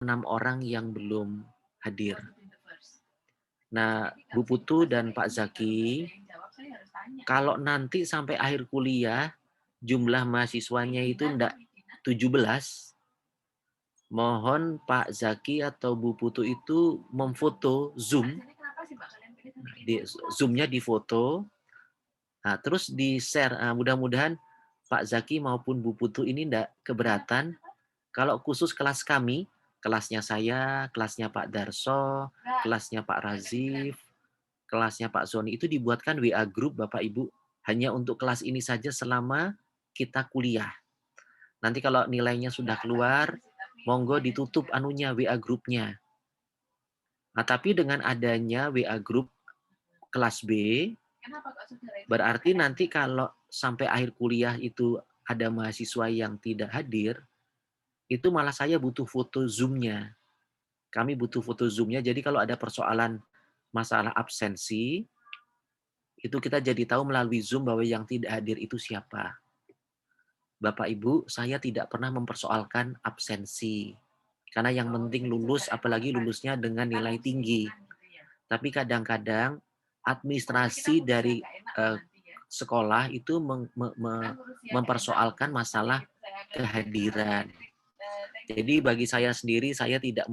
6 orang yang belum hadir. Nah, Bu Putu dan Pak Zaki, kalau nanti sampai akhir kuliah, jumlah mahasiswanya itu enggak 17, mohon Pak Zaki atau Bu Putu itu memfoto Zoom, Zoom-nya difoto, nah, terus di-share. Nah, mudah-mudahan Pak Zaki maupun Bu Putu ini enggak keberatan. Kalau khusus kelas kami, kelasnya saya, kelasnya Pak Darso, kelasnya Pak Razif, kelasnya Pak Zoni, itu dibuatkan WA group Bapak Ibu, hanya untuk kelas ini saja selama kita kuliah. Nanti kalau nilainya sudah keluar, monggo ditutup anunya WA grupnya. Nah, tapi dengan adanya WA group kelas B, berarti nanti kalau sampai akhir kuliah itu ada mahasiswa yang tidak hadir, itu malah saya butuh foto Zoom-nya. Kami butuh foto Zoom-nya, jadi kalau ada persoalan masalah absensi, itu kita jadi tahu melalui Zoom bahwa yang tidak hadir itu siapa. Bapak Ibu, saya tidak pernah mempersoalkan absensi. Karena yang penting lulus, apalagi lulusnya dengan nilai tinggi. Tapi kadang-kadang administrasi dari sekolah itu mempersoalkan masalah kehadiran. Jadi bagi saya sendiri, saya tidak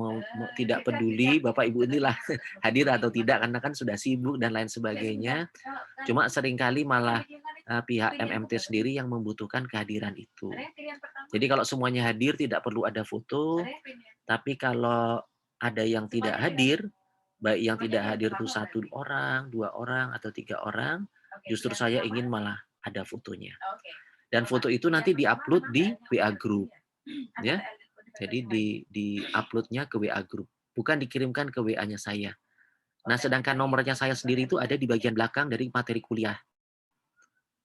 peduli Bapak Ibu inilah hadir atau tidak, karena kan sudah sibuk dan lain sebagainya. Cuma seringkali malah pihak MMT sendiri yang membutuhkan kehadiran itu. Jadi kalau semuanya hadir tidak perlu ada foto, tapi kalau ada yang tidak hadir, baik yang tidak hadir itu 1 orang, 2 orang, atau 3 orang, justru saya ingin malah ada fotonya. Dan foto itu nanti di-upload di WA group. Ya. Jadi di-upload-nya ke WA group, bukan dikirimkan ke WA-nya saya. Nah, sedangkan nomornya saya sendiri itu ada di bagian belakang dari materi kuliah.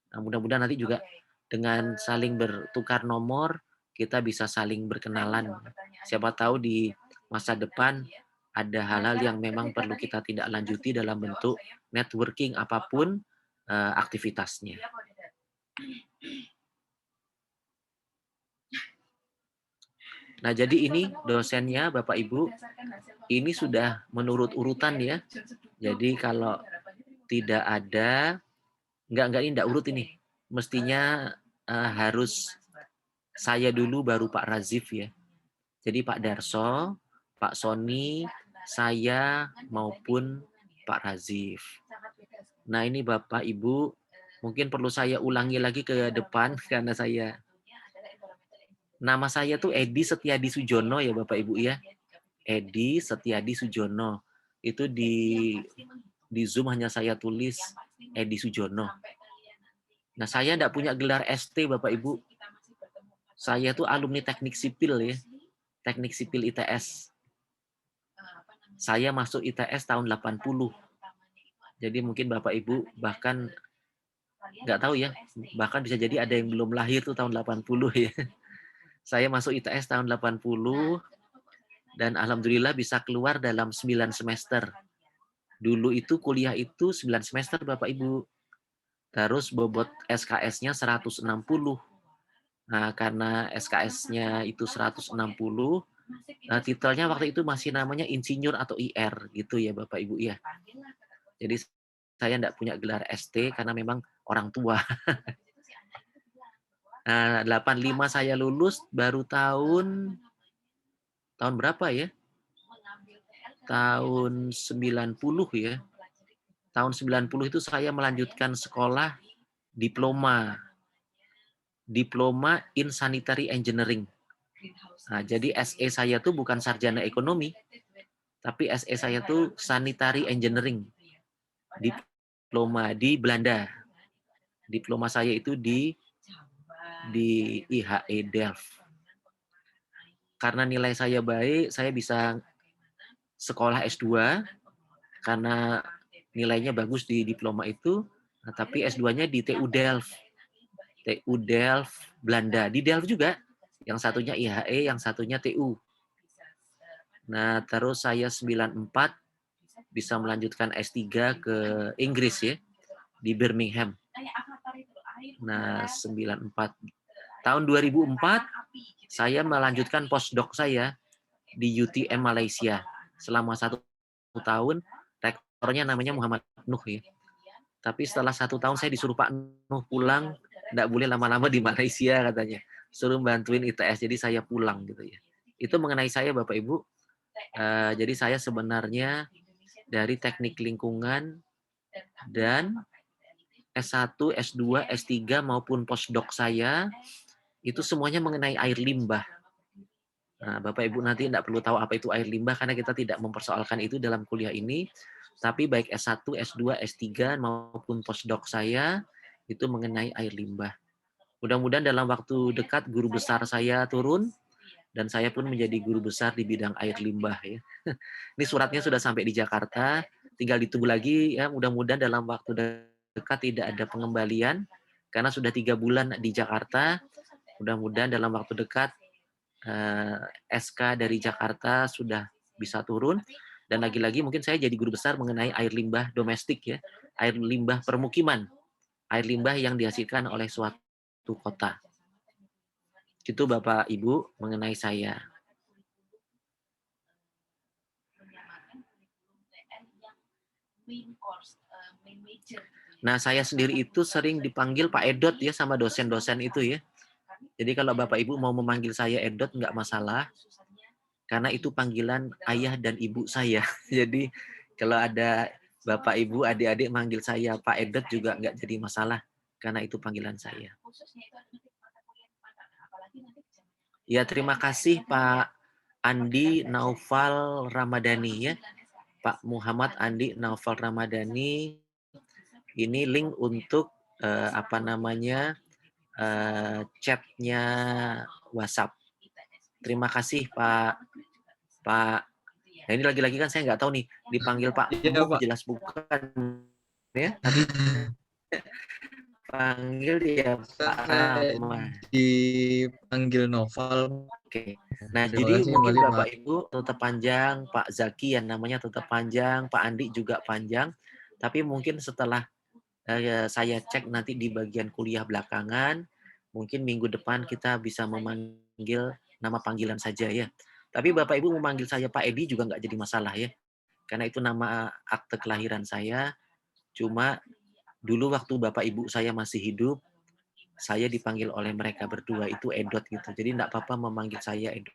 Nah, mudah-mudahan nanti juga dengan saling bertukar nomor, kita bisa saling berkenalan. Siapa tahu di masa depan ada hal-hal yang memang perlu kita tidak lanjuti dalam bentuk networking apapun aktivitasnya. Nah, jadi ini dosennya Bapak Ibu, ini sudah menurut urutan ya. Jadi kalau tidak ada, enggak ini enggak urut ini. Mestinya harus saya dulu baru Pak Razif ya. Jadi Pak Darso, Pak Soni, saya maupun Pak Razif. Nah, ini Bapak Ibu, mungkin perlu saya ulangi lagi ke depan karena nama saya tuh Edi Setiadi Sujono ya Bapak Ibu ya. Edi Setiadi Sujono. Itu di Zoom hanya saya tulis Edi Sujono. Nah, saya enggak punya gelar ST Bapak Ibu. Saya tuh alumni teknik sipil ya. Teknik sipil ITS. Saya masuk ITS tahun 80. Jadi mungkin Bapak Ibu bahkan nggak tahu ya, bahkan bisa jadi ada yang belum lahir tuh tahun 80 ya. Saya masuk ITS tahun 80 dan alhamdulillah bisa keluar dalam 9 semester. Dulu itu kuliah itu 9 semester Bapak Ibu. Terus bobot SKS-nya 160. Nah, karena SKS-nya itu 160, titelnya waktu itu masih namanya insinyur atau IR gitu ya Bapak Ibu ya. Jadi saya enggak punya gelar ST karena memang orang tua. Nah, 85 saya lulus baru tahun berapa ya? Tahun 90 ya. Tahun 90 itu saya melanjutkan sekolah diploma. Diploma in Sanitary Engineering. Nah, jadi SE saya tuh bukan sarjana ekonomi, tapi SE saya tuh Sanitary Engineering. Diploma di Belanda. Diploma saya itu di IHE Delft. Karena nilai saya baik, saya bisa sekolah S2 karena nilainya bagus di diploma itu, nah, tapi S2-nya di TU Delft. TU Delft Belanda. Di Delft juga. Yang satunya IHE, yang satunya TU. Nah, terus saya 94 bisa melanjutkan S3 ke Inggris ya, di Birmingham. Nah, 94. Tahun 2004 saya melanjutkan postdoc saya di UTM Malaysia selama 1 tahun. Rektornya namanya Muhammad Nuh ya. Tapi setelah 1 tahun saya disuruh Pak Nuh pulang, nggak boleh lama-lama di Malaysia katanya. Suruh bantuin ITS, jadi saya pulang gitu ya. Itu mengenai saya Bapak Ibu. Jadi saya sebenarnya dari teknik lingkungan dan S1, S2, S3 maupun postdoc saya itu semuanya mengenai air limbah. Nah, Bapak Ibu nanti tidak perlu tahu apa itu air limbah karena kita tidak mempersoalkan itu dalam kuliah ini. Tapi baik S1, S2, S3 maupun postdoc saya itu mengenai air limbah. Mudah-mudahan dalam waktu dekat guru besar saya turun dan saya pun menjadi guru besar di bidang air limbah ya. Ini suratnya sudah sampai di Jakarta, tinggal ditunggu lagi ya. Mudah-mudahan dalam waktu dekat tidak ada pengembalian karena sudah 3 bulan di Jakarta. Mudah-mudahan dalam waktu dekat SK dari Jakarta sudah bisa turun. Dan lagi-lagi mungkin saya jadi guru besar mengenai air limbah domestik ya, air limbah permukiman, air limbah yang dihasilkan oleh suatu kota. Itu Bapak Ibu mengenai saya. Nah, saya sendiri itu sering dipanggil Pak Edot ya sama dosen-dosen itu ya. Jadi kalau Bapak Ibu mau memanggil saya Edot nggak masalah, karena itu panggilan ayah dan ibu saya. Jadi kalau ada Bapak Ibu, adik-adik manggil saya Pak Edot juga nggak jadi masalah, karena itu panggilan saya. Ya, terima kasih Pak Andi Naufal Ramadhani ya. Pak Muhammad Andi Naufal Ramadhani. Ini link untuk chatnya WhatsApp. Terima kasih Pak. Nah ini lagi-lagi kan saya nggak tahu nih dipanggil Pak Iya, Pak. jelas bukan ya, tapi panggil dia Pak Saya Rahmat. dipanggil Noval. Oke. Nah Terima jadi kasih mungkin kembali, Pak. Bapak Ibu tetap panjang, Pak Zaki yang namanya tetap panjang, Pak Andi juga panjang. Tapi mungkin setelah saya cek nanti di bagian kuliah belakangan, mungkin minggu depan kita bisa memanggil nama panggilan saja ya. Tapi Bapak Ibu memanggil saya Pak Edi juga nggak jadi masalah ya. Karena itu nama akte kelahiran saya. Cuma dulu waktu Bapak Ibu saya masih hidup, saya dipanggil oleh mereka berdua itu Edot gitu. Jadi nggak apa-apa memanggil saya Edot.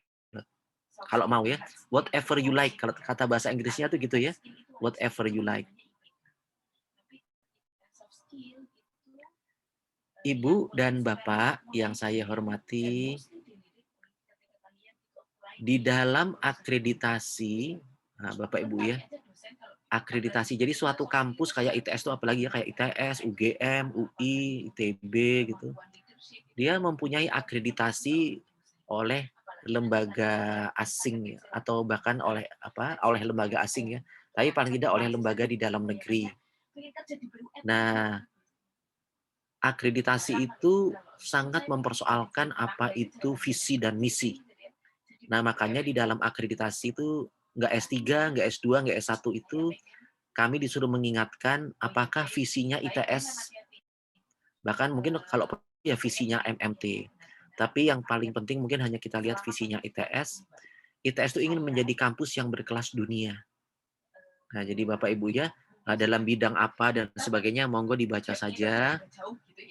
Kalau mau ya, whatever you like. Kalau kata bahasa Inggrisnya tuh gitu ya, whatever you like. Ibu dan Bapak yang saya hormati, di dalam akreditasi, nah Bapak Ibu ya, akreditasi. Jadi suatu kampus kayak ITS itu apalagi ya kayak ITS, UGM, UI, ITB gitu. Dia mempunyai akreditasi oleh lembaga asing ya, atau bahkan oleh lembaga asing ya. Tapi paling tidak oleh lembaga di dalam negeri. Nah, akreditasi itu sangat mempersoalkan apa itu visi dan misi. Nah, makanya di dalam akreditasi itu nggak S3, nggak S2, nggak S1 itu kami disuruh mengingatkan apakah visinya ITS. Bahkan mungkin kalau ya visinya MMT. Tapi yang paling penting mungkin hanya kita lihat visinya ITS. ITS itu ingin menjadi kampus yang berkelas dunia. Nah, jadi Bapak Ibu ya, dalam bidang apa dan sebagainya monggo dibaca saja.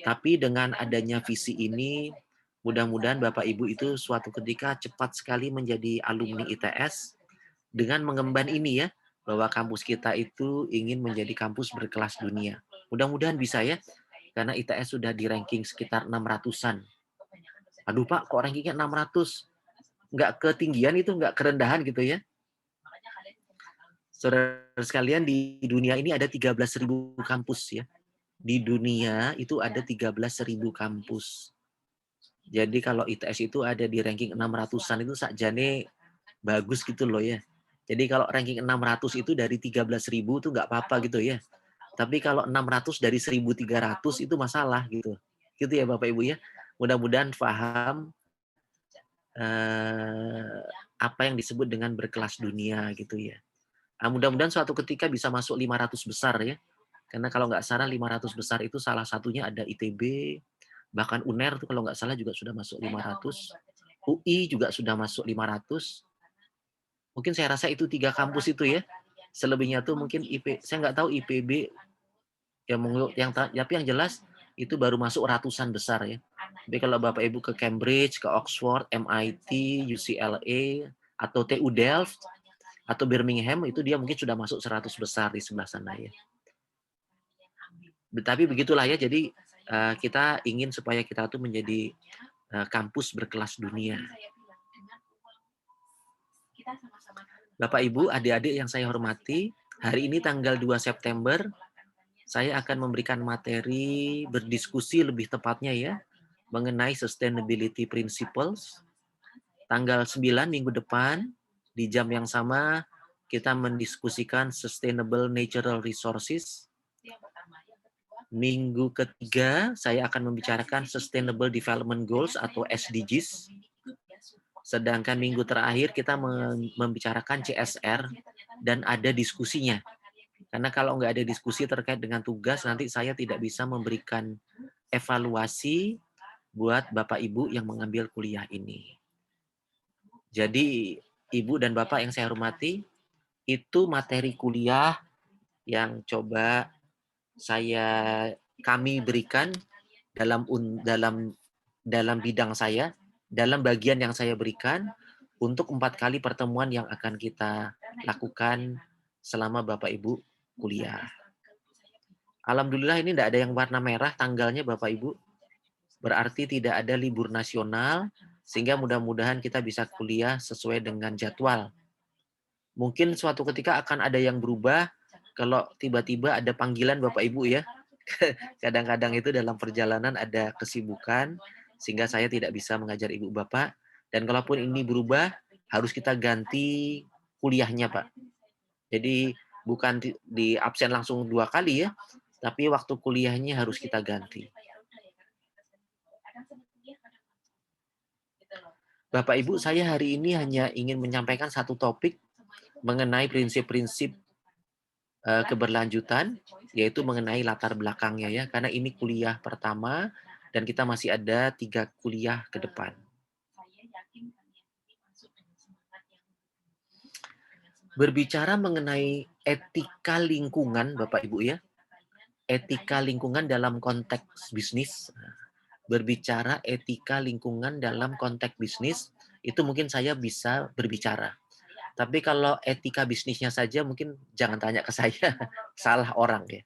Tapi dengan adanya visi ini, mudah-mudahan Bapak Ibu itu suatu ketika cepat sekali menjadi alumni ITS dengan mengemban ini ya, bahwa kampus kita itu ingin menjadi kampus berkelas dunia. Mudah-mudahan bisa ya, karena ITS sudah di ranking sekitar 600-an. Aduh Pak, kok rankingnya 600? Nggak ketinggian itu, nggak kerendahan gitu ya. Saudara sekalian, di dunia ini ada 13.000 kampus ya. Di dunia itu ada 13.000 kampus. Jadi kalau ITS itu ada di ranking 600-an itu sakjane bagus gitu loh ya. Jadi kalau ranking 600 itu dari 13.000 itu nggak apa-apa gitu ya. Tapi kalau 600 dari 1.300 itu masalah gitu. Gitu ya Bapak Ibu ya. Mudah-mudahan paham apa yang disebut dengan berkelas dunia gitu ya. Mudah-mudahan suatu ketika bisa masuk 500 besar ya. Karena kalau nggak salah 500 besar itu salah satunya ada ITB, bahkan UNER tuh kalau nggak salah juga sudah masuk 500. UI juga sudah masuk 500. Mungkin saya rasa itu 3 kampus itu ya. Selebihnya tuh mungkin saya nggak tahu IPB tapi yang jelas itu baru masuk ratusan besar ya. Tapi kalau Bapak Ibu ke Cambridge, ke Oxford, MIT, UCLA, atau TU Delft, atau Birmingham, itu dia mungkin sudah masuk 100 besar di sebelah sana ya. Tapi begitulah ya, jadi kita ingin supaya kita tuh menjadi kampus berkelas dunia. Bapak Ibu, adik-adik yang saya hormati, hari ini tanggal 2 September, saya akan memberikan materi berdiskusi lebih tepatnya ya, mengenai sustainability principles. Tanggal 9 minggu depan, di jam yang sama, kita mendiskusikan sustainable natural resources. Minggu ketiga, saya akan membicarakan Sustainable Development Goals atau SDGs. Sedangkan minggu terakhir kita membicarakan CSR dan ada diskusinya. Karena kalau nggak ada diskusi terkait dengan tugas, nanti saya tidak bisa memberikan evaluasi buat Bapak Ibu yang mengambil kuliah ini. Jadi, Ibu dan Bapak yang saya hormati, itu materi kuliah yang coba kami berikan dalam bidang saya, dalam bagian yang saya berikan untuk 4 kali pertemuan yang akan kita lakukan selama Bapak Ibu kuliah. Alhamdulillah ini tidak ada yang warna merah tanggalnya Bapak Ibu. Berarti tidak ada libur nasional, sehingga mudah-mudahan kita bisa kuliah sesuai dengan jadwal. Mungkin suatu ketika akan ada yang berubah, kalau tiba-tiba ada panggilan Bapak Ibu ya. Kadang-kadang itu dalam perjalanan ada kesibukan, sehingga saya tidak bisa mengajar Ibu Bapak. Dan kalaupun ini berubah, harus kita ganti kuliahnya Pak. Jadi bukan di absen langsung 2 kali ya, tapi waktu kuliahnya harus kita ganti. Bapak Ibu, saya hari ini hanya ingin menyampaikan satu topik mengenai prinsip-prinsip keberlanjutan, yaitu mengenai latar belakangnya ya, karena ini kuliah pertama dan kita masih ada 3 kuliah ke depan. Berbicara mengenai etika lingkungan, Bapak Ibu ya, etika lingkungan dalam konteks bisnis, berbicara etika lingkungan dalam konteks bisnis, itu mungkin saya bisa berbicara. Tapi kalau etika bisnisnya saja mungkin jangan tanya ke saya, salah orang ya.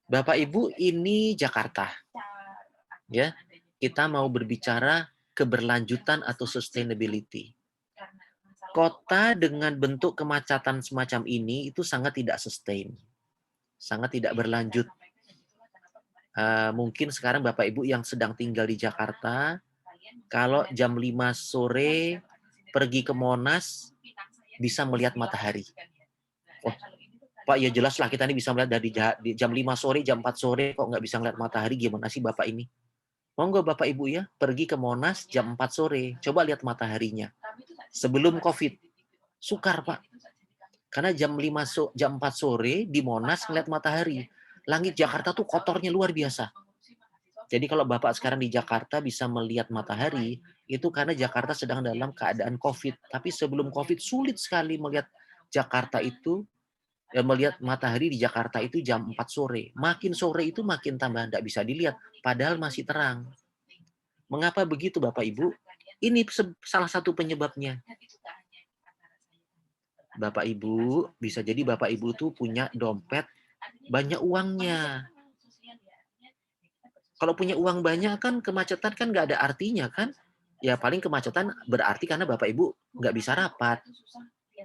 Bapak Ibu, ini Jakarta. Ya, kita mau berbicara keberlanjutan atau sustainability. Kota dengan bentuk kemacetan semacam ini itu sangat tidak sustain, sangat tidak berlanjut. Mungkin sekarang Bapak Ibu yang sedang tinggal di Jakarta, kalau jam 5 sore pergi ke Monas, bisa melihat matahari. Oh, Pak, ya jelas lah kita ini bisa melihat dari jam 5 sore, jam 4 sore, kok nggak bisa melihat matahari, gimana sih Bapak ini? Monggo Bapak Ibu ya, pergi ke Monas jam 4 sore, coba lihat mataharinya. Sebelum COVID, sukar Pak. Karena jam 4 sore di Monas ngeliat matahari. Langit Jakarta tuh kotornya luar biasa. Jadi kalau Bapak sekarang di Jakarta bisa melihat matahari, itu karena Jakarta sedang dalam keadaan COVID. Tapi sebelum COVID sulit sekali melihat Jakarta itu, melihat matahari di Jakarta itu jam 4 sore. Makin sore itu makin tambah tidak bisa dilihat, padahal masih terang. Mengapa begitu Bapak Ibu? Ini salah satu penyebabnya. Bapak Ibu, bisa jadi Bapak Ibu tuh punya dompet banyak uangnya. Kalau punya uang banyak kan kemacetan kan nggak ada artinya kan? Ya paling kemacetan berarti karena Bapak Ibu nggak bisa rapat,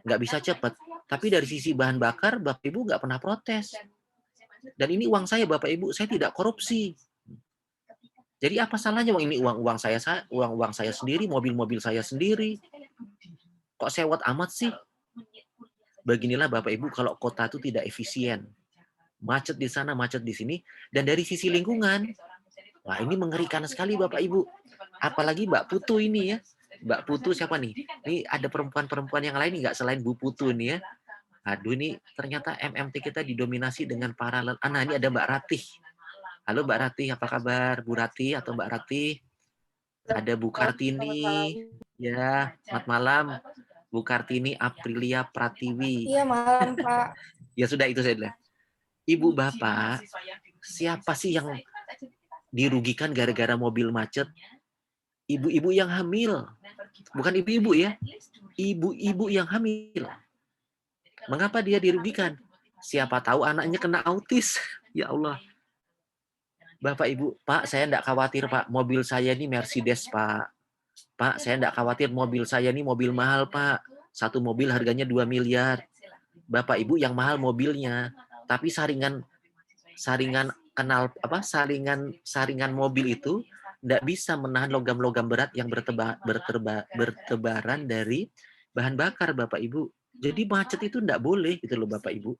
nggak bisa cepat. Tapi dari sisi bahan bakar, Bapak Ibu nggak pernah protes. Dan ini uang saya Bapak Ibu, saya tidak korupsi. Jadi apa salahnya uang ini uang saya sendiri, mobil-mobil saya sendiri. Kok sewot amat sih? Beginilah Bapak Ibu kalau kota itu tidak efisien. Macet di sana, macet di sini. Dan dari sisi lingkungan, wah ini mengerikan sekali Bapak Ibu. Apalagi Mbak Putu ini ya. Mbak Putu siapa nih? Ini ada perempuan-perempuan yang lain nggak selain Bu Putu nih ya. Aduh ini ternyata MMT kita didominasi dengan para nah ini ada Mbak Ratih. Halo Mbak Ratih, apa kabar? Bu Ratih atau Mbak Ratih? Ada Bu Kartini, ya, selamat malam. Bu Kartini Aprilia Pratiwi. Iya, malam, Pak. Ya sudah itu saya bilang. Ibu bapak, siapa sih yang dirugikan gara-gara mobil macet? Ibu-ibu yang hamil. Bukan ibu-ibu ya. Ibu-ibu yang hamil. Mengapa dia dirugikan? Siapa tahu anaknya kena autis. Ya Allah. Bapak Ibu, Pak, saya enggak khawatir, Pak. Mobil saya ini Mercedes, Pak. Pak, saya enggak khawatir mobil saya ini mobil mahal, Pak. Satu mobil harganya 2 miliar. Bapak Ibu yang mahal mobilnya, tapi saringan saringan mobil itu enggak bisa menahan logam-logam berat yang bertebaran dari bahan bakar, Bapak Ibu. Jadi macet itu enggak boleh gitu loh, Bapak Ibu.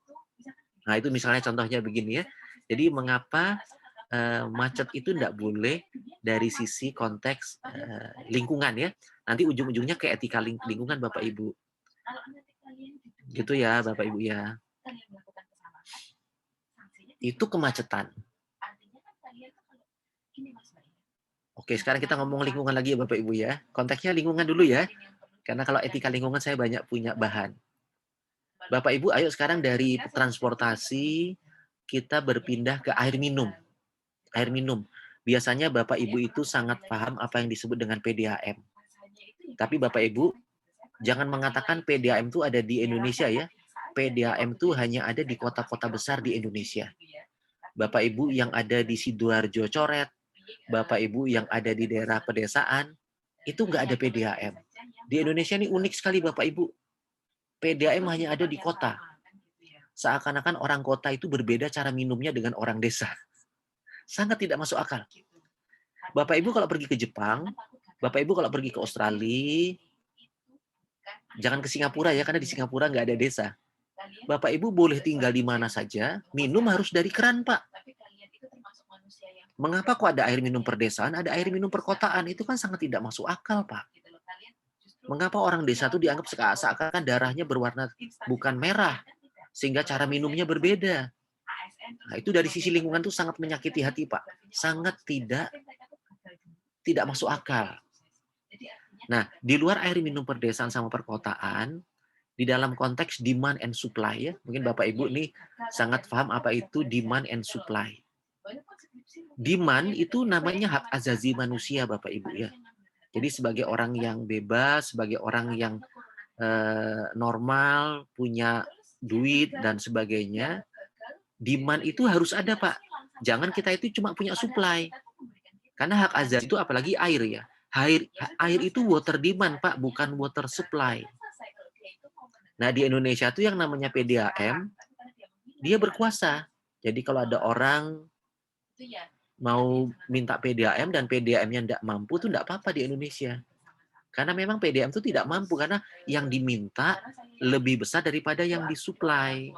Nah, itu misalnya contohnya begini ya. Jadi mengapa macet itu tidak boleh dari sisi konteks lingkungan ya. Nanti ujung-ujungnya ke etika lingkungan Bapak Ibu. Gitu ya Bapak Ibu ya. Itu kemacetan. Oke, sekarang kita ngomong lingkungan lagi ya Bapak Ibu ya. Konteksnya lingkungan dulu ya. Karena kalau etika lingkungan saya banyak punya bahan. Bapak Ibu, ayo sekarang dari transportasi kita berpindah ke air minum. Air minum. Biasanya Bapak Ibu itu sangat paham apa yang disebut dengan PDAM. Tapi Bapak Ibu, jangan mengatakan PDAM itu ada di Indonesia ya. PDAM itu hanya ada di kota-kota besar di Indonesia. Bapak Ibu yang ada di Sidoarjo Coret, Bapak Ibu yang ada di daerah pedesaan, itu nggak ada PDAM. Di Indonesia ini unik sekali Bapak Ibu. PDAM hanya ada di kota. Seakan-akan orang kota itu berbeda cara minumnya dengan orang desa. Sangat tidak masuk akal. Bapak Ibu kalau pergi ke Jepang, Bapak Ibu kalau pergi ke Australia, jangan ke Singapura ya, karena di Singapura nggak ada desa. Bapak Ibu boleh tinggal di mana saja, minum harus dari keran, Pak. Mengapa kok ada air minum perdesaan, ada air minum perkotaan? Itu kan sangat tidak masuk akal, Pak. Mengapa orang desa itu dianggap seakan-akan darahnya berwarna bukan merah, sehingga cara minumnya berbeda? Nah, itu dari sisi lingkungan itu sangat menyakiti hati, Pak. Sangat tidak masuk akal. Nah, di luar air minum perdesaan sama perkotaan, di dalam konteks demand and supply ya, mungkin Bapak Ibu nih sangat paham apa itu demand and supply. Demand itu namanya hak azazi manusia, Bapak Ibu ya. Jadi sebagai orang yang bebas, sebagai orang yang normal, punya duit dan sebagainya, demand itu harus ada, Pak. Jangan kita itu cuma punya supply. Karena hak azazi itu apalagi air ya. Air itu water demand, Pak, bukan water supply. Nah, di Indonesia itu yang namanya PDAM, dia berkuasa. Jadi kalau ada orang mau minta PDAM dan PDAM-nya tidak mampu, itu tidak apa-apa di Indonesia. Karena memang PDAM itu tidak mampu, karena yang diminta lebih besar daripada yang disuplai.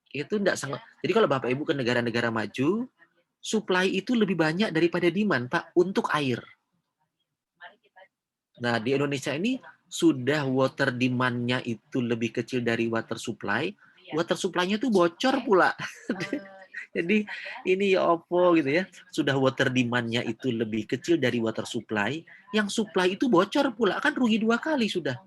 Itu tidak sangat. Jadi kalau Bapak Ibu ke negara-negara maju, supply itu lebih banyak daripada demand, Pak, untuk air. Nah, di Indonesia ini sudah water demand-nya itu lebih kecil dari water supply supply-nya itu bocor pula. Jadi ini ya opo gitu ya, sudah water demand-nya itu lebih kecil dari water supply, yang supply itu bocor pula, kan rugi dua kali sudah.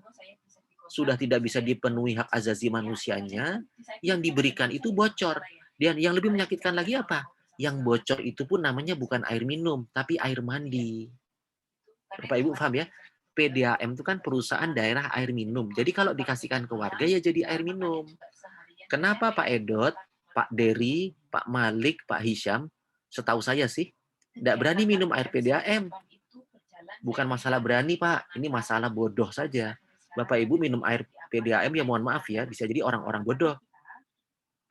Sudah tidak bisa dipenuhi hak azazi manusianya, yang diberikan itu bocor. Dan yang lebih menyakitkan lagi apa? Yang bocor itu pun namanya bukan air minum, tapi air mandi. Bapak Ibu paham ya? PDAM itu kan perusahaan daerah air minum. Jadi kalau dikasihkan ke warga ya jadi air minum. Kenapa Pak Edot, Pak Dery, Pak Malik, Pak Hisham, setahu saya sih, tidak berani minum air PDAM. Bukan masalah berani, Pak. Ini masalah bodoh saja. Bapak Ibu minum air PDAM ya mohon maaf ya, bisa jadi orang-orang bodoh.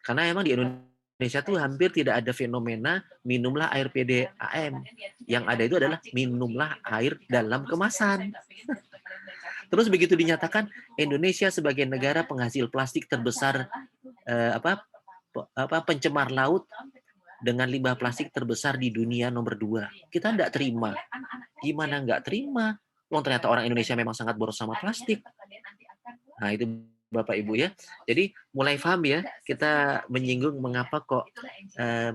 Karena emang di Indonesia tuh hampir tidak ada fenomena minumlah air PDAM. Yang ada itu adalah minumlah air dalam kemasan. Terus begitu dinyatakan Indonesia sebagai negara penghasil plastik terbesar, pencemar laut dengan limbah plastik terbesar di dunia nomor 2. Kita tidak terima. Gimana nggak terima? Wong ternyata orang Indonesia memang sangat boros sama plastik. Nah itu Bapak Ibu ya. Jadi mulai paham ya, kita menyinggung mengapa kok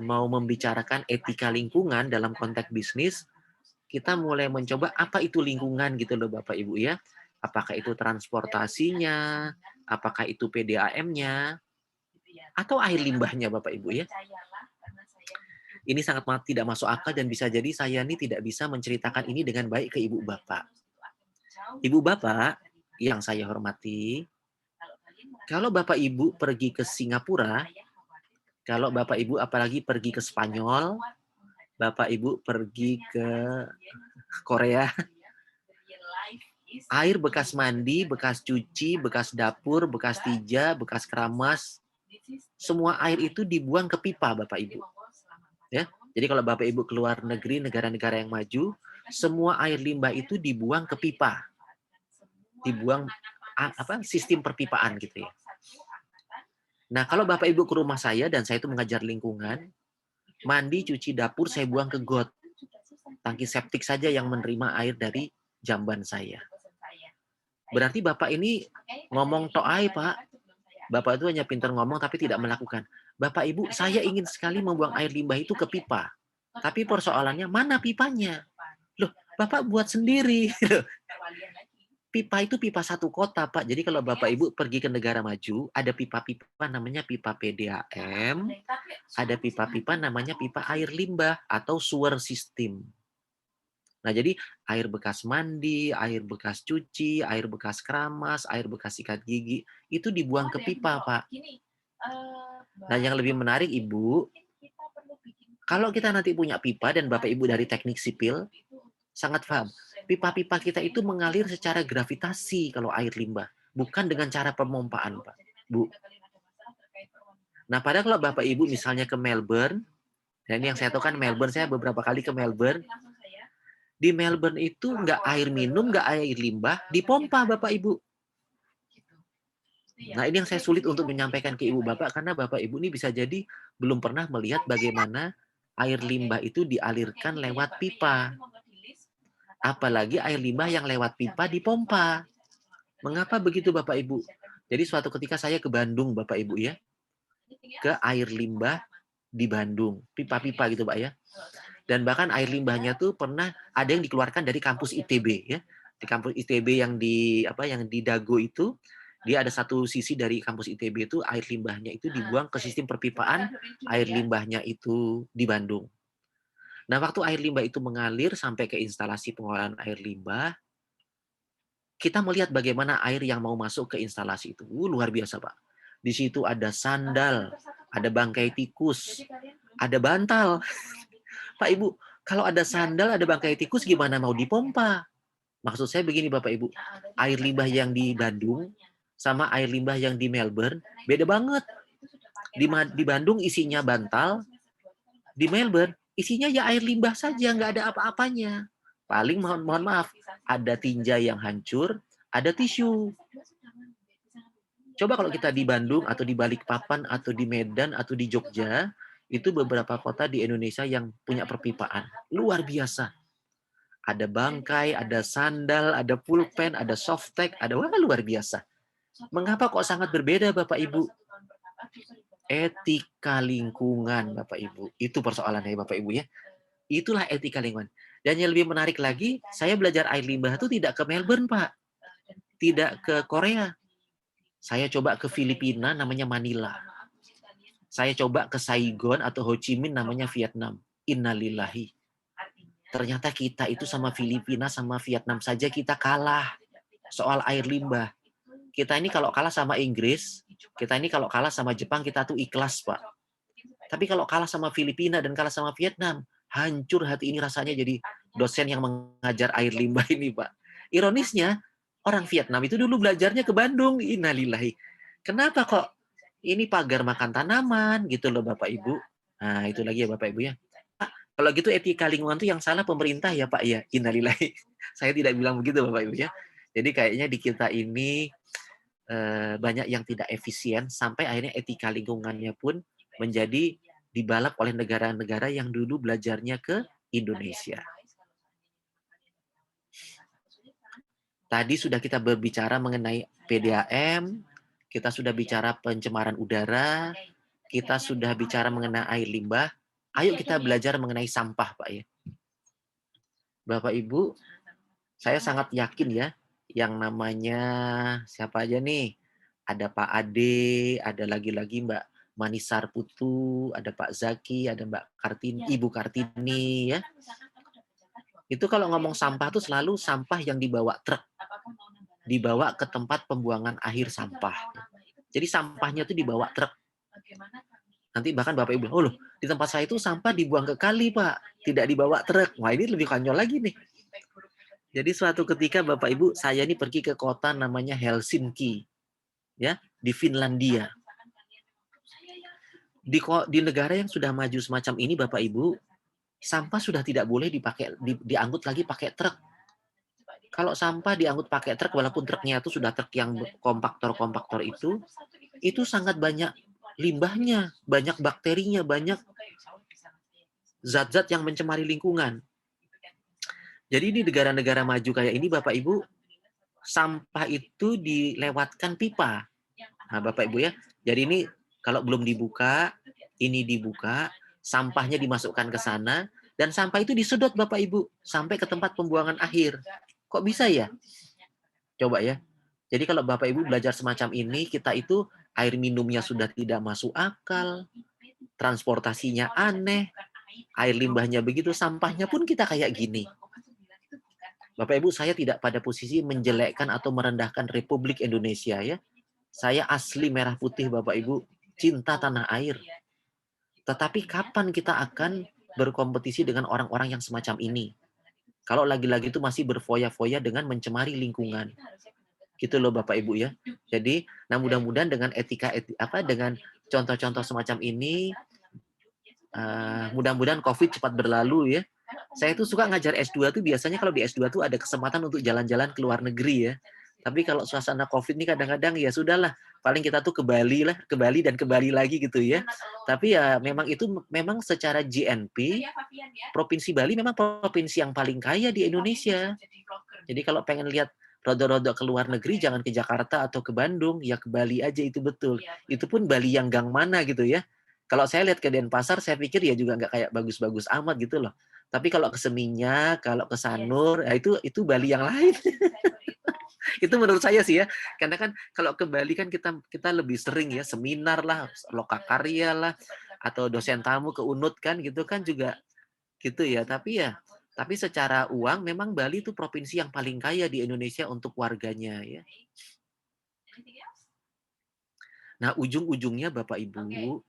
mau membicarakan etika lingkungan dalam konteks bisnis, kita mulai mencoba apa itu lingkungan gitu loh Bapak Ibu ya. Apakah itu transportasinya, apakah itu PDAM-nya, atau air limbahnya Bapak Ibu ya. Ini sangat tidak masuk akal dan bisa jadi saya ini tidak bisa menceritakan ini dengan baik ke Ibu Bapak. Ibu Bapak yang saya hormati, kalau Bapak Ibu pergi ke Singapura, kalau Bapak Ibu apalagi pergi ke Spanyol, Bapak Ibu pergi ke Korea, air bekas mandi, bekas cuci, bekas dapur, bekas tija, bekas keramas, semua air itu dibuang ke pipa Bapak Ibu. Ya. Jadi kalau Bapak Ibu keluar negeri, negara-negara yang maju, semua air limbah itu dibuang ke pipa. Dibuang sistem perpipaan gitu ya. Nah, kalau Bapak Ibu ke rumah saya dan saya itu mengajar lingkungan, mandi, cuci dapur saya buang ke got. Tangki septik saja yang menerima air dari jamban saya. Berarti Bapak ini ngomong to'ai, Pak. Bapak itu hanya pintar ngomong tapi tidak melakukan. Bapak Ibu, saya ingin sekali membuang air limbah itu ke pipa. Tapi persoalannya, mana pipanya? Loh, Bapak buat sendiri. Pipa itu pipa satu kota, Pak. Jadi kalau Bapak Ibu pergi ke negara maju, ada pipa-pipa namanya pipa PDAM, ada pipa-pipa namanya pipa air limbah atau sewer system. Nah, jadi air bekas mandi, air bekas cuci, air bekas keramas, air bekas sikat gigi, itu dibuang ke pipa, Pak. Nah, yang lebih menarik, Ibu, kalau kita nanti punya pipa dan Bapak Ibu dari teknik sipil, sangat paham. Pipa-pipa kita itu mengalir secara gravitasi kalau air limbah, bukan dengan cara pemompaan, Pak. Bu. Nah, padahal kalau Bapak Ibu misalnya ke Melbourne, dan ini yang saya tahu kan Melbourne, saya beberapa kali ke Melbourne, di Melbourne itu nggak air minum, nggak air limbah, dipompa Bapak Ibu. Nah, ini yang saya sulit untuk menyampaikan ke Ibu Bapak, karena Bapak Ibu ini bisa jadi belum pernah melihat bagaimana air limbah itu dialirkan lewat pipa. Apalagi air limbah yang lewat pipa dipompa. Mengapa begitu Bapak Ibu? Jadi suatu ketika saya ke Bandung Bapak Ibu ya, ke air limbah di Bandung, pipa-pipa gitu Pak ya. Dan bahkan air limbahnya tuh pernah ada yang dikeluarkan dari kampus ITB ya. Di kampus ITB yang di Dago itu, dia ada satu sisi dari kampus ITB itu air limbahnya itu dibuang ke sistem perpipaan, air limbahnya itu di Bandung. Nah, waktu air limbah itu mengalir sampai ke instalasi pengolahan air limbah, kita melihat bagaimana air yang mau masuk ke instalasi itu. Luar biasa, Pak. Di situ ada sandal, ada bangkai tikus, ada bantal. Pak Ibu, kalau ada sandal, ada bangkai tikus, gimana mau dipompa? Maksud saya begini Bapak Ibu, air limbah yang di Bandung sama air limbah yang di Melbourne beda banget. Di Bandung isinya bantal, di Melbourne isinya ya air limbah saja, nggak ada apa-apanya. Paling mohon maaf, ada tinja yang hancur, ada tisu. Coba kalau kita di Bandung atau di Balikpapan atau di Medan atau di Jogja, itu beberapa kota di Indonesia yang punya perpipaan. Luar biasa. Ada bangkai, ada sandal, ada pulpen, ada softtek, ada luar biasa. Mengapa kok sangat berbeda Bapak Ibu? Etika lingkungan Bapak Ibu. Itu persoalannya Bapak Ibu ya. Itulah etika lingkungan. Dan yang lebih menarik lagi, saya belajar air limbah itu tidak ke Melbourne, Pak. Tidak ke Korea. Saya coba ke Filipina, namanya Manila. Saya coba ke Saigon atau Ho Chi Minh, namanya Vietnam. Innalillahi. Ternyata kita itu sama Filipina, sama Vietnam saja kita kalah soal air limbah. Kita ini kalau kalah sama Inggris, kita ini kalau kalah sama Jepang, kita tuh ikhlas, Pak. Tapi kalau kalah sama Filipina dan kalah sama Vietnam, hancur hati ini rasanya jadi dosen yang mengajar air limbah ini, Pak. Ironisnya, orang Vietnam itu dulu belajarnya ke Bandung. Innalillahi. Kenapa kok ini pagar makan tanaman gitu loh Bapak Ibu. Nah, itu lagi ya Bapak Ibu ya. Kalau gitu etika lingkungan itu yang salah pemerintah ya Pak ya. Innalillahi. Saya tidak bilang begitu Bapak Ibu ya. Jadi kayaknya di kita ini banyak yang tidak efisien sampai akhirnya etika lingkungannya pun menjadi dibalap oleh negara-negara yang dulu belajarnya ke Indonesia. Tadi sudah kita berbicara mengenai PDAM, kita sudah bicara pencemaran udara, kita sudah bicara mengenai air limbah. Ayo kita belajar mengenai sampah, Pak ya. Bapak Ibu, saya sangat yakin ya, yang namanya siapa aja nih? Ada Pak Ade, ada lagi-lagi Mbak Manisar Putu, ada Pak Zaki, ada Mbak Kartini, Ibu Kartini ya. Itu kalau ngomong sampah tuh selalu sampah yang dibawa truk, dibawa ke tempat pembuangan akhir sampah. Jadi sampahnya tuh dibawa truk. Nanti bahkan Bapak Ibu, oh loh, di tempat saya itu sampah dibuang ke kali, Pak, tidak dibawa truk. Wah, ini lebih konyol lagi nih. Jadi suatu ketika Bapak Ibu, saya ini pergi ke kota namanya Helsinki, ya, di Finlandia. Di negara yang sudah maju semacam ini, Bapak Ibu, sampah sudah tidak boleh diangkut lagi pakai truk. Kalau sampah diangkut pakai truk, walaupun truknya itu sudah truk yang kompaktor-kompaktor itu sangat banyak limbahnya, banyak bakterinya, banyak zat-zat yang mencemari lingkungan. Jadi di negara-negara maju kayak ini, Bapak Ibu, sampah itu dilewatkan pipa. Nah, Bapak Ibu ya, jadi ini kalau belum dibuka, ini dibuka, sampahnya dimasukkan ke sana, dan sampah itu disedot Bapak Ibu, sampai ke tempat pembuangan akhir. Kok bisa ya? Coba ya. Jadi kalau Bapak Ibu belajar semacam ini, kita itu air minumnya sudah tidak masuk akal, transportasinya aneh, air limbahnya begitu, sampahnya pun kita kayak gini. Bapak Ibu, saya tidak pada posisi menjelekkan atau merendahkan Republik Indonesia ya. Saya asli merah putih Bapak Ibu, cinta tanah air. Tetapi kapan kita akan berkompetisi dengan orang-orang yang semacam ini? Kalau lagi-lagi itu masih berfoya-foya dengan mencemari lingkungan. Gitu loh Bapak Ibu ya. Jadi, nah mudah-mudahan dengan dengan contoh-contoh semacam ini, mudah-mudahan COVID cepat berlalu ya. Saya tuh suka ngajar S2 tuh biasanya kalau di S2 tuh ada kesempatan untuk jalan-jalan ke luar negeri ya. Tapi kalau suasana COVID ini kadang-kadang ya sudahlah, paling kita tuh ke Bali lah, ke Bali dan ke Bali lagi gitu ya. Tapi ya memang itu memang secara GNP, Provinsi Bali memang provinsi yang paling kaya di Indonesia. Jadi kalau pengen lihat rodo-rodo ke luar negeri jangan ke Jakarta atau ke Bandung, ya ke Bali aja itu betul. Itu pun Bali yang gang mana gitu ya. Kalau saya lihat ke Denpasar, saya pikir ya juga nggak kayak bagus-bagus amat gitu loh. Tapi kalau ke Seminyak, kalau ke Sanur, ya itu Bali yang lain. Itu menurut saya sih ya. Karena kan kalau ke Bali kan kita lebih sering ya seminar lah, lokakarya lah, atau dosen tamu ke UNUD kan gitu kan juga gitu ya. Tapi secara uang memang Bali itu provinsi yang paling kaya di Indonesia untuk warganya ya. Nah, ujung-ujungnya Bapak Ibu,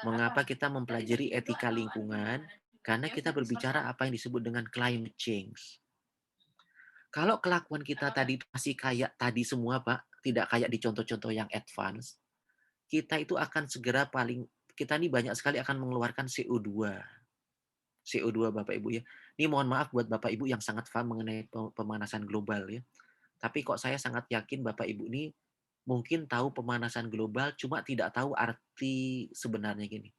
mengapa kita mempelajari etika lingkungan? Karena kita berbicara apa yang disebut dengan climate change. Kalau kelakuan kita tadi masih kayak tadi semua, Pak, tidak kayak di contoh-contoh yang advance, kita itu akan segera kita nih banyak sekali akan mengeluarkan CO2. CO2 Bapak Ibu ya. Ini mohon maaf buat Bapak Ibu yang sangat paham mengenai pemanasan global ya. Tapi kok saya sangat yakin Bapak Ibu ini mungkin tahu pemanasan global, cuma tidak tahu arti sebenarnya gini.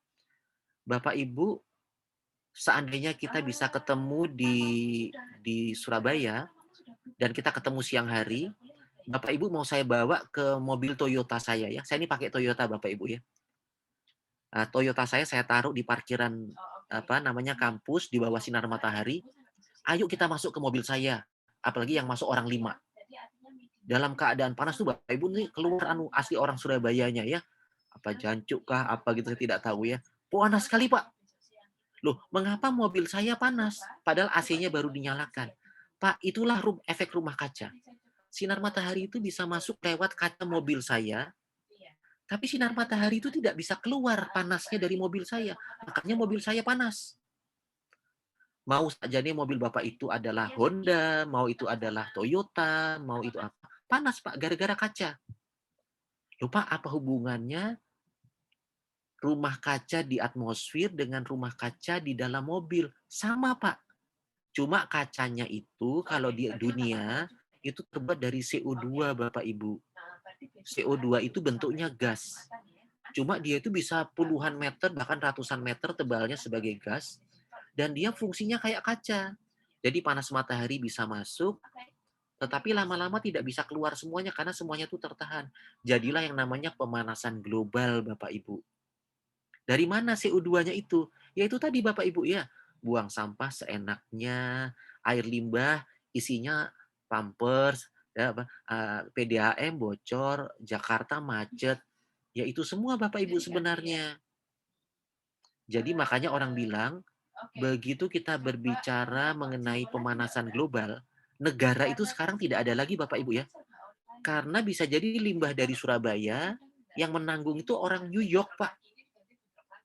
Bapak Ibu, seandainya kita bisa ketemu di Surabaya dan kita ketemu siang hari, Bapak Ibu mau saya bawa ke mobil Toyota saya ya. Saya ini pakai Toyota Bapak Ibu ya. Toyota saya taruh di parkiran apa namanya kampus di bawah sinar matahari. Ayo kita masuk ke mobil saya. Apalagi yang masuk orang 5. Dalam keadaan panas tuh Bapak Ibu nih keluar asli orang Surabayanya ya. Apa jancuk kah apa gitu saya tidak tahu ya. Panas sekali Pak. Loh, mengapa mobil saya panas? Padahal AC-nya baru dinyalakan. Pak, itulah efek rumah kaca. Sinar matahari itu bisa masuk lewat kaca mobil saya, tapi sinar matahari itu tidak bisa keluar panasnya dari mobil saya. Makanya mobil saya panas. Mau saja nih mobil Bapak itu adalah Honda, mau itu adalah Toyota, mau itu apa. Panas Pak, gara-gara kaca. Lupa apa hubungannya rumah kaca di atmosfer dengan rumah kaca di dalam mobil? Sama Pak. Cuma kacanya itu kalau di dunia itu terbuat dari CO2 Bapak Ibu. CO2 itu bentuknya gas. Cuma dia itu bisa puluhan meter bahkan ratusan meter tebalnya sebagai gas dan dia fungsinya kayak kaca. Jadi panas matahari bisa masuk, tetapi lama-lama tidak bisa keluar semuanya karena semuanya itu tertahan. Jadilah yang namanya pemanasan global Bapak Ibu. Dari mana CO2-nya itu? Ya itu tadi Bapak Ibu ya, buang sampah seenaknya, air limbah isinya pampers, ya apa, PDAM bocor, Jakarta macet, ya itu semua Bapak Ibu sebenarnya. Jadi makanya orang bilang, begitu kita berbicara mengenai pemanasan global, negara itu sekarang tidak ada lagi Bapak Ibu ya. Karena bisa jadi limbah dari Surabaya, yang menanggung itu orang New York Pak.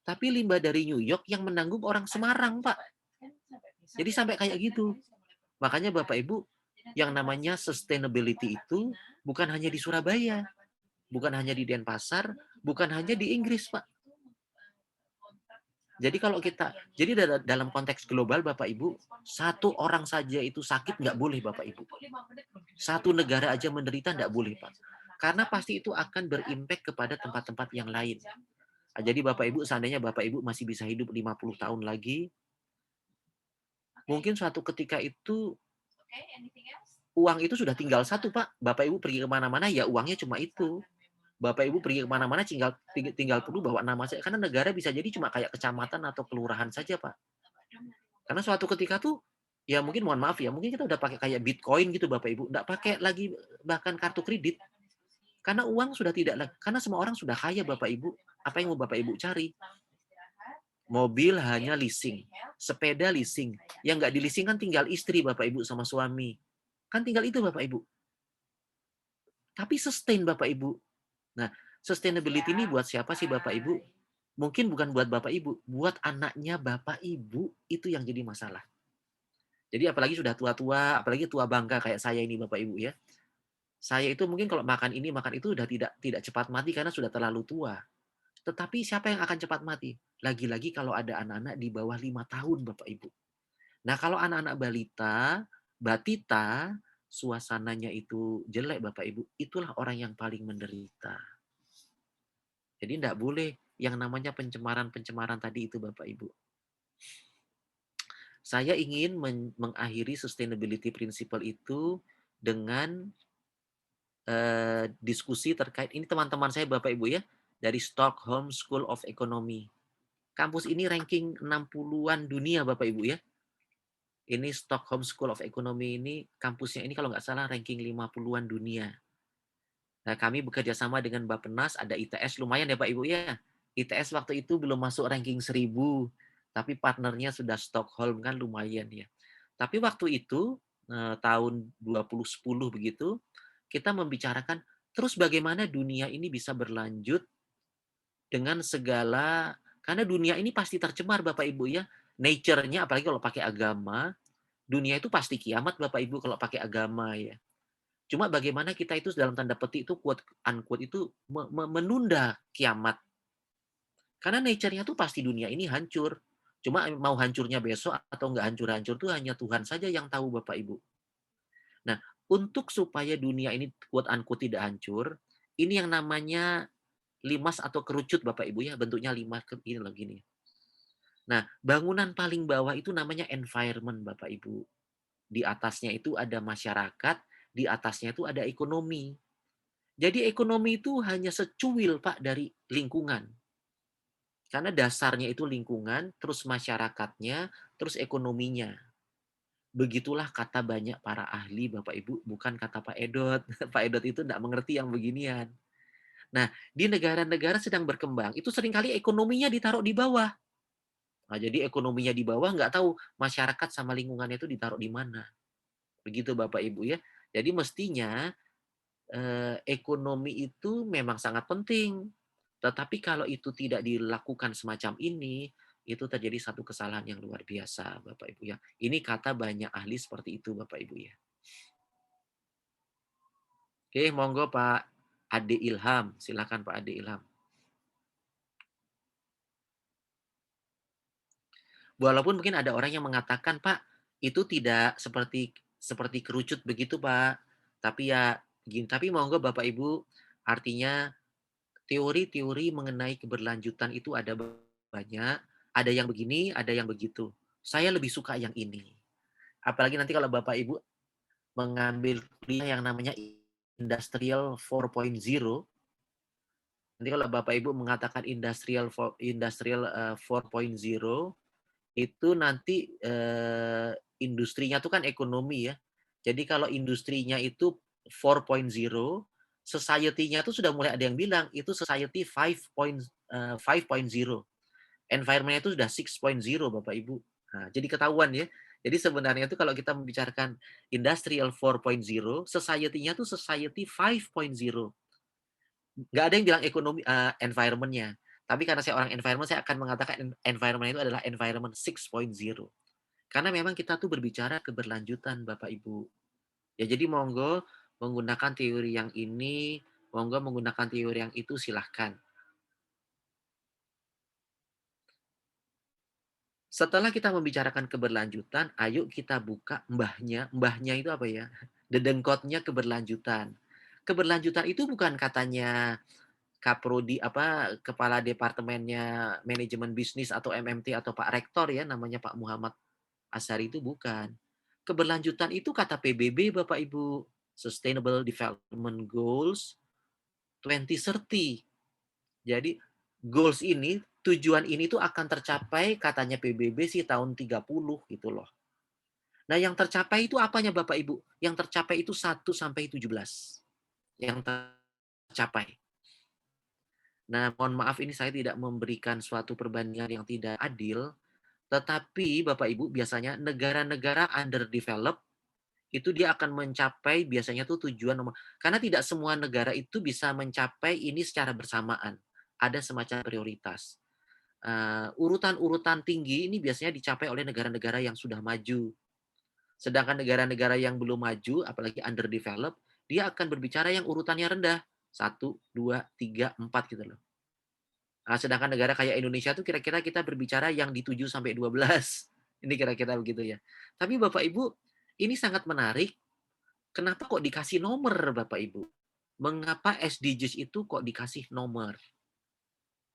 Tapi limbah dari New York yang menanggung orang Semarang Pak. Jadi sampai kayak gitu. Makanya Bapak Ibu, yang namanya sustainability itu bukan hanya di Surabaya, bukan hanya di Denpasar, bukan hanya di Inggris Pak. Jadi kalau kita, jadi dalam konteks global Bapak Ibu, satu orang saja itu sakit nggak boleh Bapak Ibu. Satu negara aja menderita nggak boleh Pak. Karena pasti itu akan berimpact kepada tempat-tempat yang lain. Nah, jadi Bapak Ibu, seandainya Bapak Ibu masih bisa hidup 50 tahun lagi, mungkin suatu ketika itu uang itu sudah tinggal satu Pak. Bapak Ibu pergi kemana-mana ya uangnya cuma itu. Bapak Ibu pergi kemana-mana tinggal tinggal perlu bawa nama saya. Karena negara bisa jadi cuma kayak kecamatan atau kelurahan saja Pak. Karena suatu ketika tuh, ya mungkin mohon maaf ya, mungkin kita udah pakai kayak Bitcoin gitu Bapak Ibu, nggak pakai lagi bahkan kartu kredit. Karena uang sudah tidak lagi, karena semua orang sudah kaya Bapak Ibu. Apa yang mau Bapak Ibu cari? Mobil hanya leasing, sepeda leasing. Yang nggak di leasing kan tinggal istri Bapak Ibu sama suami. Kan tinggal itu Bapak Ibu. Tapi sustain Bapak Ibu. Nah, sustainability ini buat siapa sih Bapak Ibu? Mungkin bukan buat Bapak Ibu, buat anaknya Bapak Ibu itu yang jadi masalah. Jadi apalagi sudah tua-tua, apalagi tua bangka kayak saya ini Bapak Ibu ya. Saya itu mungkin kalau makan ini, makan itu udah tidak cepat mati karena sudah terlalu tua. Tetapi siapa yang akan cepat mati? Lagi-lagi kalau ada anak-anak di bawah 5 tahun Bapak Ibu. Nah, kalau anak-anak balita, batita, suasananya itu jelek Bapak Ibu, itulah orang yang paling menderita. Jadi tidak boleh yang namanya pencemaran-pencemaran tadi itu Bapak Ibu. Saya ingin mengakhiri sustainability principle itu dengan diskusi terkait ini teman-teman saya Bapak Ibu ya, dari Stockholm School of Economy. Kampus ini ranking 60-an dunia Bapak Ibu ya. Ini Stockholm School of Economy ini kampusnya ini kalau nggak salah ranking 50-an dunia. Nah, kami bekerja sama dengan Bappenas, ada ITS lumayan ya Pak Ibu ya. ITS waktu itu belum masuk ranking 1000, tapi partnernya sudah Stockholm kan lumayan ya. Tapi waktu itu tahun 2010 begitu, kita membicarakan terus bagaimana dunia ini bisa berlanjut dengan segala, karena dunia ini pasti tercemar Bapak Ibu ya. Nature-nya apalagi kalau pakai agama, dunia itu pasti kiamat Bapak Ibu kalau pakai agama ya. Cuma bagaimana kita itu dalam tanda petik itu quote unquote itu menunda kiamat. Karena nature-nya tuh pasti dunia ini hancur. Cuma mau hancurnya besok atau nggak hancur-hancur tuh hanya Tuhan saja yang tahu Bapak Ibu. Nah, untuk supaya dunia ini quote unquote tidak hancur, ini yang namanya limas atau kerucut Bapak Ibu ya, bentuknya limas ini loh gini. Nah, bangunan paling bawah itu namanya environment Bapak Ibu. Di atasnya itu ada masyarakat, di atasnya itu ada ekonomi. Jadi ekonomi itu hanya secuil Pak dari lingkungan. Karena dasarnya itu lingkungan, terus masyarakatnya, terus ekonominya. Begitulah kata banyak para ahli Bapak Ibu, bukan kata Pak Edot. Pak Edot itu tidak mengerti yang beginian. Nah, di negara-negara sedang berkembang, itu seringkali ekonominya ditaruh di bawah. Nah, jadi ekonominya di bawah, nggak tahu masyarakat sama lingkungannya itu ditaruh di mana. Begitu Bapak Ibu ya. Jadi mestinya ekonomi itu memang sangat penting. Tetapi kalau itu tidak dilakukan semacam ini, itu terjadi satu kesalahan yang luar biasa, Bapak Ibu ya. Ini kata banyak ahli seperti itu, Bapak Ibu ya. Oke, monggo Pak Ade Ilham. Silakan Pak Ade Ilham. Walaupun mungkin ada orang yang mengatakan, Pak, itu tidak seperti seperti kerucut begitu, Pak. Tapi ya gini, tapi monggo Bapak Ibu, artinya teori-teori mengenai keberlanjutan itu ada banyak, ada yang begini, ada yang begitu. Saya lebih suka yang ini. Apalagi nanti kalau Bapak Ibu mengambil kuliah yang namanya Industrial 4.0, nanti kalau Bapak Ibu mengatakan Industrial 4.0, itu nanti industrinya itu kan ekonomi ya. Jadi kalau industrinya itu 4.0, society-nya tuh sudah mulai ada yang bilang itu society 5.0. Environment-nya itu sudah 6.0 Bapak Ibu. Nah, jadi ketahuan ya. Jadi sebenarnya itu kalau kita membicarakan industrial 4.0, society-nya tuh society 5.0. Nggak ada yang bilang ekonomi environment-nya. Tapi karena saya orang environment, saya akan mengatakan environment itu adalah environment 6.0. Karena memang kita tuh berbicara keberlanjutan Bapak Ibu. Ya jadi monggo menggunakan teori yang ini, monggo menggunakan teori yang itu silahkan. Setelah kita membicarakan keberlanjutan, ayo kita buka mbahnya. Mbahnya itu apa ya? Dedengkotnya keberlanjutan. Keberlanjutan itu bukan katanya Kaprodi apa kepala departemennya manajemen bisnis atau MMT atau Pak Rektor ya namanya Pak Muhammad Asyari itu bukan. Keberlanjutan itu kata PBB Bapak Ibu, Sustainable Development Goals 2030. Jadi goals ini, tujuan ini tuh akan tercapai katanya PBB sih tahun 30 gitu loh. Nah, yang tercapai itu apanya Bapak Ibu? Yang tercapai itu 1 sampai 17. Yang tercapai. Nah, mohon maaf ini saya tidak memberikan suatu perbandingan yang tidak adil, tetapi Bapak Ibu biasanya negara-negara underdeveloped itu dia akan mencapai biasanya tuh tujuan nomor karena tidak semua negara itu bisa mencapai ini secara bersamaan. Ada semacam prioritas. Urutan-urutan tinggi ini biasanya dicapai oleh negara-negara yang sudah maju. Sedangkan negara-negara yang belum maju, apalagi underdeveloped, dia akan berbicara yang urutannya rendah. 1, 2, 3, 4 gitu loh. Sedangkan negara kayak Indonesia tuh kira-kira kita berbicara yang di 7 sampai 12. Ini kira-kira begitu ya. Tapi Bapak Ibu, ini sangat menarik. Kenapa kok dikasih nomor Bapak Ibu? Mengapa SDGs itu kok dikasih nomor?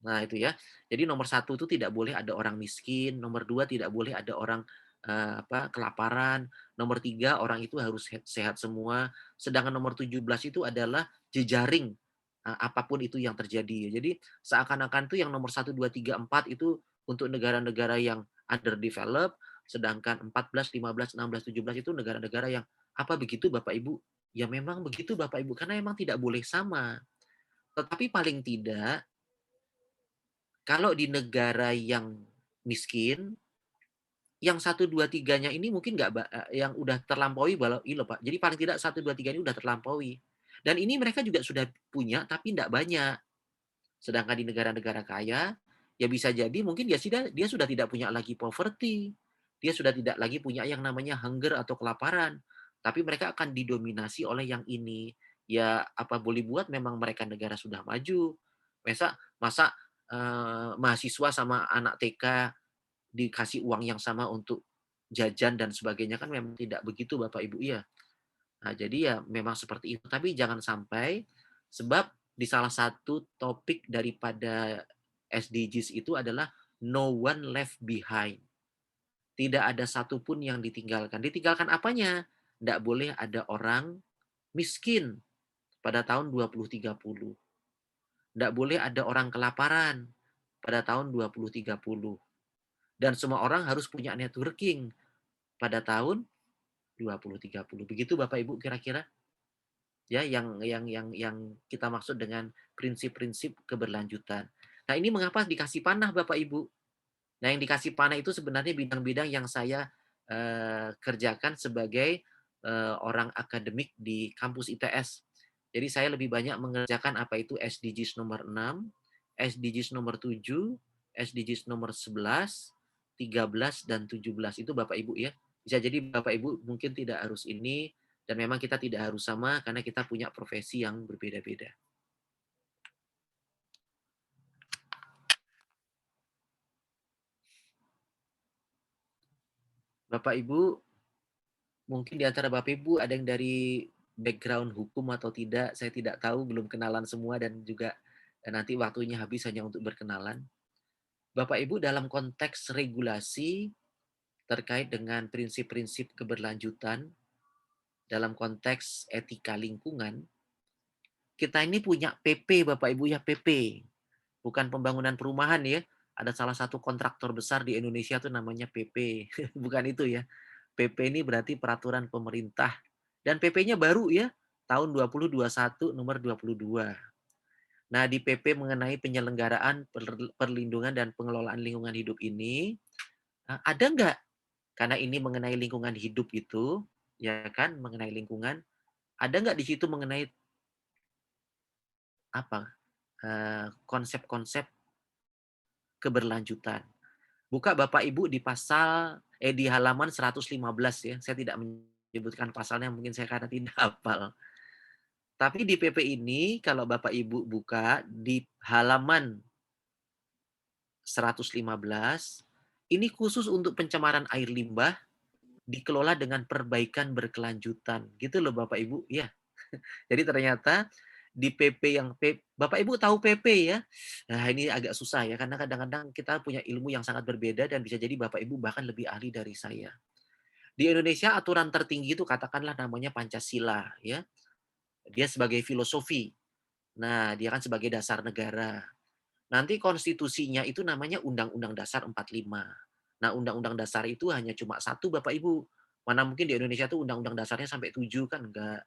Nah, itu ya. Jadi nomor satu itu tidak boleh ada orang miskin, nomor dua tidak boleh ada orang kelaparan, nomor tiga orang itu harus sehat semua, sedangkan nomor 17 itu adalah jejaring apapun itu yang terjadi. Jadi seakan-akan tuh yang nomor satu 2 3 4 itu untuk negara-negara yang underdeveloped, sedangkan 14, 15, 16, 17 itu negara-negara yang apa begitu Bapak Ibu? Ya memang begitu Bapak Ibu, karena memang tidak boleh sama. Tetapi paling tidak kalau di negara yang miskin, yang satu 2 3-nya ini mungkin nggak yang udah terlampaui ini loh Pak. Jadi paling tidak satu 2 3 ini udah terlampaui. Dan ini mereka juga sudah punya tapi nggak banyak. Sedangkan di negara-negara kaya, ya bisa jadi mungkin dia sudah tidak punya lagi poverty. Dia sudah tidak lagi punya yang namanya hunger atau kelaparan. Tapi mereka akan didominasi oleh yang ini. Ya apa boleh buat memang mereka negara sudah maju. Masa masa mahasiswa sama anak TK dikasih uang yang sama untuk jajan dan sebagainya kan memang tidak begitu Bapak Ibu ya. Nah, jadi ya memang seperti itu, tapi jangan sampai sebab di salah satu topik daripada SDGs itu adalah no one left behind. Tidak ada satupun yang ditinggalkan. Ditinggalkan apanya? Tidak boleh ada orang miskin pada tahun 2030. Tidak boleh ada orang kelaparan pada tahun 2030. Dan semua orang harus punya networking pada tahun 2030. Begitu Bapak Ibu kira-kira? Ya, yang kita maksud dengan prinsip-prinsip keberlanjutan. Nah, ini mengapa dikasih panah Bapak Ibu? Nah, yang dikasih panah itu sebenarnya bidang-bidang yang saya kerjakan sebagai orang akademik di kampus ITS. Jadi saya lebih banyak mengerjakan apa itu SDGs nomor 6, SDGs nomor 7, SDGs nomor 11, 13 dan 17 itu Bapak Ibu ya. Bisa jadi Bapak Ibu mungkin tidak harus ini dan memang kita tidak harus sama karena kita punya profesi yang berbeda-beda. Bapak Ibu, mungkin di antara Bapak Ibu ada yang dari background hukum atau tidak, saya tidak tahu, belum kenalan semua dan juga nanti waktunya habis hanya untuk berkenalan. Bapak Ibu dalam konteks regulasi terkait dengan prinsip-prinsip keberlanjutan dalam konteks etika lingkungan, kita ini punya PP Bapak Ibu ya, PP. Bukan pembangunan perumahan ya. Ada salah satu kontraktor besar di Indonesia tuh namanya PP. Bukan itu ya. PP ini berarti peraturan pemerintah. Dan PP-nya baru ya. tahun 2021 nomor 22. Nah, di PP mengenai penyelenggaraan perlindungan dan pengelolaan lingkungan hidup ini, ada nggak, karena ini mengenai lingkungan hidup itu, ya kan, mengenai lingkungan, ada nggak di situ mengenai apa, konsep-konsep keberlanjutan. Buka Bapak Ibu di halaman 115 ya, saya tidak menyebutkan pasalnya mungkin saya karena tidak hafal. Tapi di PP ini kalau Bapak Ibu buka di halaman 115, ini khusus untuk pencemaran air limbah dikelola dengan perbaikan berkelanjutan, gitu loh Bapak Ibu, ya. Jadi ternyata di PP yang Bapak Ibu tahu PP ya? Nah, ini agak susah ya, karena kadang-kadang kita punya ilmu yang sangat berbeda dan bisa jadi Bapak Ibu bahkan lebih ahli dari saya. Di Indonesia aturan tertinggi itu katakanlah namanya Pancasila ya. Dia sebagai filosofi. Nah, dia kan sebagai dasar negara. Nanti konstitusinya itu namanya Undang-Undang Dasar 45. Nah, Undang-Undang Dasar itu hanya cuma satu Bapak Ibu. Mana mungkin di Indonesia tuh Undang-Undang Dasarnya sampai 7 kan enggak.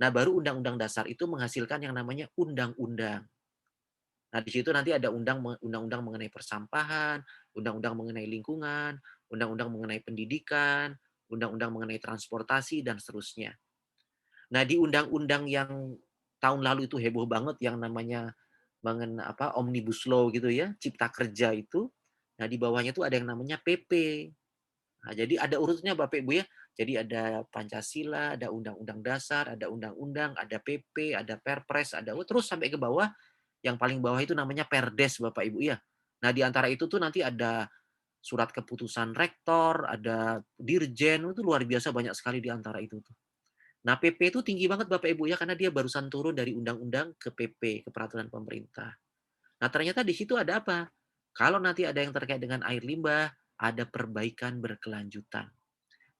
Nah, baru Undang-Undang Dasar itu menghasilkan yang namanya undang-undang. Nah, di situ nanti ada undang-undang mengenai persampahan, undang-undang mengenai lingkungan, undang-undang mengenai pendidikan, undang-undang mengenai transportasi, dan seterusnya. Nah, di undang-undang yang tahun lalu itu heboh banget yang namanya Omnibus Law gitu ya, Cipta Kerja itu. Nah, di bawahnya itu ada yang namanya PP. Nah, jadi ada urutnya Bapak Ibu ya. Jadi ada Pancasila, ada Undang-Undang Dasar, ada Undang-Undang, ada PP, ada Perpres, ada terus sampai ke bawah. Yang paling bawah itu namanya Perdes Bapak Ibu ya. Nah, di antara itu tuh nanti ada surat keputusan rektor, ada dirjen, itu luar biasa banyak sekali di antara itu tuh. Nah, PP itu tinggi banget Bapak Ibu ya karena dia barusan turun dari undang-undang ke PP, ke peraturan pemerintah. Nah, ternyata di situ ada apa? Kalau nanti ada yang terkait dengan air limbah, ada perbaikan berkelanjutan.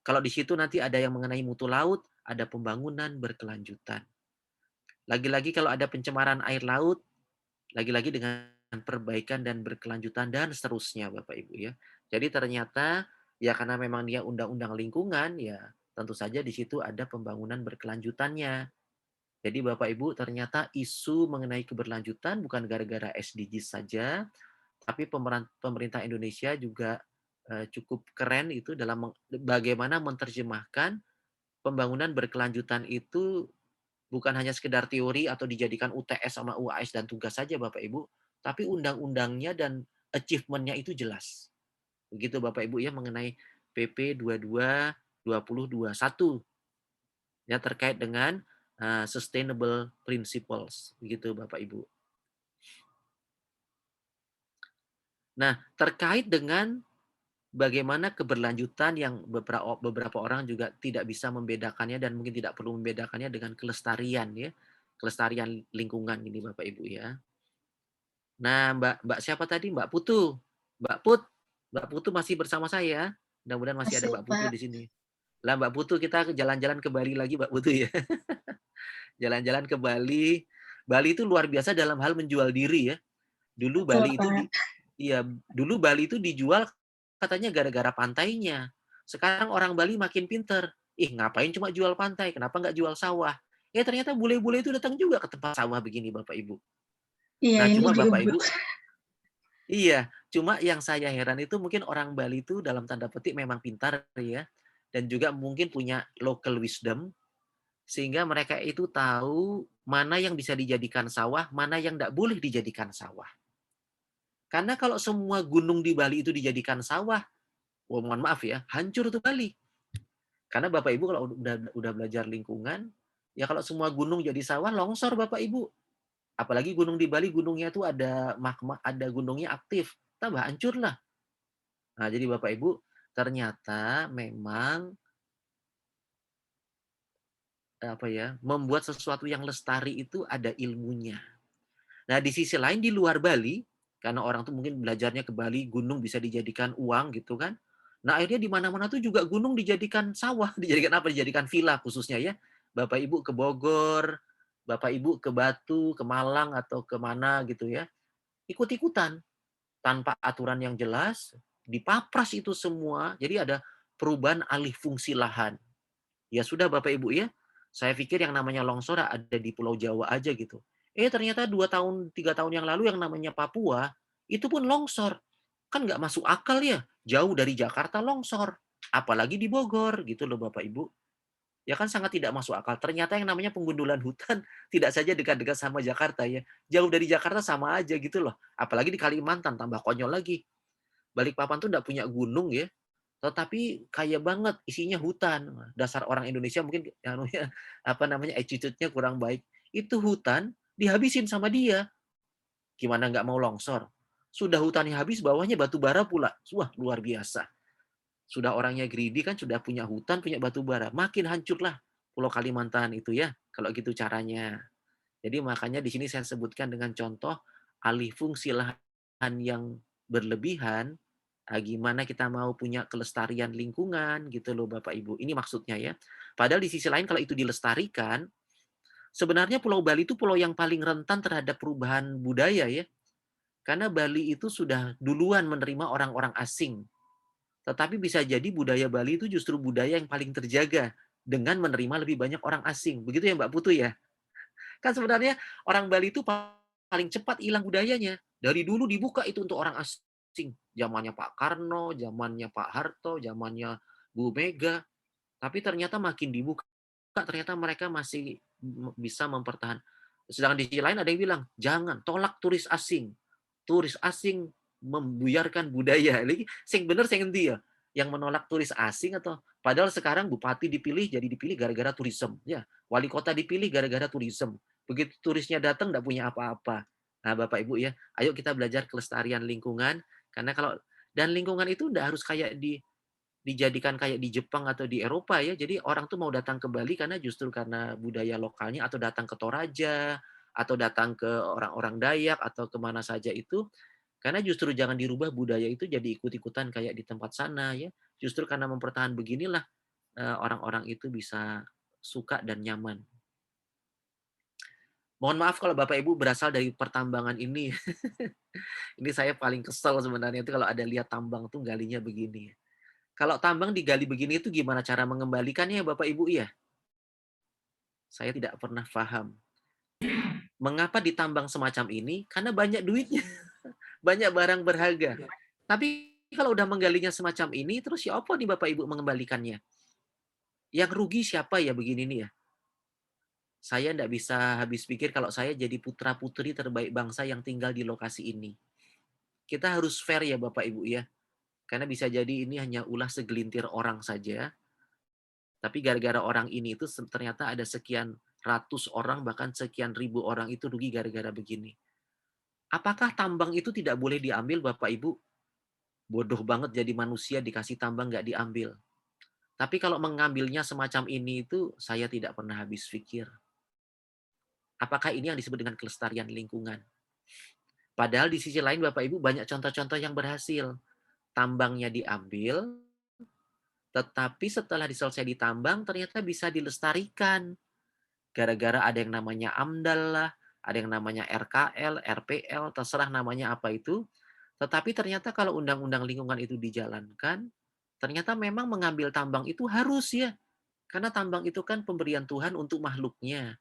Kalau di situ nanti ada yang mengenai mutu laut, ada pembangunan berkelanjutan. Lagi-lagi kalau ada pencemaran air laut, lagi-lagi dengan perbaikan dan berkelanjutan dan seterusnya Bapak Ibu ya. Jadi ternyata ya karena memang dia undang-undang lingkungan ya tentu saja di situ ada pembangunan berkelanjutannya. Jadi Bapak Ibu ternyata isu mengenai keberlanjutan bukan gara-gara SDGs saja, tapi pemerintah Indonesia juga cukup keren itu dalam bagaimana menerjemahkan pembangunan berkelanjutan itu bukan hanya sekedar teori atau dijadikan UTS sama UAS dan tugas saja Bapak Ibu, tapi undang-undangnya dan achievement-nya itu jelas. Begitu Bapak Ibu ya mengenai PP 22 2021 ya terkait dengan sustainable principles begitu Bapak Ibu. Nah, terkait dengan bagaimana keberlanjutan yang beberapa orang juga tidak bisa membedakannya dan mungkin tidak perlu membedakannya dengan kelestarian ya. Kelestarian lingkungan ini Bapak Ibu ya. Nah, Mbak Mbak siapa tadi? Mbak Putu. Mbak Put, Mbak Putu masih bersama saya? Mudah-mudahan masih ada Masih, Mbak Putu Pak. di sini. Lah Mbak Putu kita jalan-jalan ke Bali lagi Mbak Putu ya. Jalan-jalan ke Bali. Bali itu luar biasa dalam hal menjual diri ya. Dulu Betul, Bali itu Pak. iya, dulu Bali itu dijual katanya gara-gara pantainya. Sekarang orang Bali makin pinter. Ih, ngapain cuma jual pantai? Kenapa nggak jual sawah? Ya ternyata bule-bule itu datang juga ke tempat sawah begini Bapak Ibu. Iya, Nah, ini cuma Bapak juga. Ibu, iya, cuma yang saya heran itu mungkin orang Bali itu dalam tanda petik memang pintar ya, dan juga mungkin punya local wisdom, sehingga mereka itu tahu mana yang bisa dijadikan sawah, mana yang tidak boleh dijadikan sawah. Karena kalau semua gunung di Bali itu dijadikan sawah, oh, mohon maaf ya, hancur tuh Bali. Karena Bapak Ibu kalau udah belajar lingkungan, ya kalau semua gunung jadi sawah, longsor Bapak Ibu. Apalagi gunung di Bali, gunungnya tuh ada magma, ada gunungnya aktif, tambah hancur lah. Nah, jadi Bapak Ibu, ternyata memang membuat sesuatu yang lestari itu ada ilmunya. Nah, di sisi lain di luar Bali, karena orang tuh mungkin belajarnya ke Bali, gunung bisa dijadikan uang gitu kan. Nah, akhirnya di mana-mana tuh juga gunung dijadikan sawah, dijadikan apa? Dijadikan villa khususnya ya. Bapak Ibu ke Bogor, Bapak Ibu ke Batu, ke Malang atau ke mana gitu ya. Ikut-ikutan tanpa aturan yang jelas, dipapras itu semua. Jadi ada perubahan alih fungsi lahan. Ya sudah Bapak Ibu ya, Saya pikir yang namanya longsor ada di Pulau Jawa aja gitu. Ternyata 2 tahun, 3 tahun yang lalu yang namanya Papua, itu pun longsor. Kan nggak masuk akal ya, jauh dari Jakarta longsor, apalagi di Bogor gitu loh Bapak Ibu. Ya kan sangat tidak masuk akal. Ternyata yang namanya penggundulan hutan tidak saja dekat-dekat sama Jakarta ya, jauh dari Jakarta sama aja gitu loh. Apalagi di Kalimantan, tambah konyol lagi. Balikpapan tuh nggak punya gunung ya, tetapi kaya banget isinya hutan. Dasar orang Indonesia mungkin anunya, apa namanya, attitude-nya kurang baik. Itu hutan dihabisin sama dia, gimana nggak mau longsor? Sudah hutannya habis, bawahnya batu bara pula. Wah, luar biasa. Sudah orangnya greedy kan sudah punya hutan, punya batu bara, makin hancurlah Pulau Kalimantan itu ya, kalau gitu caranya. Jadi makanya di sini saya sebutkan dengan contoh alih fungsi lahan yang berlebihan, gimana kita mau punya kelestarian lingkungan gitu loh Bapak Ibu. Ini maksudnya ya. Padahal di sisi lain kalau itu dilestarikan, sebenarnya Pulau Bali itu pulau yang paling rentan terhadap perubahan budaya ya. Karena Bali itu sudah duluan menerima orang-orang asing. Tetapi bisa jadi budaya Bali itu justru budaya yang paling terjaga dengan menerima lebih banyak orang asing. Begitu ya Mbak Putu ya? Kan sebenarnya orang Bali itu paling cepat hilang budayanya. Dari dulu dibuka itu untuk orang asing. Zamannya Pak Karno, zamannya Pak Harto, zamannya Bu Mega. Tapi ternyata makin dibuka, ternyata mereka masih bisa mempertahankan. Sedangkan di sisi lain ada yang bilang, jangan, tolak turis asing. Turis asing membuyarkan budaya. Lagi, sing bener sing endi ya? Yang menolak turis asing atau padahal sekarang bupati dipilih jadi dipilih gara-gara turisme, ya. Wali kota dipilih gara-gara turisme. Begitu turisnya datang nggak punya apa-apa. Nah, Bapak Ibu ya, ayo kita belajar kelestarian lingkungan karena kalau dan lingkungan itu nggak harus kayak dijadikan kayak di Jepang atau di Eropa ya. Jadi orang tuh mau datang ke Bali karena justru karena budaya lokalnya atau datang ke Toraja atau datang ke orang-orang Dayak atau kemana saja itu karena justru jangan dirubah budaya itu jadi ikut-ikutan kayak di tempat sana ya. Justru karena mempertahankan beginilah orang-orang itu bisa suka dan nyaman. Mohon maaf kalau Bapak Ibu berasal dari pertambangan ini. Ini saya paling kesel sebenarnya itu kalau ada lihat tambang tuh galinya begini. Kalau tambang digali begini itu gimana cara mengembalikannya Bapak Ibu ya? Saya tidak pernah paham. Mengapa ditambang semacam ini? Karena banyak duitnya, banyak barang berharga. Tapi kalau udah menggalinya semacam ini, terus ya apa nih Bapak Ibu mengembalikannya? Yang rugi siapa ya begini nih ya? Saya ndak bisa habis pikir kalau saya jadi putra-putri terbaik bangsa yang tinggal di lokasi ini. Kita harus fair ya Bapak Ibu ya. Karena bisa jadi ini hanya ulah segelintir orang saja, tapi gara-gara orang ini itu ternyata ada sekian ratus orang, bahkan sekian ribu orang itu rugi gara-gara begini. Apakah tambang itu tidak boleh diambil Bapak Ibu? Bodoh banget jadi manusia dikasih tambang nggak diambil. Tapi kalau mengambilnya semacam ini itu saya tidak pernah habis pikir. Apakah ini yang disebut dengan kelestarian lingkungan? Padahal di sisi lain Bapak Ibu banyak contoh-contoh yang berhasil. Tambangnya diambil, tetapi setelah selesai ditambang ternyata bisa dilestarikan. Gara-gara ada yang namanya AMDAL lah, ada yang namanya RKL, RPL, terserah namanya apa itu. Tetapi ternyata kalau undang-undang lingkungan itu dijalankan, ternyata memang mengambil tambang itu harus ya. Karena tambang itu kan pemberian Tuhan untuk makhluknya.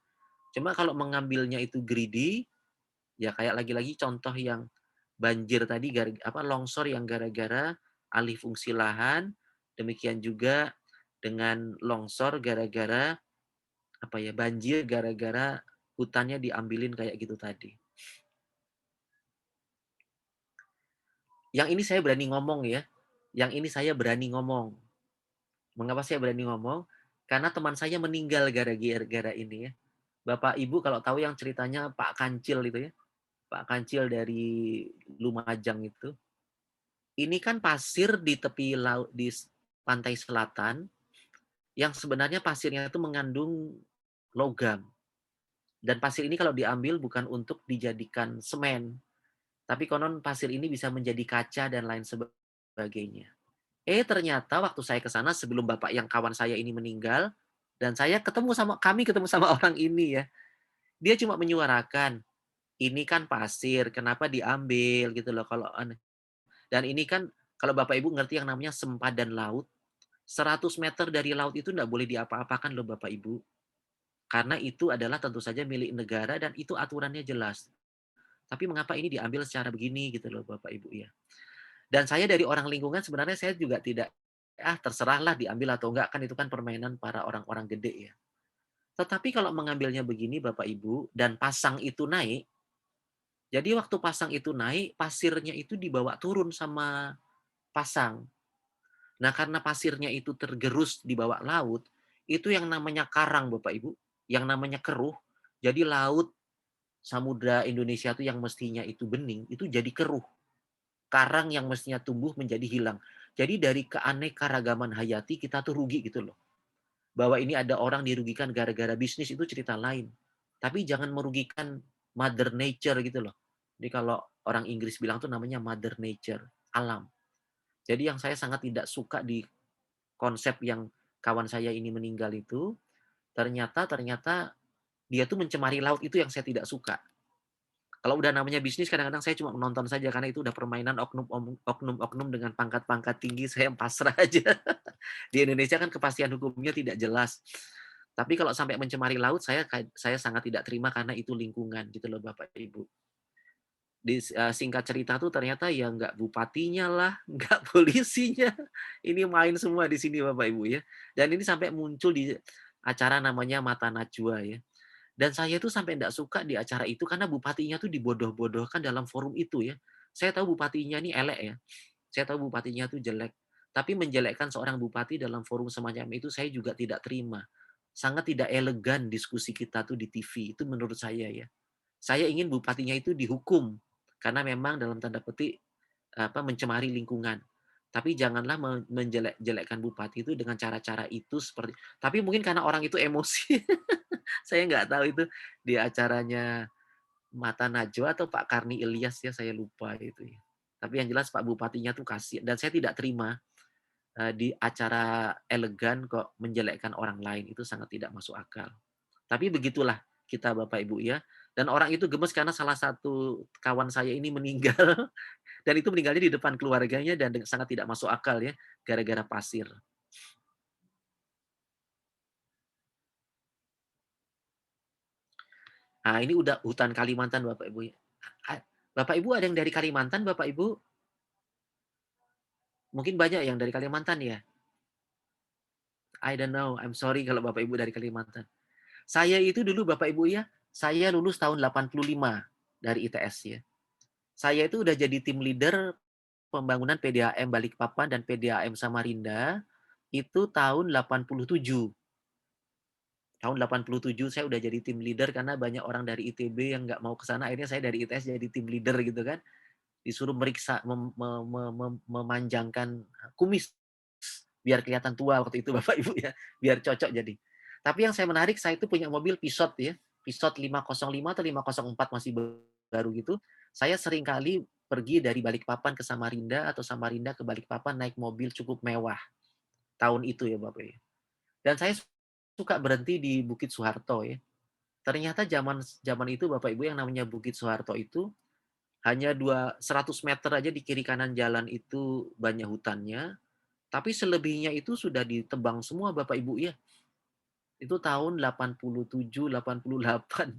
Cuma kalau mengambilnya itu greedy, ya kayak lagi-lagi contoh yang banjir tadi, longsor yang gara-gara alih fungsi lahan, demikian juga dengan longsor gara-gara banjir gara-gara hutannya diambilin kayak gitu tadi. Yang ini saya berani ngomong ya, yang ini saya berani ngomong. Mengapa saya berani ngomong? Karena teman saya meninggal gara-gara ini ya. Bapak Ibu kalau tahu yang ceritanya Pak Kancil itu ya, Pak Kancil dari Lumajang itu. Ini kan pasir di tepi laut di pantai selatan yang sebenarnya pasirnya itu mengandung logam. Dan pasir ini kalau diambil bukan untuk dijadikan semen, tapi konon pasir ini bisa menjadi kaca dan lain sebagainya. Ternyata waktu saya ke sana sebelum bapak yang kawan saya ini meninggal, dan kami ketemu sama orang ini ya. Dia cuma menyuarakan, ini kan pasir, kenapa diambil gitu loh kalau dan ini kan kalau Bapak Ibu ngerti yang namanya sempadan laut, 100 meter dari laut itu nggak boleh diapa-apakan loh Bapak Ibu. Karena itu adalah tentu saja milik negara dan itu aturannya jelas. Tapi mengapa ini diambil secara begini gitu loh Bapak Ibu ya. Dan saya dari orang lingkungan sebenarnya saya juga tidak, ah terserahlah diambil atau enggak, kan itu kan permainan para orang-orang gede ya. Tetapi kalau mengambilnya begini Bapak Ibu dan pasang itu naik, jadi waktu pasang itu naik, pasirnya itu dibawa turun sama pasang. Nah, karena pasirnya itu tergerus di bawah laut, itu yang namanya karang Bapak Ibu, yang namanya keruh. Jadi laut, samudra Indonesia itu yang mestinya itu bening, itu jadi keruh. Karang yang mestinya tumbuh menjadi hilang. Jadi dari keanekaragaman hayati kita tuh rugi gitu loh. Bahwa ini ada orang dirugikan gara-gara bisnis itu cerita lain. Tapi jangan merugikan mother nature gitu loh. Jadi kalau orang Inggris bilang tuh namanya mother nature, alam. Jadi yang saya sangat tidak suka di konsep yang kawan saya ini meninggal itu, ternyata ternyata dia tuh mencemari laut, itu yang saya tidak suka. Kalau udah namanya bisnis kadang-kadang saya cuma menonton saja karena itu udah permainan oknum-oknum dengan pangkat-pangkat tinggi, saya pasrah aja. Di Indonesia kan kepastian hukumnya tidak jelas. Tapi kalau sampai mencemari laut saya sangat tidak terima karena itu lingkungan gitu loh Bapak Ibu. Singkat cerita tuh ternyata ya nggak bupatinya lah, nggak polisinya, ini main semua di sini Bapak Ibu ya. Dan ini sampai muncul di acara namanya Mata Najwa ya. Dan saya tuh sampai nggak suka di acara itu karena bupatinya tuh dibodoh-bodohkan dalam forum itu ya. Saya tahu bupatinya ini elek ya, saya tahu bupatinya tuh jelek, tapi menjelekkan seorang bupati dalam forum semacam itu saya juga tidak terima. Sangat tidak elegan diskusi kita tuh di TV, itu menurut saya ya. Saya ingin bupatinya itu dihukum, karena memang dalam tanda petik, mencemari lingkungan. Tapi janganlah menjelek-jelekkan bupati itu dengan cara-cara itu seperti tapi mungkin karena orang itu emosi, saya nggak tahu itu di acaranya Mata Najwa atau Pak Karni Ilyas ya, saya lupa itu ya. Tapi yang jelas Pak Bupatinya tuh kasih dan saya tidak terima, di acara elegan kok menjelekkan orang lain, itu sangat tidak masuk akal. Tapi begitulah kita Bapak Ibu ya, dan orang itu gemes karena salah satu kawan saya ini meninggal dan itu meninggalnya di depan keluarganya dan sangat tidak masuk akal ya, gara-gara pasir. Nah ini udah hutan Kalimantan Bapak Ibu ya. Bapak Ibu ada yang dari Kalimantan Bapak Ibu? Mungkin banyak yang dari Kalimantan ya? I don't know, I'm sorry kalau Bapak Ibu dari Kalimantan. Saya itu dulu Bapak Ibu ya, saya lulus tahun 85 dari ITS ya. Saya itu udah jadi tim leader pembangunan PDAM Balikpapan dan PDAM Samarinda itu tahun 87. Tahun 87 saya udah jadi tim leader karena banyak orang dari ITB yang nggak mau ke sana, akhirnya saya dari ITS jadi tim leader gitu kan. Disuruh meriksa, memanjangkan kumis biar kelihatan tua waktu itu Bapak Ibu ya, biar cocok jadi. Tapi yang saya menarik, saya itu punya mobil Peugeot ya, Peugeot 505 atau 504 masih baru gitu. Saya sering kali pergi dari Balikpapan ke Samarinda atau Samarinda ke Balikpapan naik mobil cukup mewah, tahun itu ya Bapak ya. Dan saya suka berhenti di Bukit Soeharto ya. Ternyata zaman zaman itu Bapak Ibu yang namanya Bukit Soeharto itu hanya 100 meter aja di kiri kanan jalan itu banyak hutannya, tapi selebihnya itu sudah ditebang semua Bapak Ibu ya. Itu tahun 87, 88.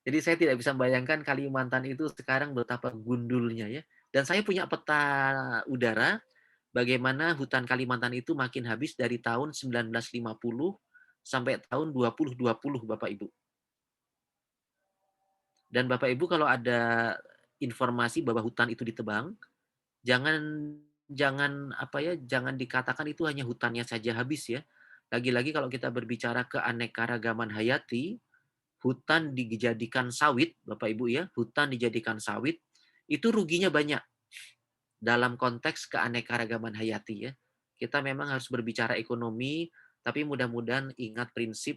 Jadi saya tidak bisa membayangkan Kalimantan itu sekarang betapa gundulnya ya. Dan saya punya peta udara bagaimana hutan Kalimantan itu makin habis dari tahun 1950 sampai tahun 2020 Bapak Ibu. Dan Bapak Ibu kalau ada informasi bahwa hutan itu ditebang, jangan jangan apa ya, jangan dikatakan itu hanya hutannya saja habis ya. Lagi-lagi kalau kita berbicara keanekaragaman hayati, hutan dijadikan sawit, Bapak Ibu ya, hutan dijadikan sawit, itu ruginya banyak dalam konteks keanekaragaman hayati ya. Kita memang harus berbicara ekonomi, tapi mudah-mudahan ingat prinsip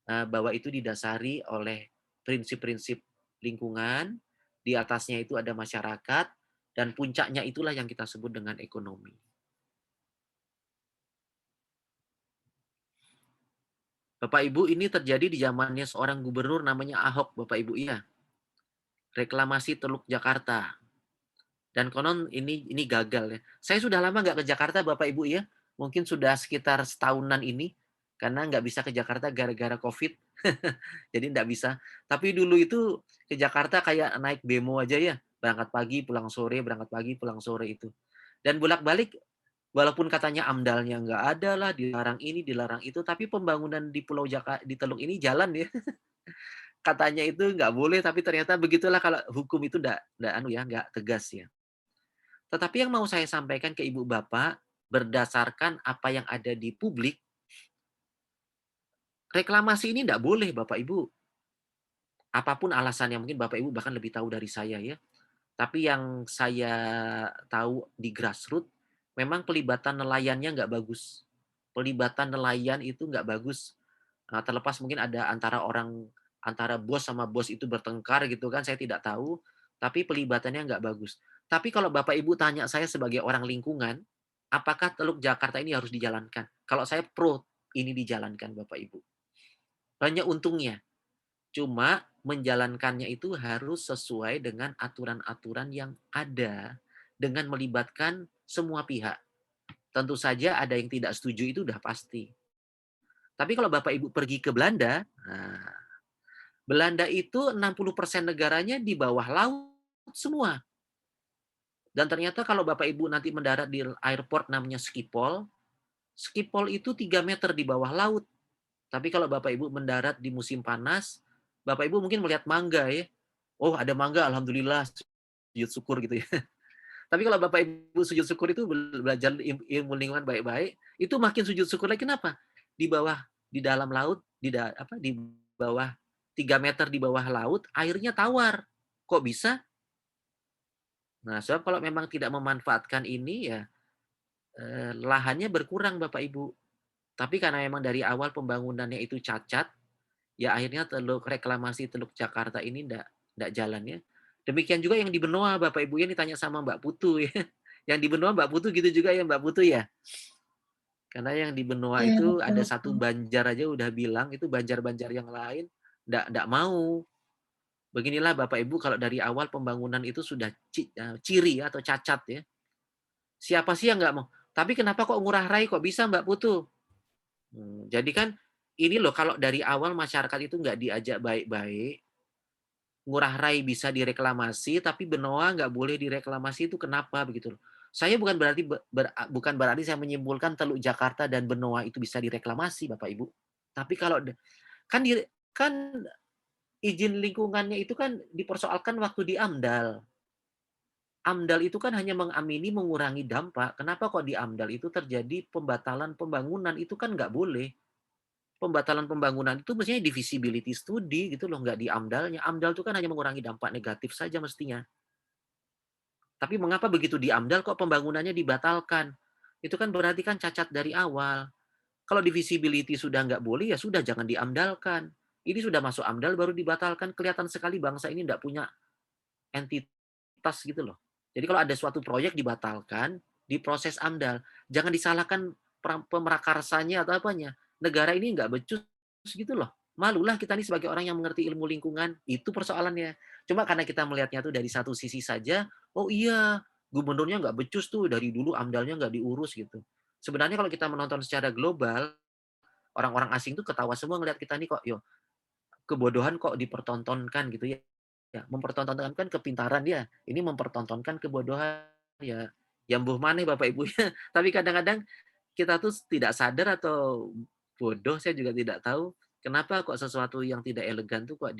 bahwa itu didasari oleh prinsip-prinsip lingkungan, di atasnya itu ada masyarakat, dan puncaknya itulah yang kita sebut dengan ekonomi. Bapak Ibu, ini terjadi di zamannya seorang gubernur namanya Ahok, Bapak Ibu ya. Reklamasi Teluk Jakarta. Dan konon ini gagal ya. Saya sudah lama nggak ke Jakarta Bapak Ibu ya. Mungkin sudah sekitar setahunan ini. karena nggak bisa ke Jakarta gara-gara Covid, jadi nggak bisa. Tapi dulu itu ke Jakarta kayak naik bemo aja ya, berangkat pagi, pulang sore, berangkat pagi, pulang sore itu. Dan bolak-balik, walaupun katanya AMDAL-nya nggak ada lah, dilarang ini, dilarang itu, tapi pembangunan di di Teluk ini jalan ya. Katanya itu nggak boleh, tapi ternyata begitulah kalau hukum itu nggak anu ya, nggak tegas ya. Tetapi yang mau saya sampaikan ke ibu bapak, berdasarkan apa yang ada di publik, reklamasi ini nggak boleh Bapak Ibu. Apapun alasannya, mungkin Bapak Ibu bahkan lebih tahu dari saya ya. Tapi yang saya tahu di grassroots, memang pelibatan nelayannya nggak bagus. Pelibatan nelayan itu nggak bagus. Terlepas mungkin ada antara bos sama bos itu bertengkar gitu kan, saya tidak tahu. Tapi pelibatannya nggak bagus. Tapi kalau Bapak Ibu tanya saya sebagai orang lingkungan, apakah Teluk Jakarta ini harus dijalankan? Kalau saya pro ini dijalankan Bapak Ibu. Hanya untungnya, cuma menjalankannya itu harus sesuai dengan aturan-aturan yang ada, dengan melibatkan semua pihak. Tentu saja ada yang tidak setuju itu udah pasti. Tapi kalau Bapak Ibu pergi ke Belanda, nah, Belanda itu 60% negaranya di bawah laut semua. Dan ternyata kalau Bapak Ibu nanti mendarat di airport namanya Schiphol, Schiphol itu 3 meter di bawah laut. Tapi kalau Bapak Ibu mendarat di musim panas, Bapak Ibu mungkin melihat mangga ya. Oh, ada mangga, alhamdulillah, sujud syukur gitu ya. Tapi kalau Bapak Ibu sujud syukur itu belajar ilmu lingkungan baik-baik, itu makin sujud syukur lagi. Kenapa? Di bawah, di dalam laut, di bawah 3 meter di bawah laut, airnya tawar. Kok bisa? Nah, sebab kalau memang tidak memanfaatkan ini ya, lahannya berkurang Bapak Ibu. Tapi karena memang dari awal pembangunannya itu cacat, ya akhirnya reklamasi Teluk Jakarta ini ndak jalan ya. Demikian juga yang di Benoa Bapak Ibu ya, ditanya sama Mbak Putu ya. Yang di Benoa Mbak Putu gitu juga ya Mbak Putu ya? Karena yang di Benoa Iya, itu betul ada satu betul. Banjar aja udah bilang, itu banjar-banjar yang lain ndak mau. Beginilah Bapak Ibu kalau dari awal pembangunan itu sudah ciri atau cacat ya. Siapa sih yang nggak mau? Tapi kenapa kok ngurah rai kok bisa Mbak Putu? Jadi kan ini loh kalau dari awal masyarakat itu nggak diajak baik-baik, Ngurah Rai bisa direklamasi, tapi Benoa nggak boleh direklamasi itu kenapa begitu loh. Saya bukan berarti saya menyimpulkan Teluk Jakarta dan Benoa itu bisa direklamasi Bapak Ibu. Tapi kalau kan kan izin lingkungannya itu kan dipersoalkan waktu di AMDAL. AMDAL itu kan hanya mengamini mengurangi dampak. Kenapa kok di AMDAL itu terjadi pembatalan pembangunan? Itu kan nggak boleh. Pembatalan pembangunan itu mestinya di visibility study gitu loh, nggak di AMDAL-nya. AMDAL itu kan hanya mengurangi dampak negatif saja mestinya. Tapi mengapa begitu di AMDAL kok pembangunannya dibatalkan? Itu kan berarti kan cacat dari awal. Kalau di visibility sudah nggak boleh, ya sudah jangan diamdalkan. Ini sudah masuk AMDAL baru dibatalkan. Kelihatan sekali bangsa ini nggak punya entitas gitu loh. Jadi kalau ada suatu proyek dibatalkan, diproses AMDAL. Jangan disalahkan pemerakarsanya atau apanya. Negara ini nggak becus gitu loh. Malulah kita nih sebagai orang yang mengerti ilmu lingkungan. Itu persoalannya. Cuma karena kita melihatnya tuh dari satu sisi saja, oh iya, gubernurnya nggak becus tuh, dari dulu AMDAL-nya nggak diurus gitu. Sebenarnya kalau kita menonton secara global, orang-orang asing tuh ketawa semua ngelihat kita nih kok, yo kebodohan kok dipertontonkan gitu ya. Ya, mempertontonkan kan kepintaran ya, ini mempertontonkan kebodohan ya. Ya mbuh maneh Bapak Ibu ya. Tapi kadang-kadang kita tuh tidak sadar atau bodoh, saya juga tidak tahu, kenapa kok sesuatu yang tidak elegan tuh kok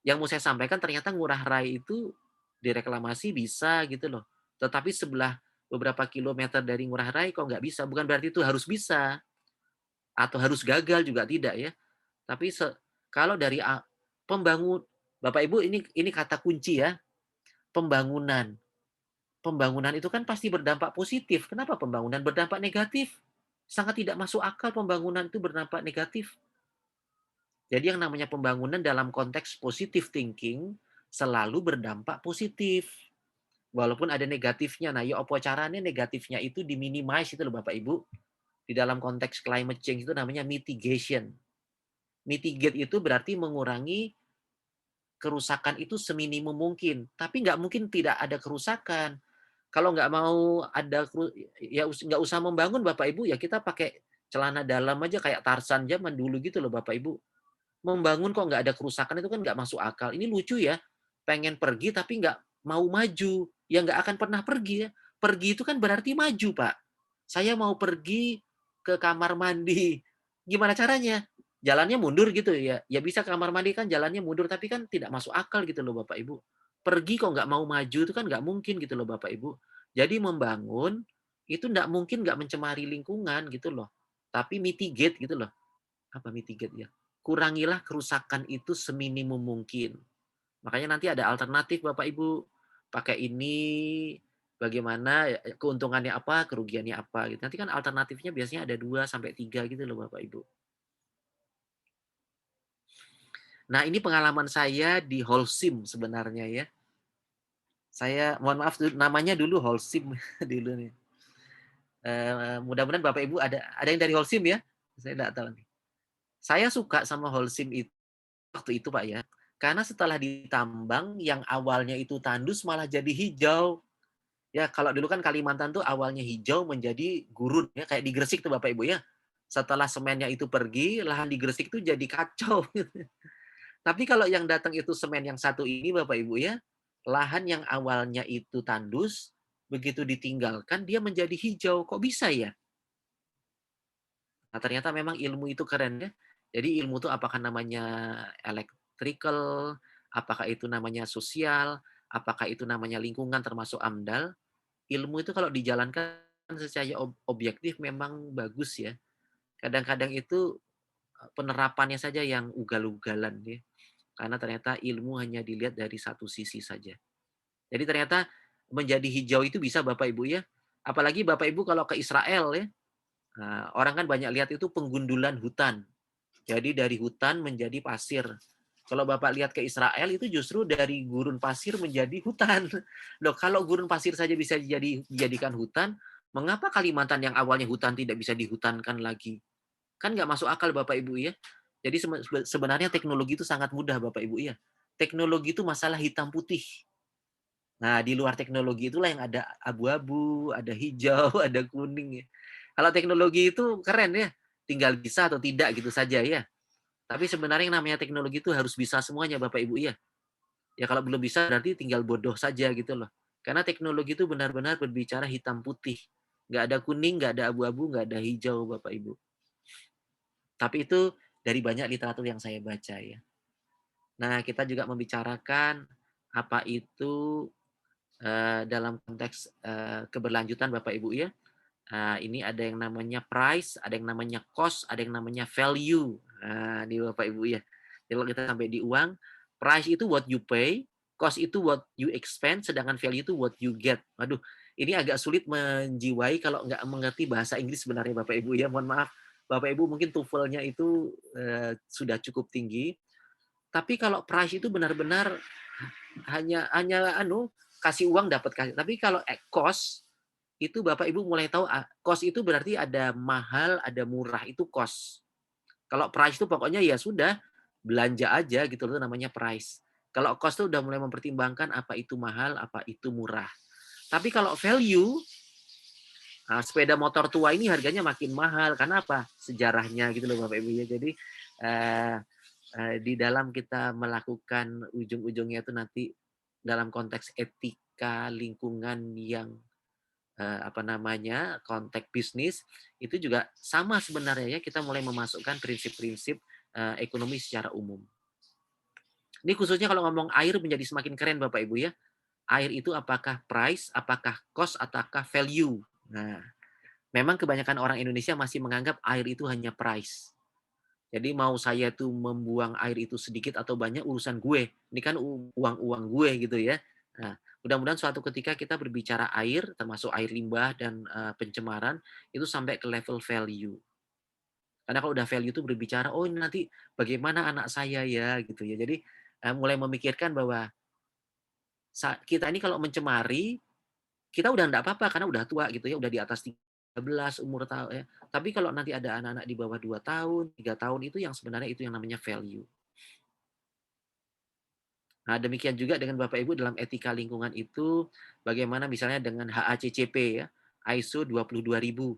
yang mau saya sampaikan ternyata Ngurah Rai itu direklamasi bisa gitu loh. Tetapi sebelah beberapa kilometer dari Ngurah Rai kok nggak bisa, bukan berarti itu harus bisa atau harus gagal juga tidak ya. Tapi kalau dari pembangun Bapak Ibu ini kata kunci ya, pembangunan. Pembangunan itu kan pasti berdampak positif. Kenapa pembangunan berdampak negatif? Sangat tidak masuk akal pembangunan itu berdampak negatif. Jadi yang namanya pembangunan dalam konteks positive thinking selalu berdampak positif. Walaupun ada negatifnya. Nah, ya apa caranya negatifnya itu diminimize itu loh Bapak Ibu. Di dalam konteks climate change itu namanya mitigation. Mitigate itu berarti mengurangi kerusakan itu seminimum mungkin. Tapi nggak mungkin tidak ada kerusakan. Kalau nggak mau ada ya nggak usah membangun Bapak Ibu, ya kita pakai celana dalam aja kayak Tarzan zaman dulu gitu loh Bapak Ibu. Membangun kok nggak ada kerusakan itu kan nggak masuk akal. Ini lucu ya, pengen pergi tapi nggak mau maju, ya nggak akan pernah pergi ya. Pergi itu kan berarti maju, Pak. Saya mau pergi ke kamar mandi, gimana caranya? Jalannya mundur gitu ya. Ya bisa ke kamar mandi kan jalannya mundur, tapi kan tidak masuk akal gitu loh Bapak Ibu. Pergi kok nggak mau maju itu kan nggak mungkin gitu loh Bapak Ibu. Jadi membangun itu nggak mungkin nggak mencemari lingkungan gitu loh. Tapi mitigate gitu loh. Apa mitigate ya? Kurangilah kerusakan itu seminimum mungkin. Makanya nanti ada alternatif Bapak Ibu. Pakai ini, bagaimana, keuntungannya apa, kerugiannya apa gitu. Nanti kan alternatifnya biasanya ada 2 sampai 3 gitu loh Bapak Ibu. Nah ini pengalaman saya di Holcim sebenarnya ya. Saya mohon maaf namanya dulu Holcim dulu nih. Mudah-mudahan Bapak Ibu ada yang dari Holcim ya? Saya nggak tahu nih. Saya suka sama Holcim itu waktu itu Pak ya, karena setelah ditambang yang awalnya itu tandus malah jadi hijau. Ya kalau dulu kan Kalimantan tuh awalnya hijau menjadi gurun ya, kayak di Gresik tuh Bapak Ibu ya. Setelah semennya itu pergi, lahan di Gresik tuh jadi kacau. Tapi kalau yang datang itu semen yang satu ini Bapak Ibu ya, lahan yang awalnya itu tandus, begitu ditinggalkan dia menjadi hijau. Kok bisa ya? Nah, ternyata memang ilmu itu keren ya. Jadi ilmu itu apakah namanya electrical, apakah itu namanya sosial, apakah itu namanya lingkungan termasuk AMDAL, ilmu itu kalau dijalankan secara objektif memang bagus ya. Kadang-kadang itu penerapannya saja yang ugal-ugalan ya. Karena ternyata ilmu hanya dilihat dari satu sisi saja. Jadi ternyata menjadi hijau itu bisa Bapak Ibu ya. Apalagi Bapak Ibu kalau ke Israel ya. Nah, orang kan banyak lihat itu penggundulan hutan. Jadi dari hutan menjadi pasir. Kalau Bapak lihat ke Israel itu justru dari gurun pasir menjadi hutan. Loh, kalau gurun pasir saja bisa dijadikan hutan, mengapa Kalimantan yang awalnya hutan tidak bisa dihutankan lagi? Kan nggak masuk akal Bapak Ibu ya. Jadi sebenarnya teknologi itu sangat mudah Bapak Ibu ya. Teknologi itu masalah hitam putih. Nah, di luar teknologi itulah yang ada abu-abu, ada hijau, ada kuning ya. Kalau teknologi itu keren ya, tinggal bisa atau tidak gitu saja ya. Tapi sebenarnya yang namanya teknologi itu harus bisa semuanya Bapak Ibu ya. Ya kalau belum bisa berarti tinggal bodoh saja gitu loh. Karena teknologi itu benar-benar berbicara hitam putih. Nggak ada kuning, nggak ada abu-abu, nggak ada hijau Bapak Ibu. Tapi itu dari banyak literatur yang saya baca ya. Nah kita juga membicarakan apa itu dalam konteks keberlanjutan Bapak Ibu ya. Ini ada yang namanya price, ada yang namanya cost, ada yang namanya value. Nah, ini Bapak Ibu ya. Jadi kalau kita sampai di uang, price itu what you pay, cost itu what you expend, sedangkan value itu what you get. Waduh, ini agak sulit menjiwai kalau nggak mengerti bahasa Inggris sebenarnya Bapak Ibu ya. Mohon maaf, Bapak Ibu mungkin TOEFL-nya itu sudah cukup tinggi. Tapi kalau price itu benar-benar hanya kasih uang dapat kasih. Tapi kalau cost itu Bapak Ibu mulai tahu cost itu berarti ada mahal, ada murah, itu cost. Kalau price itu pokoknya ya sudah, belanja aja gitu loh namanya price. Kalau cost itu udah mulai mempertimbangkan apa itu mahal, apa itu murah. Tapi kalau value, sepeda motor tua ini harganya makin mahal. Karena apa? Sejarahnya gitu loh Bapak Ibu ya. Jadi eh, di dalam kita melakukan ujung-ujungnya itu nanti dalam konteks etika lingkungan yang apa namanya, konteks bisnis, itu juga sama sebenarnya ya, kita mulai memasukkan prinsip-prinsip, ekonomi secara umum. Ini khususnya kalau ngomong air menjadi semakin keren Bapak Ibu ya. Air itu apakah price, apakah cost, ataukah value. Nah, memang kebanyakan orang Indonesia masih menganggap air itu hanya price. Jadi mau saya tuh membuang air itu sedikit atau banyak urusan gue. Ini kan uang-uang gue gitu ya. Nah, mudah-mudahan suatu ketika kita berbicara air, termasuk air limbah dan pencemaran, itu sampai ke level value. Karena kalau udah value itu berbicara, oh ini nanti bagaimana anak saya ya gitu ya. Jadi mulai memikirkan bahwa kita ini kalau mencemari, kita udah enggak apa-apa karena udah tua gitu ya, udah di atas 13 umur ya. Tapi kalau nanti ada anak-anak di bawah 2 tahun, 3 tahun itu yang sebenarnya itu yang namanya value. Nah, demikian juga dengan Bapak Ibu dalam etika lingkungan itu, bagaimana misalnya dengan HACCP ya, ISO 22000.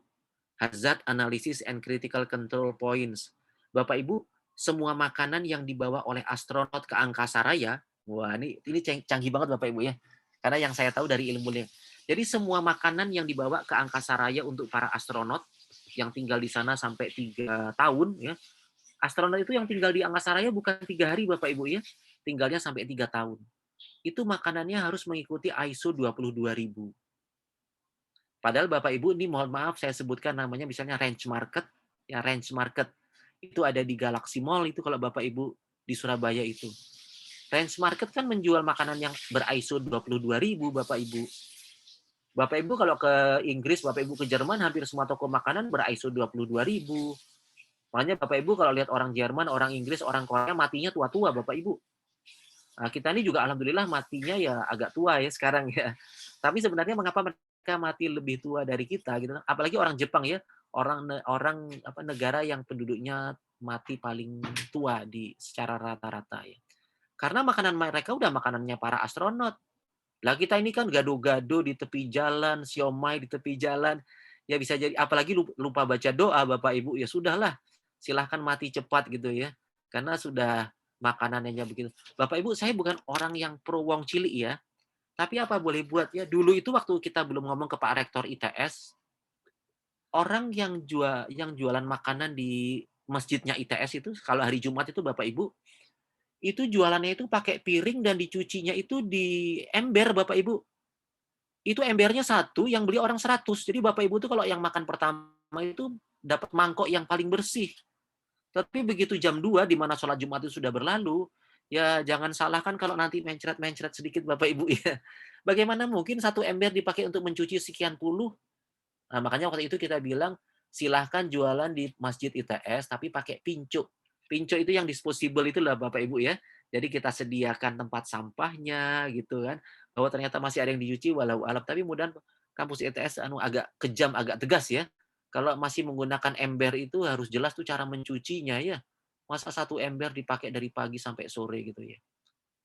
hazard analysis and critical control points. Bapak Ibu, semua makanan yang dibawa oleh astronot ke angkasa raya, wah ini canggih banget Bapak Ibu ya. Karena yang saya tahu dari ilmunya. Jadi semua makanan yang dibawa ke angkasa raya untuk para astronot yang tinggal di sana sampai 3 tahun ya. Astronot itu yang tinggal di angkasa raya bukan 3 hari Bapak Ibu ya, tinggalnya sampai 3 tahun. Itu makanannya harus mengikuti ISO 22000. Padahal Bapak Ibu ini mohon maaf saya sebutkan namanya misalnya Range Market, ya Range Market. Itu ada di Galaxy Mall itu kalau Bapak Ibu di Surabaya itu. Range Market kan menjual makanan yang ber-ISO 22000 Bapak Ibu. Bapak Ibu kalau ke Inggris, Bapak Ibu ke Jerman, hampir semua toko makanan ber-ISO 22000. Makanya Bapak Ibu kalau lihat orang Jerman, orang Inggris, orang Korea matinya tua-tua Bapak Ibu. Nah, kita ini juga alhamdulillah matinya ya agak tua ya sekarang ya. Tapi sebenarnya mengapa mereka mati lebih tua dari kita gitu? Apalagi orang Jepang ya, orang apa negara yang penduduknya mati paling tua di secara rata-rata ya. Karena makanan mereka udah makanannya para astronot. Lah kita ini kan gado-gado di tepi jalan, siomay di tepi jalan. Ya bisa jadi apalagi lupa baca doa Bapak Ibu, ya sudahlah. Silahkan mati cepat gitu ya. Karena sudah makanannya begitu. Bapak Ibu, saya bukan orang yang pro wong cilik ya. Tapi apa boleh buat ya. Dulu itu waktu kita belum ngomong ke Pak Rektor ITS, orang yang jualan makanan di masjidnya ITS itu kalau hari Jumat itu Bapak Ibu, itu jualannya itu pakai piring dan dicucinya itu di ember Bapak Ibu. Itu embernya satu, yang beli orang 100. Jadi Bapak Ibu tuh kalau yang makan pertama itu dapat mangkok yang paling bersih. Tapi begitu jam 2 di mana sholat Jumat itu sudah berlalu, ya jangan salahkan kalau nanti mencret-mencret sedikit Bapak Ibu ya. Bagaimana mungkin satu ember dipakai untuk mencuci sekian puluh? Nah, makanya waktu itu kita bilang, silahkan jualan di masjid ITS tapi pakai pincu. Pincu itu yang disposable itu lah Bapak Ibu ya. Jadi kita sediakan tempat sampahnya gitu kan. Bahwa ternyata masih ada yang dicuci walau alam. Tapi mudah kampus ITS agak kejam, agak tegas ya. Kalau masih menggunakan ember itu harus jelas tuh cara mencucinya ya. Masa satu ember dipakai dari pagi sampai sore gitu ya.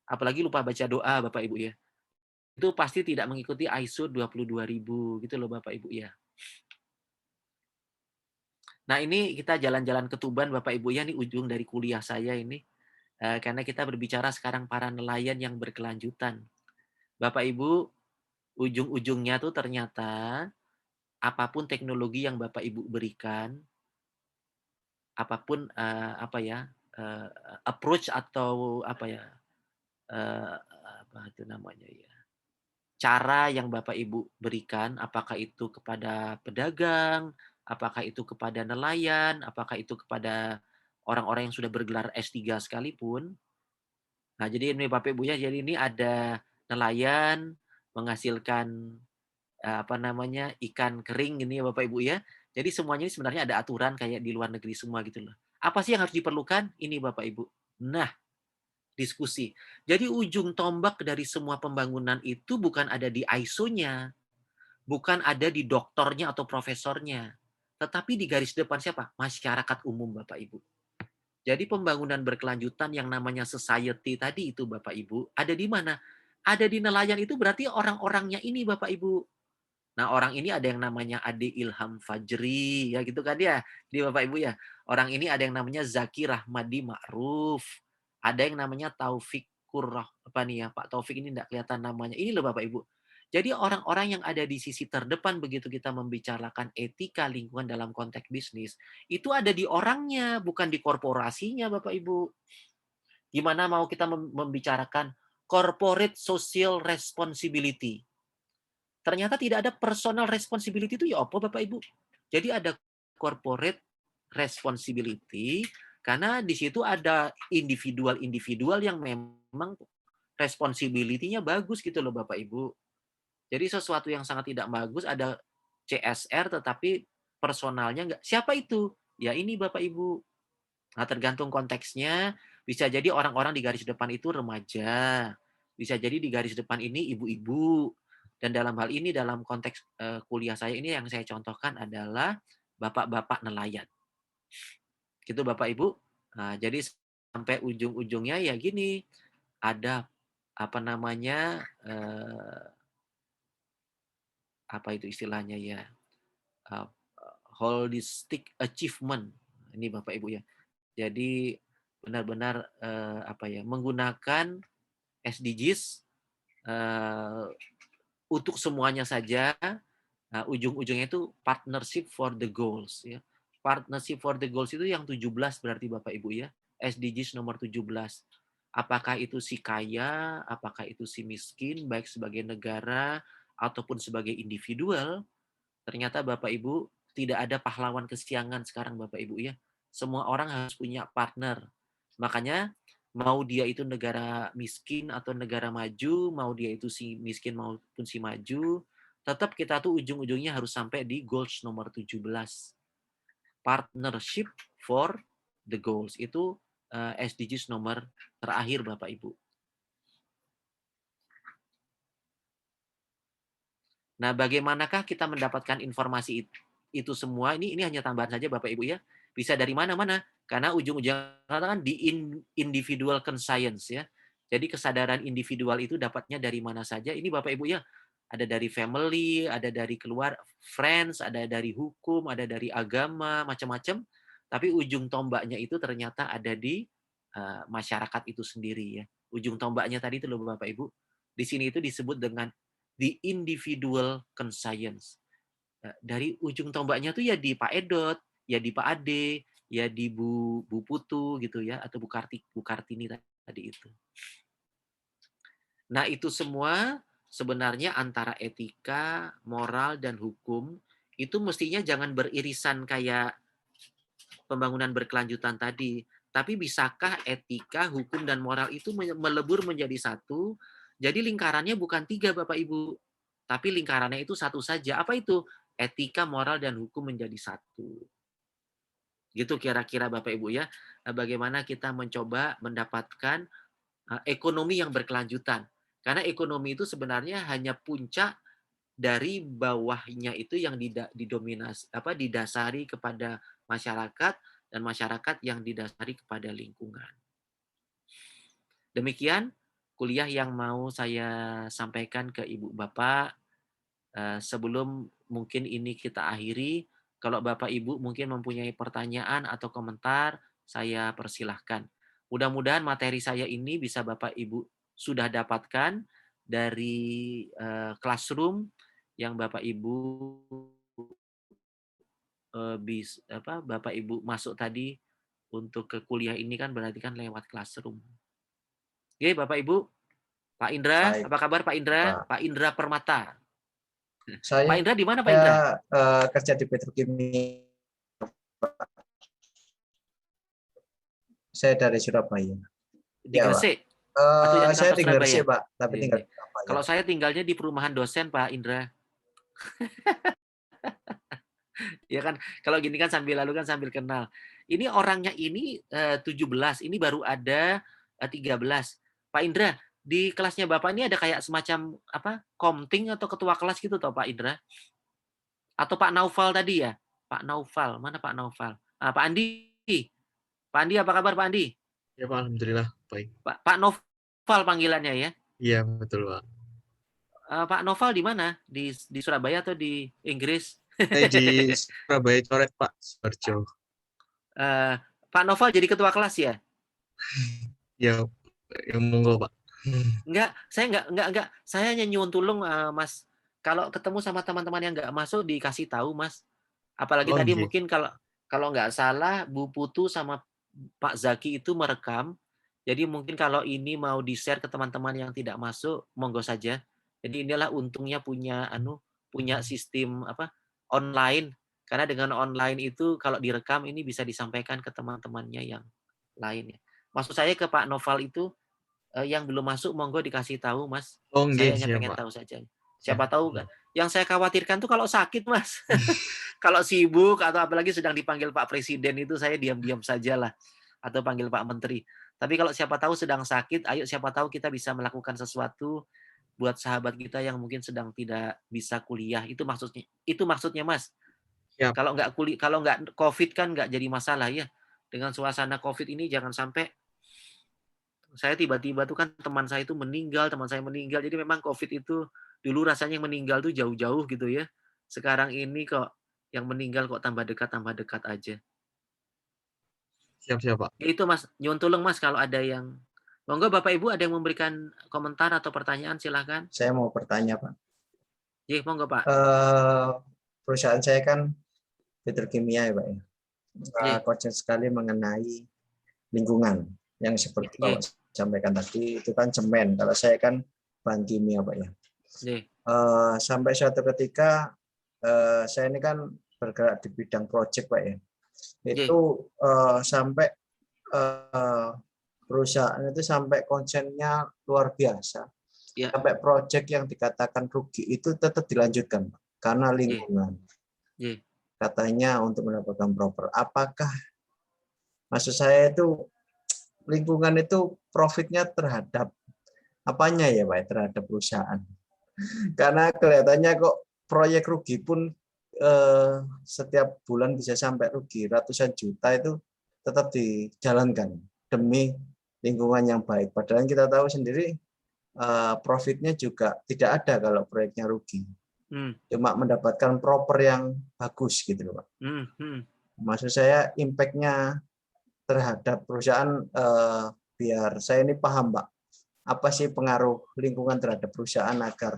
Apalagi lupa baca doa Bapak Ibu ya. Itu pasti tidak mengikuti ISO 22000 gitu loh Bapak Ibu ya. Nah, ini kita jalan-jalan ke Tuban Bapak Ibu ya, ini ujung dari kuliah saya ini. Karena kita berbicara sekarang para nelayan yang berkelanjutan. Bapak Ibu, ujung-ujungnya tuh ternyata apapun teknologi yang Bapak Ibu berikan, apapun, apa ya, eee, approach atau apa ya, eee, apa itu namanya ya, cara yang Bapak Ibu berikan, apakah itu kepada pedagang, apakah itu kepada nelayan, apakah itu kepada orang-orang yang sudah bergelar S3 sekalipun. Nah, jadi ini Bapak Ibu ya, jadi ini ada nelayan menghasilkan, apa namanya, ikan kering ini ya Bapak Ibu ya. Jadi semuanya ini sebenarnya ada aturan kayak di luar negeri semua gitu loh. Apa sih yang harus diperlukan? Ini Bapak Ibu. Nah, diskusi. Jadi ujung tombak dari semua pembangunan itu bukan ada di ISO-nya, bukan ada di doktornya atau profesornya, tetapi di garis depan siapa? Masyarakat umum, Bapak Ibu. Jadi pembangunan berkelanjutan yang namanya society tadi itu, Bapak Ibu, ada di mana? Ada di nelayan itu berarti orang-orangnya ini, Bapak Ibu. Nah, orang ini ada yang namanya Ade Ilham Fajri, ya gitu kan ya, di Bapak Ibu ya. Orang ini ada yang namanya Zaki Rahmadi Ma'ruf, ada yang namanya Taufikur apa nih ya, Pak Taufik ini enggak kelihatan namanya. Ini loh Bapak Ibu. Jadi orang-orang yang ada di sisi terdepan begitu kita membicarakan etika lingkungan dalam konteks bisnis, itu ada di orangnya, bukan di korporasinya Bapak Ibu. Gimana mau kita membicarakan corporate social responsibility. Ternyata tidak ada personal responsibility itu ya apa Bapak Ibu. Jadi ada corporate responsibility karena di situ ada individual-individual yang memang responsibility-nya bagus gitu loh Bapak Ibu. Jadi sesuatu yang sangat tidak bagus ada CSR tetapi personalnya enggak. Siapa itu? Ya ini Bapak Ibu. Nah, tergantung konteksnya, bisa jadi orang-orang di garis depan itu remaja, bisa jadi di garis depan ini ibu-ibu, dan dalam hal ini dalam konteks, kuliah saya ini yang saya contohkan adalah bapak-bapak nelayan. Gitu Bapak Ibu. Nah, jadi sampai ujung-ujungnya ya gini, ada apa namanya, apa itu istilahnya ya, eee holistic achievement. Ini Bapak Ibu ya. Jadi benar-benar menggunakan SDGs untuk semuanya saja. Nah, ujung-ujungnya itu partnership for the goals ya. Partnership for the goals itu yang 17 berarti Bapak Ibu ya. SDGs nomor 17. Apakah itu si kaya, apakah itu si miskin, baik sebagai negara ataupun sebagai individual, ternyata Bapak Ibu tidak ada pahlawan kesiangan sekarang Bapak Ibu ya. Semua orang harus punya partner. Makanya mau dia itu negara miskin atau negara maju, mau dia itu si miskin maupun si maju, tetap kita tuh ujung-ujungnya harus sampai di goals nomor 17. Partnership for the goals. Itu SDGs nomor terakhir Bapak Ibu. Nah, bagaimanakah kita mendapatkan informasi itu semua? Ini hanya tambahan saja Bapak Ibu ya. Bisa dari mana-mana. Karena ujung-ujungnya kan di individual conscience ya. Jadi kesadaran individual itu dapatnya dari mana saja. Ini Bapak Ibu ya. Ada dari family, ada dari keluar friends, ada dari hukum, ada dari agama, macam-macam. Tapi ujung tombaknya itu ternyata ada di masyarakat itu sendiri ya. Ujung tombaknya tadi itu loh Bapak Ibu. Di sini itu disebut dengan the individual conscience. Dari ujung tombaknya tuh ya di Pak Edot, ya di Pak Ade, ya di Bu Putu gitu ya, atau Bu Kartini tadi itu. Nah, itu semua sebenarnya antara etika, moral, dan hukum itu mestinya jangan beririsan kayak pembangunan berkelanjutan tadi. Tapi bisakah etika, hukum, dan moral itu melebur menjadi satu? Jadi lingkarannya bukan 3, Bapak Ibu. Tapi lingkarannya itu satu saja. Apa itu? Etika, moral, dan hukum menjadi satu. Gitu kira-kira Bapak Ibu ya. Bagaimana kita mencoba mendapatkan ekonomi yang berkelanjutan. Karena ekonomi itu sebenarnya hanya puncak dari bawahnya itu yang didasari kepada masyarakat dan masyarakat yang didasari kepada lingkungan. Demikian kuliah yang mau saya sampaikan ke Ibu Bapak. Sebelum mungkin ini kita akhiri, kalau Bapak Ibu mungkin mempunyai pertanyaan atau komentar, saya persilahkan. Mudah-mudahan materi saya ini bisa Bapak Ibu sudah dapatkan dari classroom yang Bapak Ibu Bapak Ibu masuk tadi untuk ke kuliah ini kan berarti kan lewat classroom. Oke, Bapak Ibu, Pak Indra, Baik, apa kabar Pak Indra? Pak. Pak Indra Permata. Saya Pak Indra di mana Pak Indra? kerja di petrokimia. Saya dari Surabaya. Di Ya, Pak. Gresik atau yang di Saya kantor di Gresik, Surabaya? Pak, tapi Iya, tinggal iya. di Surabaya. Kalau saya tinggalnya di perumahan dosen Pak Indra. Ya kan, kalau gini kan sambil lalu kan sambil kenal. Ini orangnya ini 17, ini baru ada 13. Pak Indra, di kelasnya Bapak ini ada kayak semacam apa? Komting atau ketua kelas gitu toh Pak Indra? Atau Pak Naufal tadi ya? Pak Naufal, mana Pak Naufal? Ah, Pak Andi. Pak Andi apa kabar Pak Andi? Ya Pak, alhamdulillah baik. Pak Naufal panggilannya ya. Iya betul Pak. Pak Noval di mana? Di Surabaya atau di Inggris? Saya di Surabaya Coret Pak, Sidoarjo. Pak Noval jadi ketua kelas ya? Ya, ya monggo Pak. Enggak, saya enggak. Saya hanya nyuwun tulung, Mas. Kalau ketemu sama teman-teman yang enggak masuk dikasih tahu, Mas. Apalagi Oh tadi nggih. mungkin kalau nggak salah Bu Putu sama Pak Zaki itu merekam. Jadi mungkin kalau ini mau di-share ke teman-teman yang tidak masuk, monggo saja. Jadi inilah untungnya punya sistem apa online. Karena dengan online itu kalau direkam ini bisa disampaikan ke teman-temannya yang lain ya. Maksud saya ke Pak Noval itu yang belum masuk monggo dikasih tahu, Mas. Oh nggih, Saya hanya siap pengen Pak. tahu saja. Siap. Siapa tahu kan. Yang saya khawatirkan tuh kalau sakit, Mas. Kalau sibuk atau apalagi sedang dipanggil Pak Presiden itu saya diam-diam sajalah atau panggil Pak Menteri. Tapi kalau siapa tahu sedang sakit, ayo siapa tahu kita bisa melakukan sesuatu buat sahabat kita yang mungkin sedang tidak bisa kuliah. Itu maksudnya. Itu maksudnya, Mas. Siap. Kalau nggak COVID kan nggak jadi masalah ya. Dengan suasana COVID ini jangan sampai saya tiba-tiba tuh kan teman saya itu meninggal, teman saya meninggal. Jadi memang COVID itu dulu rasanya yang meninggal tuh jauh-jauh gitu ya. Sekarang ini kok Yang meninggal kok tambah dekat aja. Siap, Pak. Ya itu Mas, nyuwun tulung Mas kalau ada yang monggo Bapak Ibu ada yang memberikan komentar atau pertanyaan silahkan. Saya mau bertanya, Pak. Nggih, monggo Pak. Eh, Perusahaan saya kan petrokimia ya, Pak ya. Nggih, Concern sekali mengenai lingkungan yang seperti nggih, Bapak sampaikan tadi itu kan semen. Kalau saya kan bahan kimia, Pak ya. nggih, Sampai suatu ketika saya ini kan bergerak di bidang project, Pak ya. nggih, Itu sampai eh, perusahaan itu sampai konsennya luar biasa. ya, Sampai project yang dikatakan rugi itu tetap dilanjutkan, Pak, karena nggih, lingkungan. nggih, Katanya untuk mendapatkan proper. Apakah maksud saya itu lingkungan itu profitnya terhadap apanya ya, Pak, terhadap perusahaan? Karena kelihatannya kok proyek rugi pun setiap bulan bisa sampai rugi ratusan juta itu tetap dijalankan demi lingkungan yang baik. Padahal kita tahu sendiri profitnya juga tidak ada kalau proyeknya rugi. hmm, Cuma mendapatkan proper yang bagus gitu loh, Pak. hmm. Maksud saya impact-nya terhadap perusahaan biar saya ini paham, Pak. Apa sih pengaruh lingkungan terhadap perusahaan agar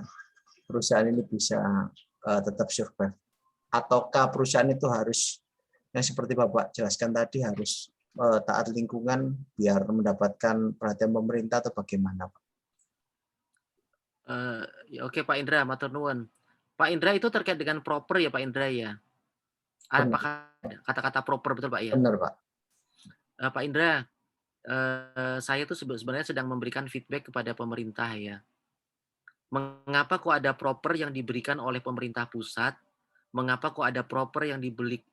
perusahaan ini bisa tetap survive? Ataukah perusahaan itu harus yang seperti Bapak jelaskan tadi harus taat lingkungan biar mendapatkan perhatian pemerintah atau bagaimana, Pak? Ya oke Pak Indra, matur nuwun. Pak Indra itu terkait dengan proper ya Pak Indra ya? Benar, Apakah ada kata-kata proper betul Pak ya? benar, Pak. Pak Indra, saya tuh sebenarnya sedang memberikan feedback kepada pemerintah ya. Mengapa kok ada proper yang diberikan oleh pemerintah pusat, mengapa kok ada proper yang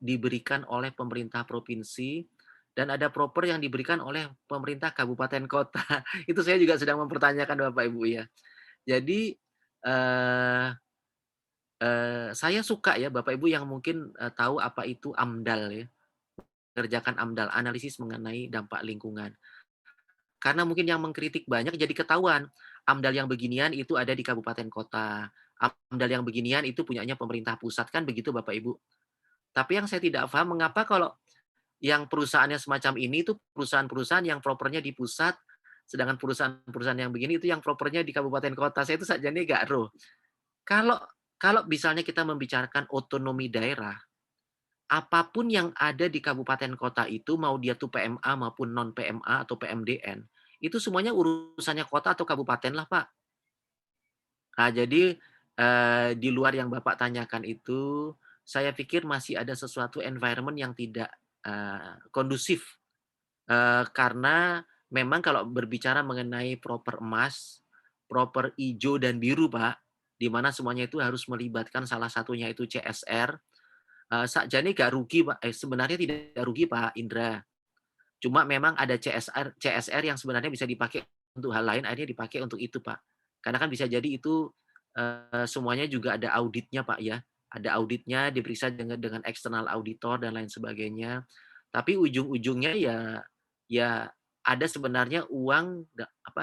diberikan oleh pemerintah provinsi, dan ada proper yang diberikan oleh pemerintah kabupaten kota. Itu saya juga sedang mempertanyakan Bapak Ibu ya. Jadi, eee saya suka ya Bapak Ibu yang mungkin, tahu apa itu AMDAL ya, mengerjakan AMDAL, analisis mengenai dampak lingkungan. Karena mungkin yang mengkritik banyak jadi ketahuan, AMDAL yang beginian itu ada di kabupaten kota, AMDAL yang beginian itu punyanya pemerintah pusat, kan begitu Bapak Ibu. Tapi yang saya tidak paham mengapa kalau yang perusahaannya semacam ini itu perusahaan-perusahaan yang propernya di pusat, sedangkan perusahaan-perusahaan yang begini itu yang propernya di kabupaten kota. Saya itu sakjane gak roh. Kalau kalau misalnya kita membicarakan otonomi daerah, apapun yang ada di kabupaten kota itu, mau dia tuh PMA maupun non PMA atau PMDN, itu semuanya urusannya kota atau kabupaten lah, Pak. Nah, jadi, di luar yang Bapak tanyakan itu, saya pikir masih ada sesuatu environment yang tidak, kondusif. Karena memang kalau berbicara mengenai proper emas, proper ijo dan biru, Pak, di mana semuanya itu harus melibatkan salah satunya itu CSR, sakjane gak rugi, Pak, sebenarnya tidak rugi, Pak Indra. Cuma memang ada CSR yang sebenarnya bisa dipakai untuk hal lain, akhirnya dipakai untuk itu, Pak. Karena kan bisa jadi itu, semuanya juga ada auditnya, Pak, ya. Ada auditnya, diperiksa dengan eksternal auditor dan lain sebagainya. Tapi ujung-ujungnya ya ada sebenarnya uang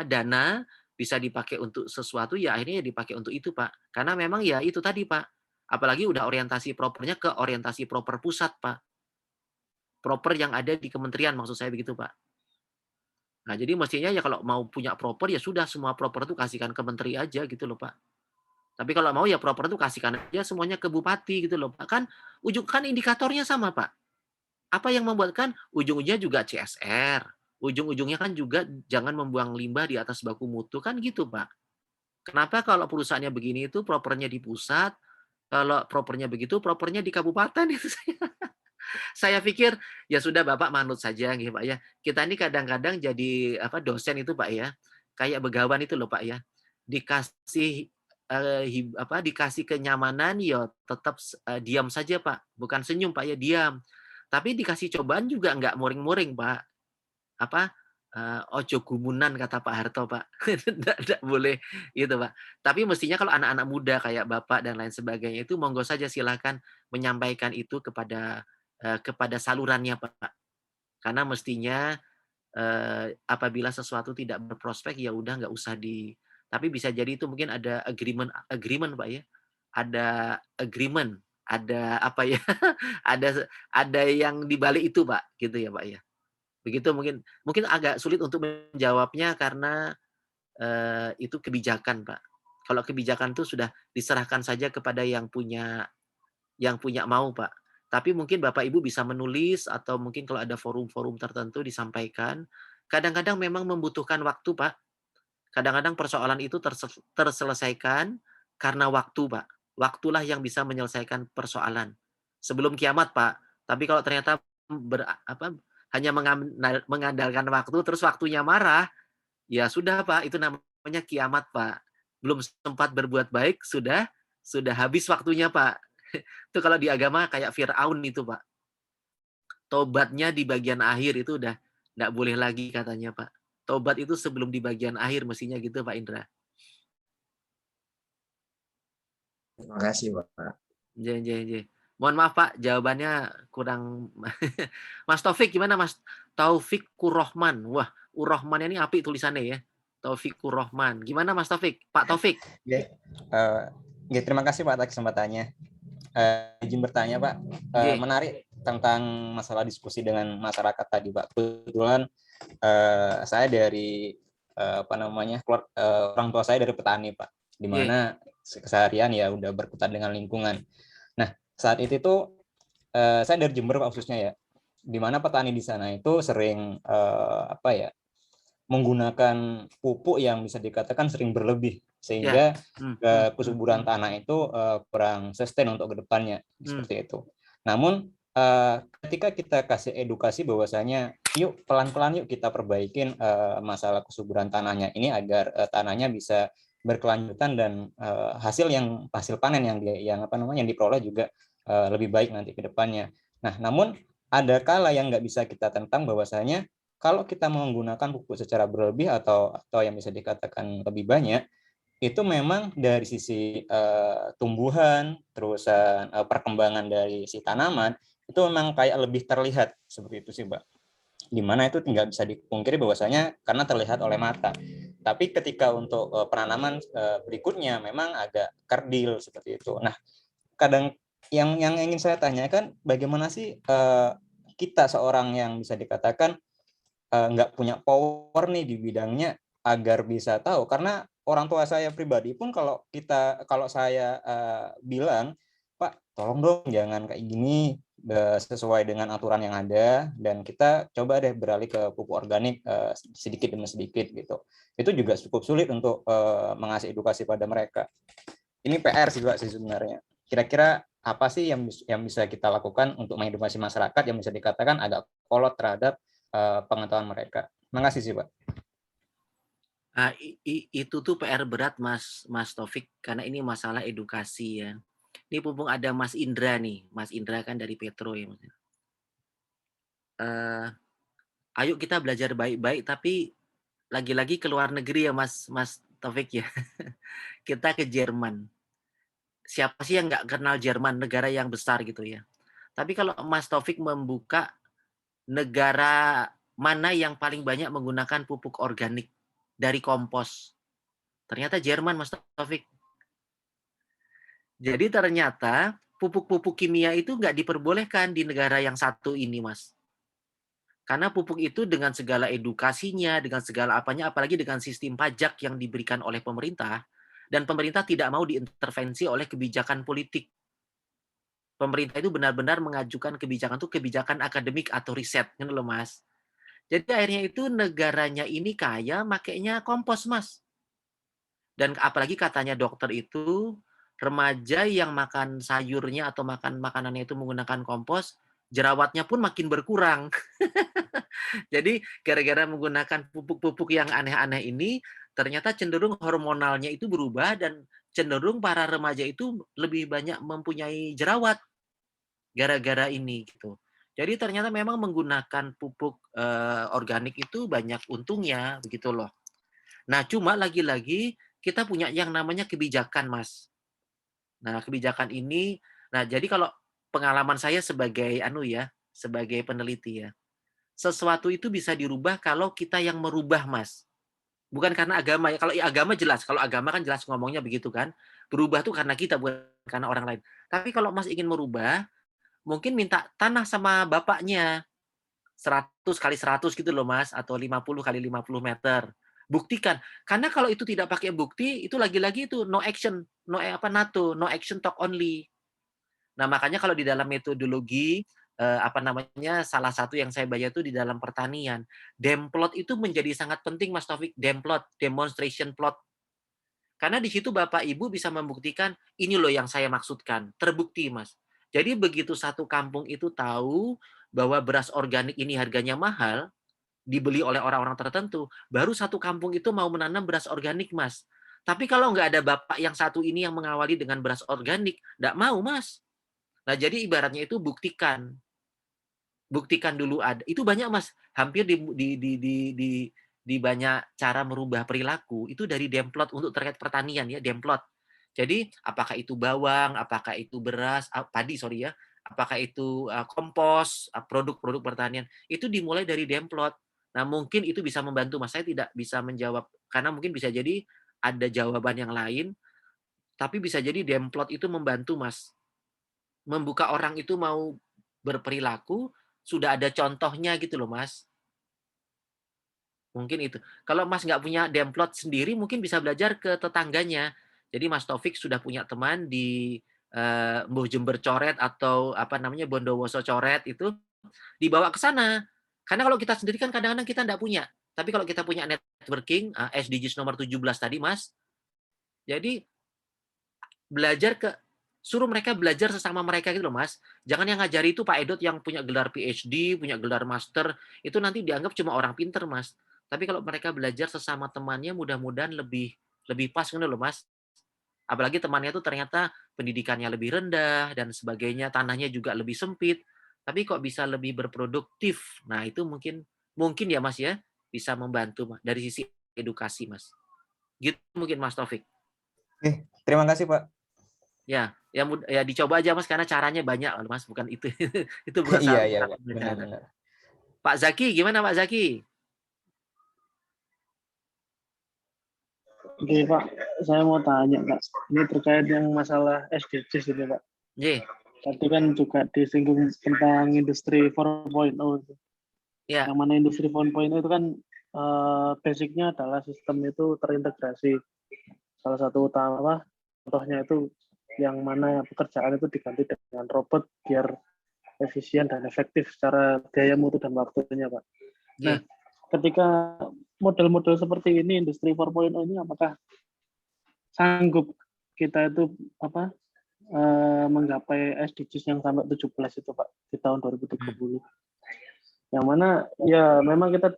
dana bisa dipakai untuk sesuatu, ya akhirnya ya dipakai untuk itu, Pak. Karena memang ya itu tadi, Pak, apalagi udah orientasi propernya ke orientasi proper pusat, Pak. Proper yang ada di kementerian maksud saya begitu, Pak. Nah, jadi mestinya ya kalau mau punya proper, ya sudah semua proper itu kasihkan ke menteri aja gitu loh, Pak. Tapi kalau mau ya proper itu kasihkan aja semuanya ke bupati gitu loh, Pak. Kan indikatornya sama, Pak. Apa yang membuatkan ujung-ujungnya juga CSR, ujung-ujungnya kan juga jangan membuang limbah di atas baku mutu, kan gitu, Pak. Kenapa kalau perusahaannya begini itu propernya di pusat, kalau propernya begitu, propernya di kabupaten itu saya pikir, ya sudah Bapak manut saja nggih, Pak, ya. Kita ini kadang-kadang jadi dosen itu, Pak, ya, kayak begawan itu loh, Pak, ya. Dikasih, dikasih kenyamanan ya tetap diam saja, Pak, bukan senyum, Pak, ya, diam. Tapi dikasih cobaan juga nggak muring-muring, Pak. Ojo gumunan kata Pak Harto, Pak. Ndak boleh gitu, Pak. Tapi mestinya kalau anak-anak muda kayak Bapak dan lain sebagainya itu monggo saja silakan menyampaikan itu kepada salurannya, Pak. Karena mestinya, apabila sesuatu tidak berprospek, ya udah nggak usah tapi bisa jadi itu mungkin ada agreement agreement, Pak, ya. Ada agreement ada apa ya, ada yang di balik itu, Pak, gitu ya, Pak, ya. Begitu mungkin mungkin agak sulit untuk menjawabnya karena, itu kebijakan, Pak. Kalau kebijakan itu sudah diserahkan saja kepada yang punya mau, Pak. Tapi mungkin Bapak Ibu bisa menulis atau mungkin kalau ada forum-forum tertentu disampaikan. Kadang-kadang memang membutuhkan waktu, Pak. Kadang-kadang persoalan itu terselesaikan karena waktu, Pak. Waktulah yang bisa menyelesaikan persoalan. Sebelum kiamat, Pak. Tapi kalau ternyata hanya mengandalkan waktu, terus waktunya marah, ya sudah, Pak, itu namanya kiamat, Pak. Belum sempat berbuat baik, sudah habis waktunya, Pak. Itu kalau di agama kayak Firaun itu, Pak. Tobatnya di bagian akhir itu udah nggak boleh lagi katanya, Pak. Tobat itu sebelum di bagian akhir mestinya gitu, Pak Indra. Terima kasih, Pak. Iya, iya, iya. Mohon maaf, Pak, jawabannya kurang. Mas Taufik gimana, Mas? Taufikur Rahman. Wah, Ur-Rahman ini apik tulisannya ya. Taufikur Rahman. Gimana Mas Taufik? Pak Taufik? Ya, terima kasih Pak atas kesempatannya. Izin bertanya Pak, menarik tentang masalah diskusi dengan masyarakat tadi Pak. Kebetulan saya dari orang tua saya dari petani Pak, di mana keseharian ya udah berkutat dengan lingkungan. Nah saat itu tuh saya dari Jember Pak khususnya ya, di mana petani di sana itu sering menggunakan pupuk yang bisa dikatakan sering berlebih sehingga kesuburan tanah itu kurang sustain untuk kedepannya seperti itu. Namun ketika kita kasih edukasi bahwasanya yuk pelan-pelan yuk kita perbaikin masalah kesuburan tanahnya ini agar tanahnya bisa berkelanjutan dan hasil panen yang diperoleh juga lebih baik nanti ke depannya. Nah, namun ada kala yang nggak bisa kita tentang bahwasanya kalau kita menggunakan pupuk secara berlebih atau yang bisa dikatakan lebih banyak, itu memang dari sisi tumbuhan, terusan perkembangan dari si tanaman, itu memang kayak lebih terlihat seperti itu sih, Mbak. Dimana itu tidak bisa dipungkiri bahwasanya karena terlihat oleh mata. Tapi ketika untuk penanaman berikutnya memang agak kerdil seperti itu. Nah, kadang yang ingin saya tanyakan, bagaimana sih kita seorang yang bisa dikatakan nggak punya power nih di bidangnya agar bisa tahu, karena orang tua saya pribadi pun kalau saya bilang Pak tolong dong jangan kayak gini, sesuai dengan aturan yang ada dan kita coba deh beralih ke pupuk organik sedikit demi sedikit gitu, itu juga cukup sulit untuk mengasih edukasi pada mereka. Ini PR sih Pak sih sebenarnya. Kira-kira apa sih yang bisa kita lakukan untuk mengedukasi masyarakat yang bisa dikatakan agak kolot terhadap pengetahuan mereka. Terima kasih sih, Pak. Nah, itu tuh PR berat Mas Taufik karena ini masalah edukasi ya. Ini mumpung ada Mas Indra nih, Mas Indra kan dari Petro ya Mas. Ayo kita belajar baik-baik tapi lagi-lagi ke luar negeri ya Mas Taufik ya. Kita ke Jerman. Siapa sih yang nggak kenal Jerman, negara yang besar gitu ya. Tapi kalau Mas Taufik membuka negara mana yang paling banyak menggunakan pupuk organik dari kompos, ternyata Jerman, Mas Taufik. Jadi ternyata pupuk-pupuk kimia itu nggak diperbolehkan di negara yang satu ini, Mas. Karena pupuk itu dengan segala edukasinya, dengan segala apanya, apalagi dengan sistem pajak yang diberikan oleh pemerintah, dan pemerintah tidak mau diintervensi oleh kebijakan politik. Pemerintah itu benar-benar mengajukan kebijakan itu kebijakan akademik atau riset, gitu loh Mas. Jadi akhirnya itu negaranya ini kaya makainya kompos, Mas. Dan apalagi katanya dokter itu, remaja yang makan sayurnya atau makan makanannya itu menggunakan kompos, jerawatnya pun makin berkurang. Jadi gara-gara menggunakan pupuk-pupuk yang aneh-aneh ini, ternyata cenderung hormonalnya itu berubah dan cenderung para remaja itu lebih banyak mempunyai jerawat gara-gara ini gitu. Jadi ternyata memang menggunakan pupuk organik itu banyak untungnya begitu loh. Nah, cuma lagi-lagi kita punya yang namanya kebijakan, Mas. Nah, kebijakan ini jadi kalau pengalaman saya sebagai sebagai peneliti ya. Sesuatu itu bisa dirubah kalau kita yang merubah, Mas. Bukan karena agama ya. Kalau agama jelas, kalau agama kan jelas ngomongnya begitu kan. Berubah tuh karena kita, bukan karena orang lain. Tapi kalau Mas ingin merubah, mungkin minta tanah sama bapaknya, 100 kali 100 gitu loh Mas, atau 50 kali 50 meter. Buktikan. Karena kalau itu tidak pakai bukti, itu lagi-lagi itu no action, NATO, no action talk only. Nah, makanya kalau di dalam metodologi, salah satu yang saya baca itu di dalam pertanian, demplot itu menjadi sangat penting Mas Taufik, demplot, demonstration plot. Karena di situ Bapak Ibu bisa membuktikan, ini loh yang saya maksudkan, terbukti Mas. Jadi begitu satu kampung itu tahu bahwa beras organik ini harganya mahal, dibeli oleh orang-orang tertentu, baru satu kampung itu mau menanam beras organik Mas. Tapi kalau nggak ada Bapak yang satu ini yang mengawali dengan beras organik, nggak mau Mas. Nah, jadi ibaratnya itu buktikan. Buktikan dulu ada. Itu banyak, Mas. Hampir di banyak cara merubah perilaku itu dari demplot untuk terkait pertanian ya, demplot. Jadi apakah itu bawang, apakah itu beras, padi sorry ya, apakah itu kompos, produk-produk pertanian, itu dimulai dari demplot. Nah, mungkin itu bisa membantu Mas. Saya tidak bisa menjawab karena mungkin bisa jadi ada jawaban yang lain, tapi bisa jadi demplot itu membantu Mas. Membuka orang itu mau berperilaku, sudah ada contohnya gitu loh, Mas. Mungkin itu. Kalau Mas nggak punya demplot sendiri, mungkin bisa belajar ke tetangganya. Jadi Mas Taufik sudah punya teman di Mbuh Jember Coret atau Bondowoso Coret itu, dibawa ke sana. Karena kalau kita sendiri kan kadang-kadang kita nggak punya. Tapi kalau kita punya networking, SDGs nomor 17 tadi, Mas, jadi belajar suruh mereka belajar sesama mereka gitu loh Mas. Jangan yang ngajari itu Pak Edot yang punya gelar PhD, punya gelar master, itu nanti dianggap cuma orang pinter Mas. Tapi kalau mereka belajar sesama temannya mudah-mudahan lebih lebih pas gitu loh Mas. Apalagi temannya itu ternyata pendidikannya lebih rendah dan sebagainya, tanahnya juga lebih sempit, tapi kok bisa lebih berproduktif. Nah, itu mungkin mungkin ya Mas ya, bisa membantu dari sisi edukasi Mas. Gitu mungkin Mas Taufik. Oke, terima kasih Pak. Ya, ya dicoba aja Mas karena caranya banyak loh Mas, bukan itu. Itu bukan Iya, salah iya, satu Pak. cara. Benar-benar. Pak Zaki, gimana Pak Zaki? Oke Pak, saya mau tanya Pak, ini terkait yang masalah SDGs ini Pak. J. Tadi kan juga disinggung tentang industri 4.0 itu. Ya. Yang mana industri 4.0 itu kan basicnya adalah sistem itu terintegrasi. Salah satu utama contohnya itu yang mana pekerjaan itu diganti dengan robot biar efisien dan efektif secara biaya mutu dan waktunya Pak. Nah, ketika model-model seperti ini, industri 4.0 ini apakah sanggup kita itu menggapai SDGs yang sampai 17 itu Pak di tahun 2030. Yang mana ya memang kita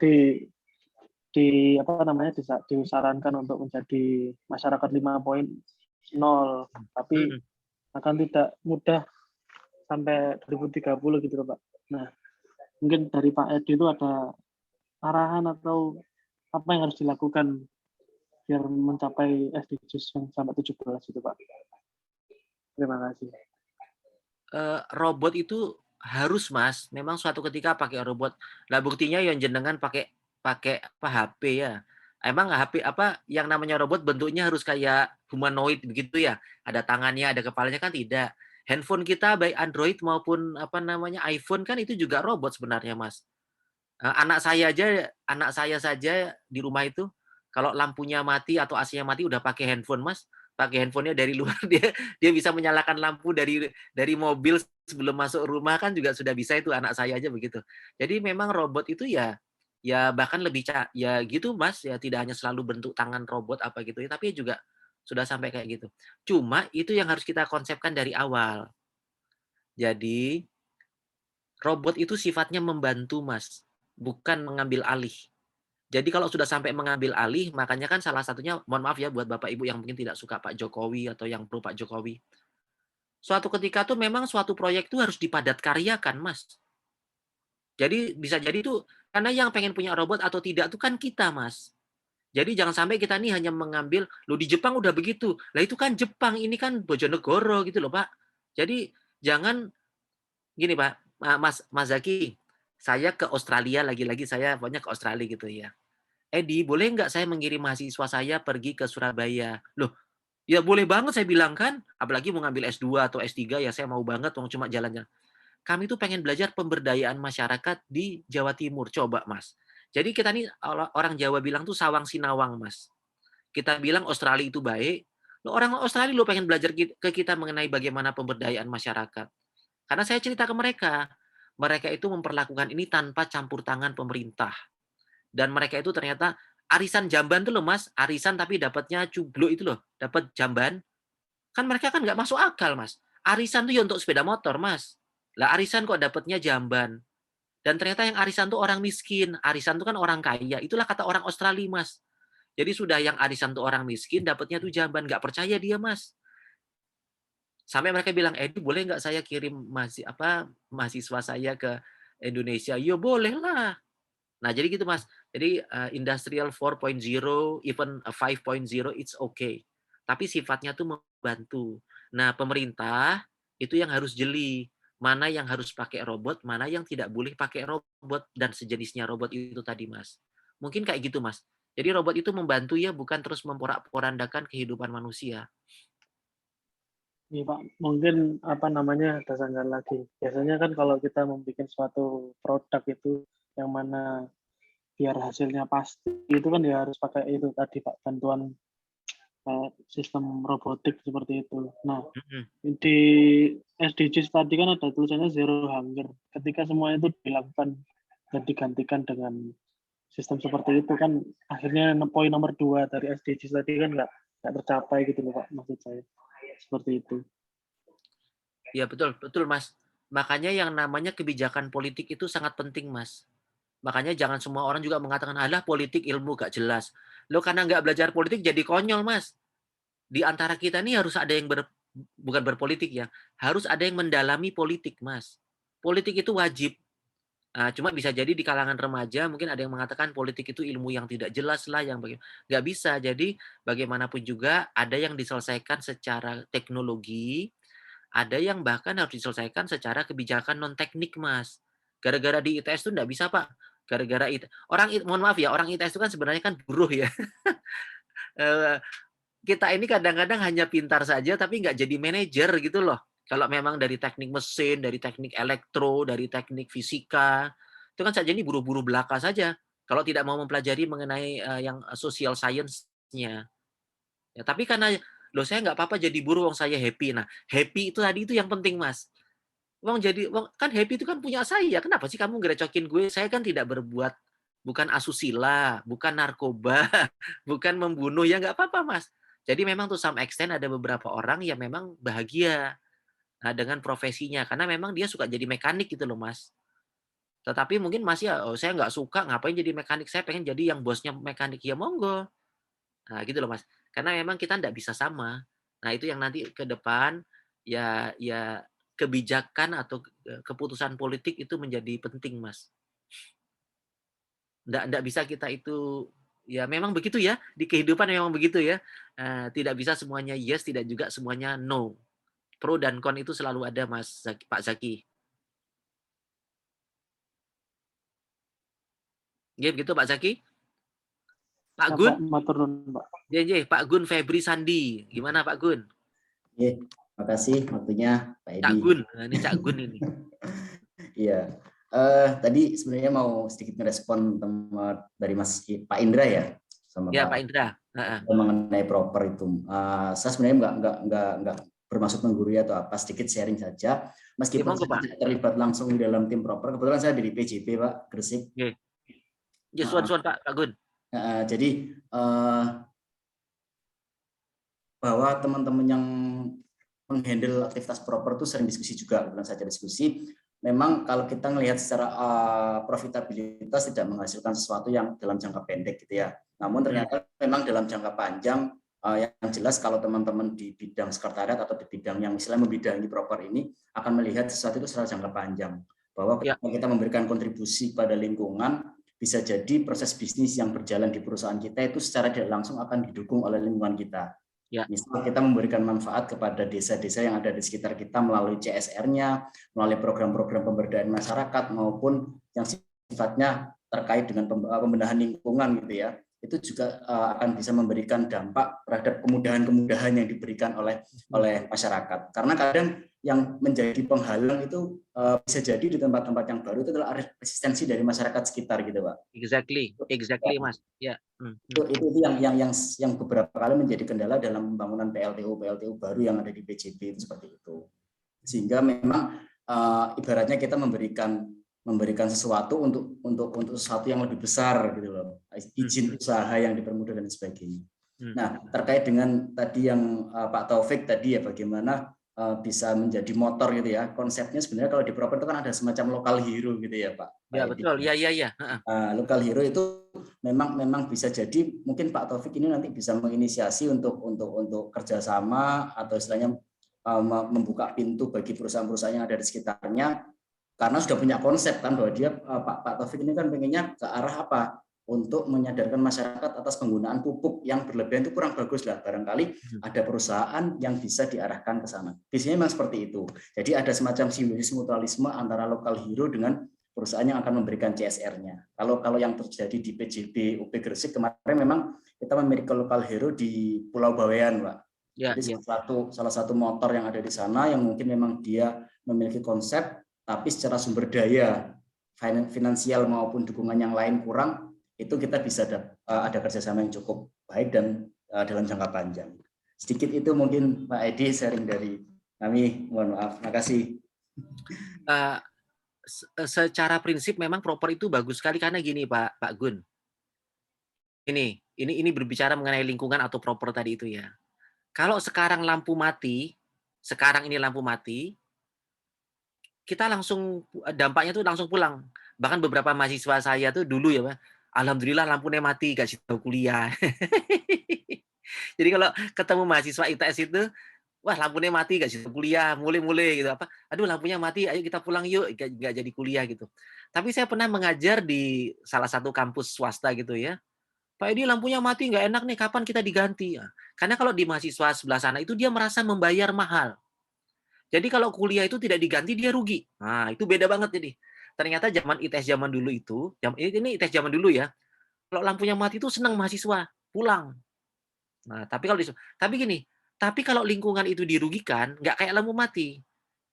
disarankan untuk menjadi masyarakat 5.0, tapi akan tidak mudah sampai 2030 gitu Pak. Nah, mungkin dari Pak Edi itu ada arahan atau apa yang harus dilakukan biar mencapai SDGs yang sampai 17 itu Pak. Terima kasih. Robot itu harus Mas, memang suatu ketika pakai robot. Nah, buktinya yang jenengan pakai HP ya. Emang HP yang namanya robot bentuknya harus kayak humanoid begitu ya? Ada tangannya, ada kepalanya kan tidak. Handphone kita baik Android maupun iPhone kan itu juga robot sebenarnya Mas. Anak saya saja di rumah itu kalau lampunya mati atau AC-nya mati udah pakai handphone Mas. Pakai handphonenya dari luar, dia bisa menyalakan lampu dari mobil sebelum masuk rumah kan juga sudah bisa itu, anak saya aja begitu. Jadi memang robot itu ya bahkan lebih ya gitu Mas, ya tidak hanya selalu bentuk tangan robot apa gitu ya, tapi juga sudah sampai kayak gitu. Cuma itu yang harus kita konsepkan dari awal. Jadi robot itu sifatnya membantu Mas, bukan mengambil alih. Jadi kalau sudah sampai mengambil alih, makanya kan salah satunya, mohon maaf ya buat Bapak Ibu yang mungkin tidak suka Pak Jokowi atau yang pro Pak Jokowi. Suatu ketika tuh memang suatu proyek itu harus dipadat karyakan, Mas. Jadi bisa jadi tuh karena yang pengen punya robot atau tidak tuh kan kita, Mas. Jadi jangan sampai kita nih hanya mengambil, loh di Jepang udah begitu. Lah itu kan Jepang, ini kan Bojonegoro gitu loh, Pak. Jadi jangan gini, Pak, Mas Zaki, saya ke Australia lagi-lagi saya pokoknya ke Australia gitu ya. Edi, boleh nggak saya mengirim mahasiswa saya pergi ke Surabaya? Loh, Ya boleh banget saya bilang kan, apalagi mau ngambil S2 atau S3 ya saya mau banget wong cuma jalan-jalan. Kami tuh pengen belajar pemberdayaan masyarakat di Jawa Timur, coba Mas. Jadi kita nih orang Jawa bilang tuh sawang sinawang Mas. Kita bilang Australia itu baik, orang Australia lo pengen belajar ke kita mengenai bagaimana pemberdayaan masyarakat. Karena saya cerita ke mereka, mereka itu memperlakukan ini tanpa campur tangan pemerintah. Dan mereka itu ternyata arisan jamban tuh loh Mas, arisan tapi dapatnya cubluk itu loh, dapat jamban. Kan mereka kan nggak masuk akal Mas. Arisan tuh ya untuk sepeda motor Mas. Lah arisan kok dapatnya jamban. Dan ternyata yang arisan tuh orang miskin, arisan tuh kan orang kaya. Itulah kata orang Australia Mas. Jadi sudah yang arisan tuh orang miskin, dapatnya tuh jamban. Nggak percaya dia Mas. Sampai mereka bilang, Edi boleh nggak saya kirim mahasiswa saya ke Indonesia? Ya boleh lah. Nah jadi gitu Mas. Jadi industrial 4.0, even 5.0, it's okay. Tapi sifatnya tuh membantu. Nah pemerintah itu yang harus jeli. Mana yang harus pakai robot, mana yang tidak boleh pakai robot, dan sejenisnya robot itu tadi Mas. Mungkin kayak gitu Mas. Jadi robot itu membantu ya, bukan terus memporak-porandakan kehidupan manusia. Iya Pak, mungkin apa namanya dasarkan lagi. Biasanya kan kalau kita membuat suatu produk itu yang mana biar hasilnya pasti itu kan ya harus pakai itu tadi Pak, bantuan sistem robotik seperti itu. Nah, di SDGs tadi kan ada tulisannya zero hunger. Ketika semua itu dilakukan dan digantikan dengan sistem seperti itu kan akhirnya poin nomor 2 dari SDGs tadi kan nggak tercapai gitu loh Pak, maksud saya. Seperti itu. Ya betul, betul Mas. Makanya yang namanya kebijakan politik itu sangat penting Mas. Makanya jangan semua orang juga mengatakan, alah politik ilmu gak jelas. Lo karena nggak belajar politik jadi konyol Mas. Di antara kita nih harus ada yang bukan berpolitik ya, harus ada yang mendalami politik Mas. Politik itu wajib. Cuma bisa jadi di kalangan remaja mungkin ada yang mengatakan politik itu ilmu yang tidak jelas lah, yang nggak bisa. Jadi bagaimanapun juga ada yang diselesaikan secara teknologi, ada yang bahkan harus diselesaikan secara kebijakan non teknik Mas. Gara-gara di ITS itu nggak bisa Pak. Gara-gara mohon maaf ya, orang ITS itu kan sebenarnya kan buruh ya. Kita ini kadang-kadang hanya pintar saja tapi nggak jadi manajer gitu loh. Kalau memang dari teknik mesin, dari teknik elektro, dari teknik fisika, itu kan saja ini buruh-buruh belaka saja. Kalau tidak mau mempelajari mengenai yang social science-nya. Ya, tapi karena loh saya nggak apa-apa jadi buruh, wong saya happy. Nah, happy itu tadi itu yang penting Mas. Wong kan happy itu kan punya saya. Kenapa sih kamu ngerecokin gue? Saya kan tidak berbuat, bukan asusila, bukan narkoba, bukan membunuh, ya nggak apa-apa Mas. Jadi memang to some extent ada beberapa orang yang memang bahagia dengan profesinya karena memang dia suka jadi mekanik gitu loh Mas. Tetapi mungkin Mas ya, oh, saya nggak suka ngapain jadi mekanik, saya pengen jadi yang bosnya mekanik, ya monggo. Nah gitu loh Mas. Karena memang kita nggak bisa sama. Nah itu yang nanti ke depan ya kebijakan atau keputusan politik itu menjadi penting Mas. Nggak bisa kita itu, ya memang begitu ya, di kehidupan memang begitu ya. Tidak bisa semuanya yes, tidak juga semuanya no. Pro dan kon itu selalu ada Mas Pak Zaki. Nggih begitu Pak Zaki? Pak Gun? Matur nuwun, Pak. Nggih, Pak Gun Febri Sandi. Gimana Pak Gun? Oke, makasih waktunya Pak Edi. Cak Gun, ini Cak Gun ini. Iya. Tadi sebenarnya mau sedikit merespon dari Pak Indra ya, sama ya Pak Indra. Mengenai proper itu. Saya sebenarnya nggak bermaksud menggurui atau apa, sedikit sharing saja. Meskipun saya tidak terlibat langsung dalam tim proper, kebetulan saya dari PJP Pak Gresik. Ya, suan Pak Gun. Jadi bahwa teman-teman yang menghandle aktivitas proper itu sering diskusi juga, bukan saja diskusi. Memang kalau kita melihat secara profitabilitas tidak menghasilkan sesuatu yang dalam jangka pendek gitu ya. Namun ternyata memang dalam jangka panjang yang jelas kalau teman-teman di bidang sekretariat atau di bidang yang misalnya membidangi proper ini akan melihat sesuatu itu secara jangka panjang. Bahwa ketika kita memberikan kontribusi pada lingkungan, bisa jadi proses bisnis yang berjalan di perusahaan kita itu secara tidak langsung akan didukung oleh lingkungan kita. Misal kita memberikan manfaat kepada desa-desa yang ada di sekitar kita melalui CSR-nya, melalui program-program pemberdayaan masyarakat maupun yang sifatnya terkait dengan pembenahan lingkungan gitu ya. itu juga akan bisa memberikan dampak terhadap kemudahan-kemudahan yang diberikan oleh masyarakat. Karena kadang yang menjadi penghalang itu bisa jadi di tempat-tempat yang baru itu adalah resistensi dari masyarakat sekitar gitu, Pak. Exactly, Mas. Ya. Itu yang beberapa kali menjadi kendala dalam pembangunan PLTU baru yang ada di PJB itu seperti itu. Sehingga memang ibaratnya kita memberikan sesuatu untuk sesuatu yang lebih besar gitu loh, izin usaha yang dipermudah dan sebagainya. Nah, terkait dengan tadi yang Pak Taufik tadi ya, bagaimana bisa menjadi motor gitu ya, konsepnya sebenarnya kalau di proper itu kan ada semacam local hero gitu ya Pak. Ya betul, ya. Local hero itu memang bisa jadi mungkin Pak Taufik ini nanti bisa menginisiasi untuk kerjasama atau istilahnya membuka pintu bagi perusahaan-perusahaan yang ada di sekitarnya. Karena sudah punya konsep kan bahwa dia Pak Taufik ini kan pengennya ke arah apa, untuk menyadarkan masyarakat atas penggunaan pupuk yang berlebihan itu kurang bagus lah, barangkali ada perusahaan yang bisa diarahkan ke sana. Biasanya memang seperti itu. Jadi ada semacam simbiosis mutualisme antara local hero dengan perusahaan yang akan memberikan CSR-nya. Kalau yang terjadi di PJB UP Gresik kemarin memang kita memiliki local hero di Pulau Bawean, Pak. Ya, jadi salah satu motor yang ada di sana yang mungkin memang dia memiliki konsep, tapi secara sumber daya finansial maupun dukungan yang lain kurang, itu kita bisa ada kerjasama yang cukup baik dan dalam jangka panjang. Sedikit itu mungkin Pak Edi sharing dari kami, mohon maaf, makasih. Secara prinsip memang proper itu bagus sekali karena gini Pak Gun. Ini berbicara mengenai lingkungan atau proper tadi itu ya. Kalau sekarang lampu mati, kita langsung dampaknya tuh langsung pulang. Bahkan beberapa mahasiswa saya tuh dulu ya Pak, alhamdulillah lampunya mati, gak tahu kuliah. Jadi kalau ketemu mahasiswa ITS itu, wah lampunya mati, gak tahu kuliah, mulai gitu apa? Aduh lampunya mati, ayo kita pulang yuk, gak jadi kuliah gitu. Tapi saya pernah mengajar di salah satu kampus swasta gitu ya. Pak Edi lampunya mati, nggak enak nih, kapan kita diganti? Karena kalau di mahasiswa sebelah sana itu dia merasa membayar mahal. Jadi kalau kuliah itu tidak diganti dia rugi. Nah, itu beda banget jadi. Ternyata zaman ITS zaman dulu itu, ini ITS zaman dulu ya. Kalau lampunya mati itu senang mahasiswa, pulang. Nah, tapi gini, tapi kalau lingkungan itu dirugikan, nggak kayak lampu mati.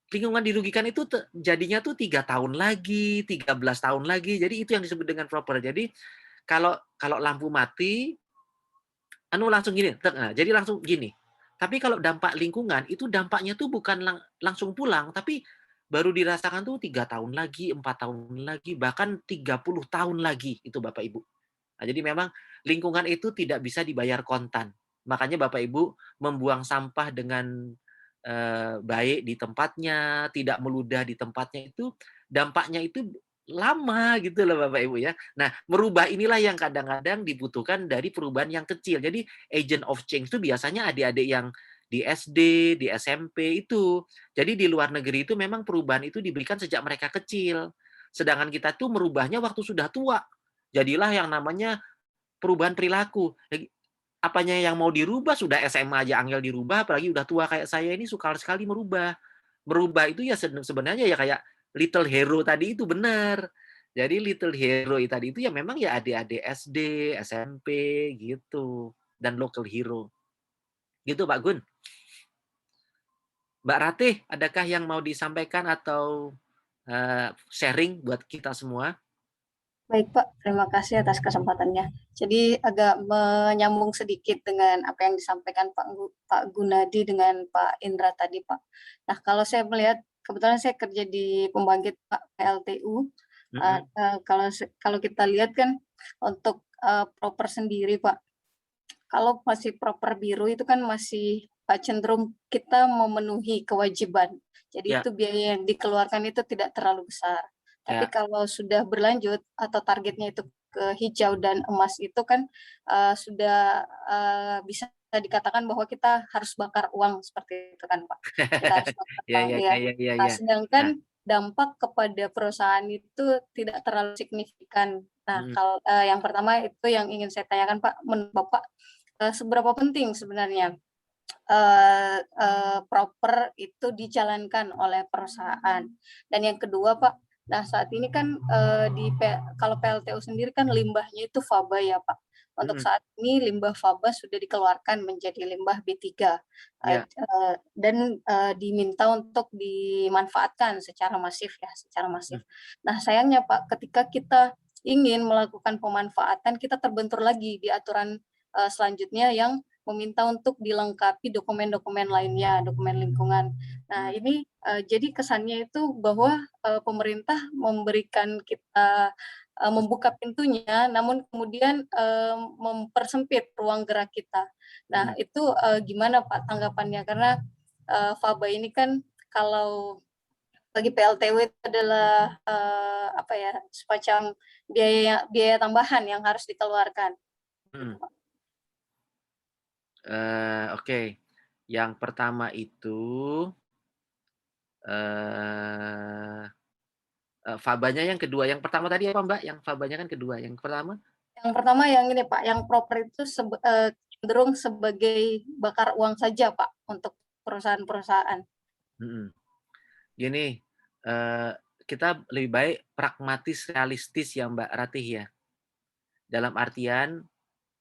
Lingkungan dirugikan itu jadinya tuh 3 tahun lagi, 13 tahun lagi. Jadi itu yang disebut dengan proper. Jadi kalau lampu mati, langsung gini. Nah, jadi langsung gini. Tapi kalau dampak lingkungan, itu dampaknya tuh bukan langsung pulang, tapi baru dirasakan tuh 3 tahun lagi, 4 tahun lagi, bahkan 30 tahun lagi, itu Bapak Ibu. Nah, jadi memang lingkungan itu tidak bisa dibayar kontan. Makanya Bapak Ibu membuang sampah dengan baik di tempatnya, tidak meludah di tempatnya itu, dampaknya itu lama gitu loh Bapak Ibu ya. Nah, merubah inilah yang kadang-kadang dibutuhkan dari perubahan yang kecil. Jadi agent of change itu biasanya adik-adik yang di SD, di SMP itu. Jadi di luar negeri itu memang perubahan itu diberikan sejak mereka kecil. Sedangkan kita tuh merubahnya waktu sudah tua. Jadilah yang namanya perubahan perilaku. Apanya yang mau dirubah sudah SMA aja angel dirubah, apalagi udah tua kayak saya ini sukar sekali merubah. Merubah itu ya sebenarnya ya kayak little hero tadi itu benar. Jadi little hero tadi itu ya memang ya adik-adik SD, SMP gitu dan local hero. Gitu Pak Gun. Mbak Ratih, adakah yang mau disampaikan atau sharing buat kita semua? Baik Pak, terima kasih atas kesempatannya. Jadi agak menyambung sedikit dengan apa yang disampaikan Pak Gunadi dengan Pak Indra tadi Pak. Nah kalau saya melihat, kebetulan saya kerja di pembangkit Pak PLTU. Kalau kita lihat kan untuk proper sendiri Pak, kalau masih proper biru itu kan masih cenderung kita memenuhi kewajiban. Jadi itu biaya yang dikeluarkan itu tidak terlalu besar. Tapi kalau sudah berlanjut atau targetnya itu ke hijau dan emas itu kan sudah bisa dikatakan bahwa kita harus bakar uang seperti itu kan Pak. Kita harus bakar uang ya. Nah, sedangkan dampak kepada perusahaan itu tidak terlalu signifikan. Nah, kalau yang pertama itu yang ingin saya tanyakan Pak, menurut Bapak seberapa penting sebenarnya proper itu dijalankan oleh perusahaan. Dan yang kedua Pak, nah saat ini kan kalau PLTU sendiri kan limbahnya itu faba ya Pak. untuk Mhm. saat ini limbah faba sudah dikeluarkan menjadi limbah B3 Ya. dan diminta untuk dimanfaatkan secara masif ya, secara masif. Mhm. Nah, sayangnya Pak, ketika kita ingin melakukan pemanfaatan, kita terbentur lagi di aturan selanjutnya yang meminta untuk dilengkapi dokumen-dokumen lainnya, dokumen lingkungan. Nah, ini jadi kesannya itu bahwa pemerintah memberikan kita membuka pintunya, namun kemudian mempersempit ruang gerak kita. Nah, Mhm. itu gimana Pak tanggapannya? Karena faba ini kan kalau bagi PLTW itu adalah apa ya, semacam biaya biaya tambahan yang harus dikeluarkan. Gitu, Mhm. Pak. Oke. Yang pertama itu, eee fabanya yang kedua, yang pertama tadi apa, Mbak? Yang fabanya kan kedua, yang pertama? Yang pertama yang ini Pak, yang proper itu cenderung sebagai bakar uang saja Pak, untuk perusahaan-perusahaan. Mhm. Gini, kita lebih baik pragmatis, realistis ya, Mbak Ratih ya. Dalam artian,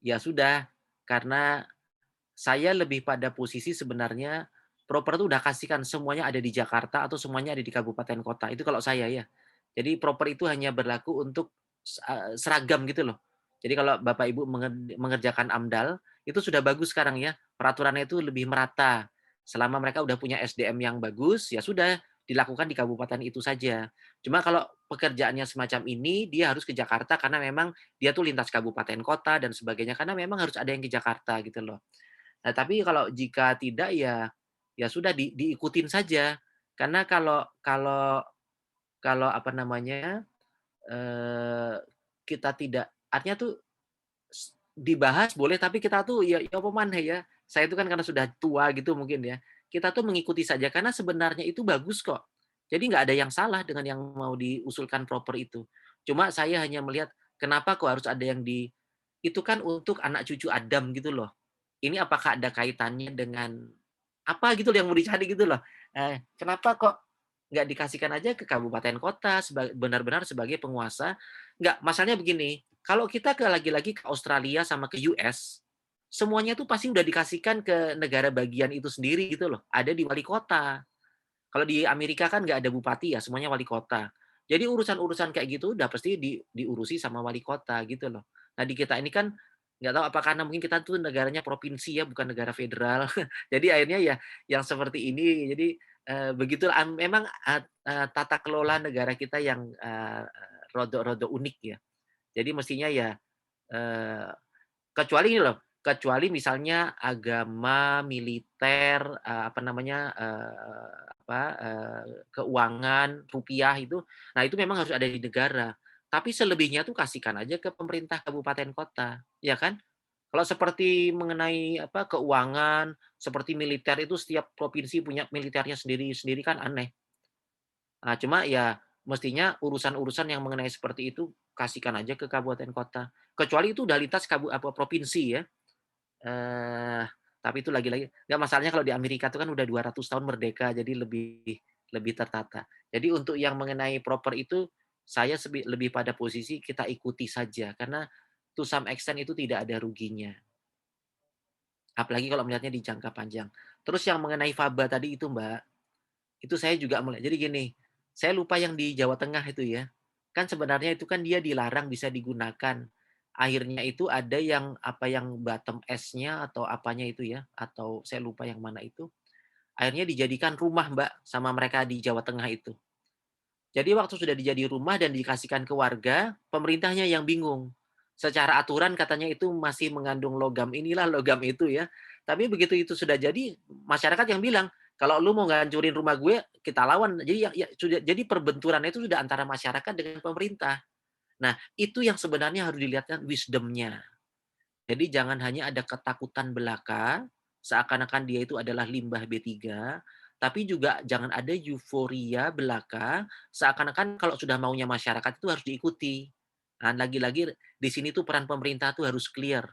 ya sudah, karena saya lebih pada posisi sebenarnya proper itu udah kasihkan semuanya ada di Jakarta atau semuanya ada di kabupaten kota, itu kalau saya ya. Jadi proper itu hanya berlaku untuk seragam gitu loh. Jadi kalau Bapak Ibu mengerjakan AMDAL, itu sudah bagus sekarang ya, peraturannya itu lebih merata. Selama mereka udah punya SDM yang bagus, ya sudah dilakukan di kabupaten itu saja. Cuma kalau pekerjaannya semacam ini, dia harus ke Jakarta karena memang dia tuh lintas kabupaten kota dan sebagainya, karena memang harus ada yang ke Jakarta gitu loh. Nah, tapi kalau jika tidak ya ya sudah diikutin saja. Karena kalau kalau kalau apa namanya, eee, kita tidak artinya tuh dibahas boleh, tapi kita tuh ya apa maneh ya, saya itu kan karena sudah tua gitu mungkin ya, kita tuh mengikuti saja karena sebenarnya itu bagus kok. Jadi nggak ada yang salah dengan yang mau diusulkan proper itu. Cuma saya hanya melihat kenapa kok harus ada yang itu kan untuk anak cucu Adam gitu loh. Ini apakah ada kaitannya dengan apa gitu loh yang mau dicari gitu loh. Kenapa kok nggak dikasihkan aja ke kabupaten kota benar-benar sebagai penguasa. Nggak, masalahnya begini, kalau kita lagi-lagi ke Australia sama ke US, semuanya tuh pasti udah dikasihkan ke negara bagian itu sendiri gitu loh, ada di wali kota. Kalau di Amerika kan nggak ada bupati ya, semuanya wali kota. Jadi urusan-urusan kayak gitu udah pasti diurusi sama wali kota gitu loh. Nah di kita ini kan nggak tahu apa karena mungkin kita tuh negaranya provinsi ya, bukan negara federal. Jadi akhirnya ya yang seperti ini. Jadi begitulah memang tata kelola negara kita yang rodo unik ya. Jadi mestinya ya eh, kecuali ini loh, kecuali misalnya agama, militer, apa namanya, keuangan, rupiah itu, nah itu memang harus ada di negara. Tapi selebihnya tuh kasihkan aja ke pemerintah kabupaten kota, ya kan? Kalau seperti mengenai apa, keuangan, seperti militer itu setiap provinsi punya militernya sendiri-sendiri kan aneh. Nah, cuma ya mestinya urusan-urusan yang mengenai seperti itu kasihkan aja ke kabupaten kota. Kecuali itu udah lintas provinsi ya. Eee, tapi itu lagi-lagi nggak masalahnya kalau di Amerika itu kan udah 200 tahun merdeka, jadi lebih lebih tertata. Jadi untuk yang mengenai proper itu, saya lebih pada posisi kita ikuti saja, karena to some extent itu tidak ada ruginya. Apalagi kalau melihatnya di jangka panjang. Terus yang mengenai faba tadi itu Mbak, itu saya juga jadi gini, saya lupa yang di Jawa Tengah itu ya, kan sebenarnya itu kan dia dilarang bisa digunakan. Akhirnya itu ada yang, apa, yang bottom es-nya atau apanya itu ya, atau saya lupa yang mana itu, akhirnya dijadikan rumah, Mbak, sama mereka di Jawa Tengah itu. Jadi waktu sudah dijadi rumah dan dikasihkan ke warga, pemerintahnya yang bingung. Secara aturan katanya itu masih mengandung logam inilah, logam itu ya. Tapi begitu itu sudah jadi, masyarakat yang bilang, "Kalau lu mau ngancurin rumah gue, kita lawan." Jadi ya sudah jadi perbenturannya itu sudah antara masyarakat dengan pemerintah. Nah, itu yang sebenarnya harus dilihatkan wisdom-nya. Jadi jangan hanya ada ketakutan belaka, seakan-akan dia itu adalah limbah B3, tapi juga jangan ada euforia belaka, seakan-akan kalau sudah maunya masyarakat itu harus diikuti. Nah, lagi-lagi di sini tuh peran pemerintah tuh harus clear,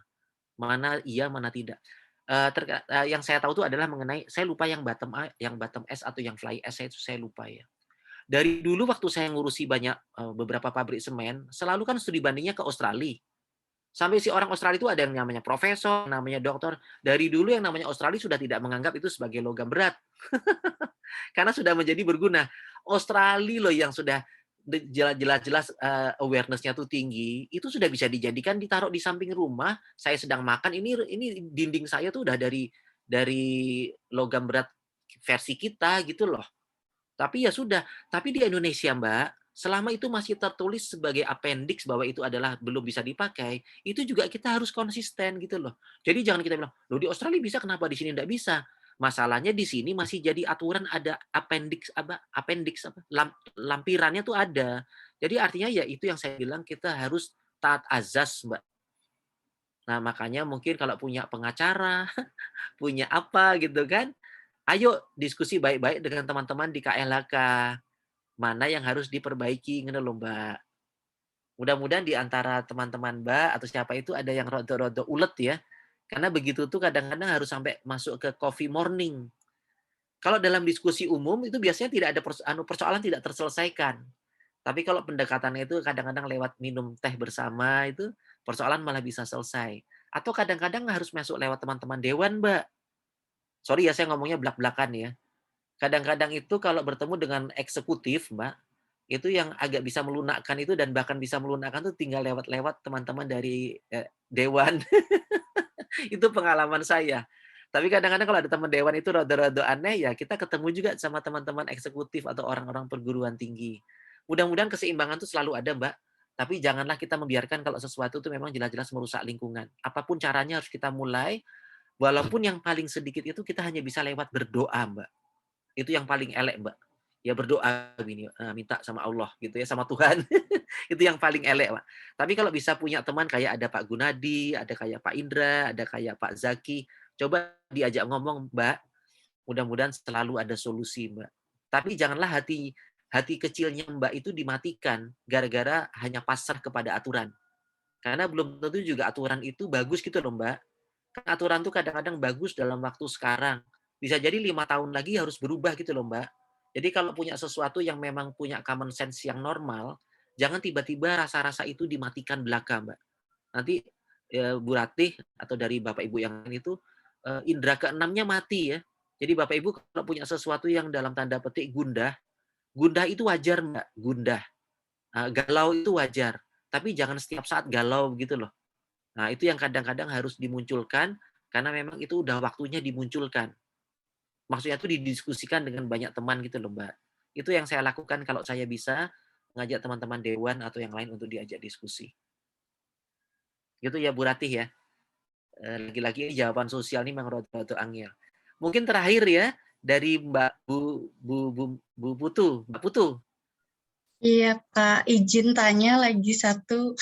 mana iya, mana tidak. Yang saya tahu itu adalah mengenai, saya lupa yang bottom S atau yang fly S itu saya lupa ya. Dari dulu waktu saya ngurusi banyak beberapa pabrik semen, selalu kan studi bandingnya ke Australia. Sampai si orang Australia itu ada yang namanya profesor, namanya dokter. Dari dulu yang namanya Australia sudah tidak menganggap itu sebagai logam berat. Karena sudah menjadi berguna. Australia loh yang sudah jelas-jelas awareness-nya tuh tinggi, itu sudah bisa dijadikan ditaruh di samping rumah. Saya sedang makan, ini dinding saya tuh udah dari logam berat versi kita gitu loh. Tapi ya sudah, tapi di Indonesia Mbak, selama itu masih tertulis sebagai appendix bahwa itu adalah belum bisa dipakai, itu juga kita harus konsisten gitu loh. Jadi jangan kita bilang, loh di Australia bisa, kenapa di sini tidak bisa? Masalahnya di sini masih jadi aturan ada lampirannya tuh ada. Jadi artinya ya itu yang saya bilang kita harus taat azas, Mbak. Nah, makanya mungkin kalau punya pengacara, punya apa gitu kan, ayo diskusi baik-baik dengan teman-teman di KLHK. Mana yang harus diperbaiki gitu loh, Mbak. Mudah-mudahan di antara teman-teman Mbak atau siapa itu ada yang rada-rada ulet ya. Karena begitu tuh kadang-kadang harus sampai masuk ke coffee morning. Kalau dalam diskusi umum itu biasanya tidak ada persoalan tidak terselesaikan. Tapi kalau pendekatannya itu kadang-kadang lewat minum teh bersama itu persoalan malah bisa selesai. Atau kadang-kadang harus masuk lewat teman-teman dewan, Mbak. Sorry ya saya ngomongnya belak-belakan ya. Kadang-kadang itu kalau bertemu dengan eksekutif, Mbak, itu yang agak bisa melunakkan itu dan bahkan bisa melunakkan tuh tinggal lewat-lewat teman-teman dari dewan. Itu pengalaman saya. Tapi kadang-kadang kalau ada teman dewan itu rada-rada aneh ya kita ketemu juga sama teman-teman eksekutif atau orang-orang perguruan tinggi. Mudah-mudahan keseimbangan itu selalu ada, Mbak. Tapi janganlah kita membiarkan kalau sesuatu itu memang jelas-jelas merusak lingkungan. Apapun caranya harus kita mulai, walaupun yang paling sedikit itu kita hanya bisa lewat berdoa, Mbak. Itu yang paling elek, Mbak. Ya berdoa gini, minta sama Allah gitu ya, sama Tuhan. Itu yang paling elek, Pak. Tapi kalau bisa punya teman kayak ada Pak Gunadi, ada kayak Pak Indra, ada kayak Pak Zaki, coba diajak ngomong, Mbak. Mudah-mudahan selalu ada solusi, Mbak. Tapi janganlah hati kecilnya Mbak itu dimatikan gara-gara hanya pasrah kepada aturan. Karena belum tentu juga aturan itu bagus gitu loh, Mbak. Kan aturan tuh kadang-kadang bagus dalam waktu sekarang. Bisa jadi 5 tahun lagi harus berubah gitu loh, Mbak. Jadi kalau punya sesuatu yang memang punya common sense yang normal, jangan tiba-tiba rasa-rasa itu dimatikan belaka, Mbak. Nanti Bu Ratih atau dari Bapak Ibu yang lain itu indera keenamnya mati ya. Jadi Bapak Ibu kalau punya sesuatu yang dalam tanda petik gundah, gundah itu wajar, Mbak, gundah. Galau itu wajar, tapi jangan setiap saat galau gitu loh. Nah, itu yang kadang-kadang harus dimunculkan karena memang itu udah waktunya dimunculkan. Maksudnya itu didiskusikan dengan banyak teman gitu loh, Mbak. Itu yang saya lakukan kalau saya bisa ngajak teman-teman dewan atau yang lain untuk diajak diskusi. Gitu ya Bu Ratih ya. Lagi-lagi jawaban sosial ini memang rada-rada angel. Mungkin terakhir ya dari Mbak Bu Putu, Mbak Putu. Iya Pak, izin tanya lagi satu.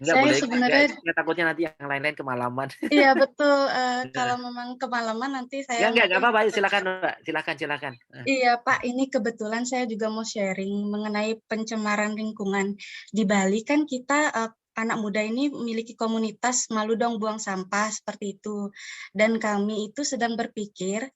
Enggak Saya boleh, sebenarnya enggak, takutnya nanti yang lain-lain kemalaman. iya betul. Kalau memang kemalaman nanti saya Enggak mungkin apa-apa, silakan Mbak, silakan. Iya Pak, ini kebetulan saya juga mau sharing mengenai pencemaran lingkungan. Di Bali kan kita anak muda ini memiliki komunitas malu dong buang sampah seperti itu. Dan kami itu sedang berpikir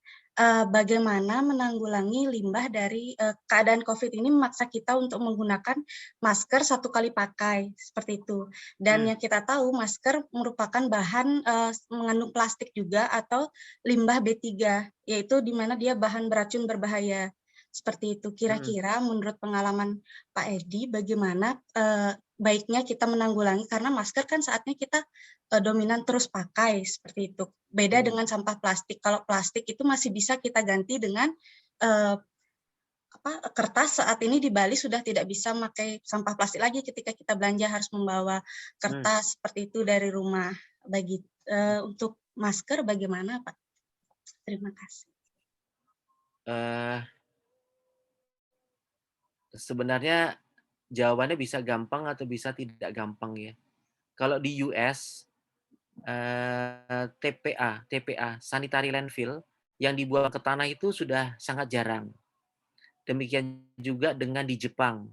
bagaimana menanggulangi limbah dari keadaan COVID ini memaksa kita untuk menggunakan masker 1 kali pakai seperti itu. Dan yang kita tahu masker merupakan bahan mengandung plastik juga atau limbah B3, yaitu di mana dia bahan beracun berbahaya. Seperti itu. Kira-kira menurut pengalaman Pak Edi, bagaimana baiknya kita menanggulangi, karena masker kan saatnya kita dominan terus pakai seperti itu. Beda dengan sampah plastik. Kalau plastik itu masih bisa kita ganti dengan kertas. Saat ini di Bali sudah tidak bisa memakai sampah plastik lagi ketika kita belanja, harus membawa kertas seperti itu dari rumah. Untuk masker bagaimana Pak? Terima kasih. Sebenarnya jawabannya bisa gampang atau bisa tidak gampang ya. Kalau di US TPA, sanitary landfill, yang dibuang ke tanah itu sudah sangat jarang. Demikian juga dengan di Jepang.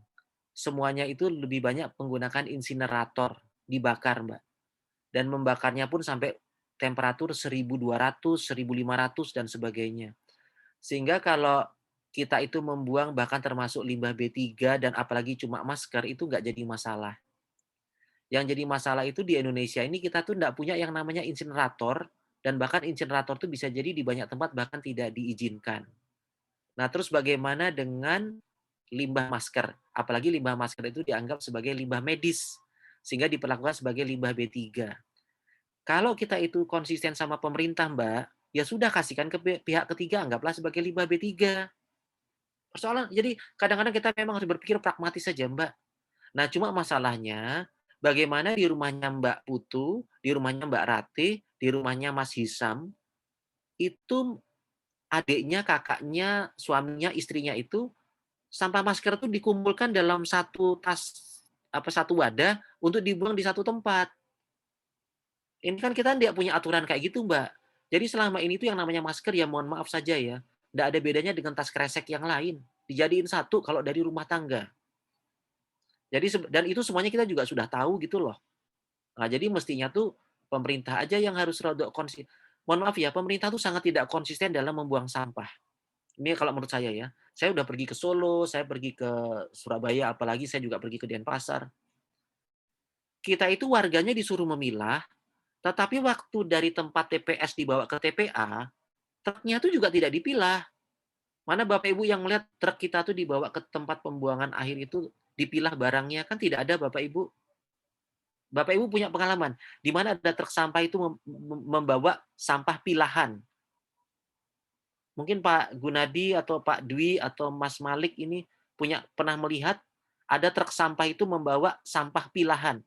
Semuanya itu lebih banyak menggunakan insinerator, dibakar, Mbak. Dan membakarnya pun sampai temperatur 1200, 1500 dan sebagainya. Sehingga kalau kita itu membuang bahkan termasuk limbah B3 dan apalagi cuma masker itu nggak jadi masalah. Yang jadi masalah itu di Indonesia ini kita tuh nggak punya yang namanya insinerator, dan bahkan insinerator tuh bisa jadi di banyak tempat bahkan tidak diizinkan. Nah, terus bagaimana dengan limbah masker? Apalagi limbah masker itu dianggap sebagai limbah medis, sehingga diperlakukan sebagai limbah B3. Kalau kita itu konsisten sama pemerintah, Mbak, ya sudah kasihkan ke pihak ketiga, anggaplah sebagai limbah B3. Persoalan, jadi kadang-kadang kita memang harus berpikir pragmatis saja, Mbak. Nah, cuma masalahnya bagaimana di rumahnya Mbak Putu, di rumahnya Mbak Ratih, di rumahnya Mas Hisam, itu adiknya, kakaknya, suaminya, istrinya itu sampah masker itu dikumpulkan dalam satu tas, satu wadah untuk dibuang di satu tempat. Ini kan kita tidak punya aturan kayak gitu, Mbak. Jadi selama ini tuh yang namanya masker ya mohon maaf saja ya, tidak ada bedanya dengan tas kresek yang lain. Dijadiin satu kalau dari rumah tangga. Jadi dan itu semuanya kita juga sudah tahu gitu loh. Nah, jadi mestinya tuh pemerintah aja yang harus rodok konsisten. Mohon maaf ya, pemerintah tuh sangat tidak konsisten dalam membuang sampah. Ini kalau menurut saya ya. Saya udah pergi ke Solo, saya pergi ke Surabaya, apalagi saya juga pergi ke Denpasar. Kita itu warganya disuruh memilah, tetapi waktu dari tempat TPS dibawa ke TPA, truknya itu juga tidak dipilah. Mana Bapak Ibu yang melihat truk kita tuh dibawa ke tempat pembuangan akhir itu dipilah barangnya, kan tidak ada Bapak Ibu. Bapak Ibu punya pengalaman, di mana ada truk sampah itu membawa sampah pilahan. Mungkin Pak Gunadi atau Pak Dwi atau Mas Malik ini pernah melihat ada truk sampah itu membawa sampah pilahan.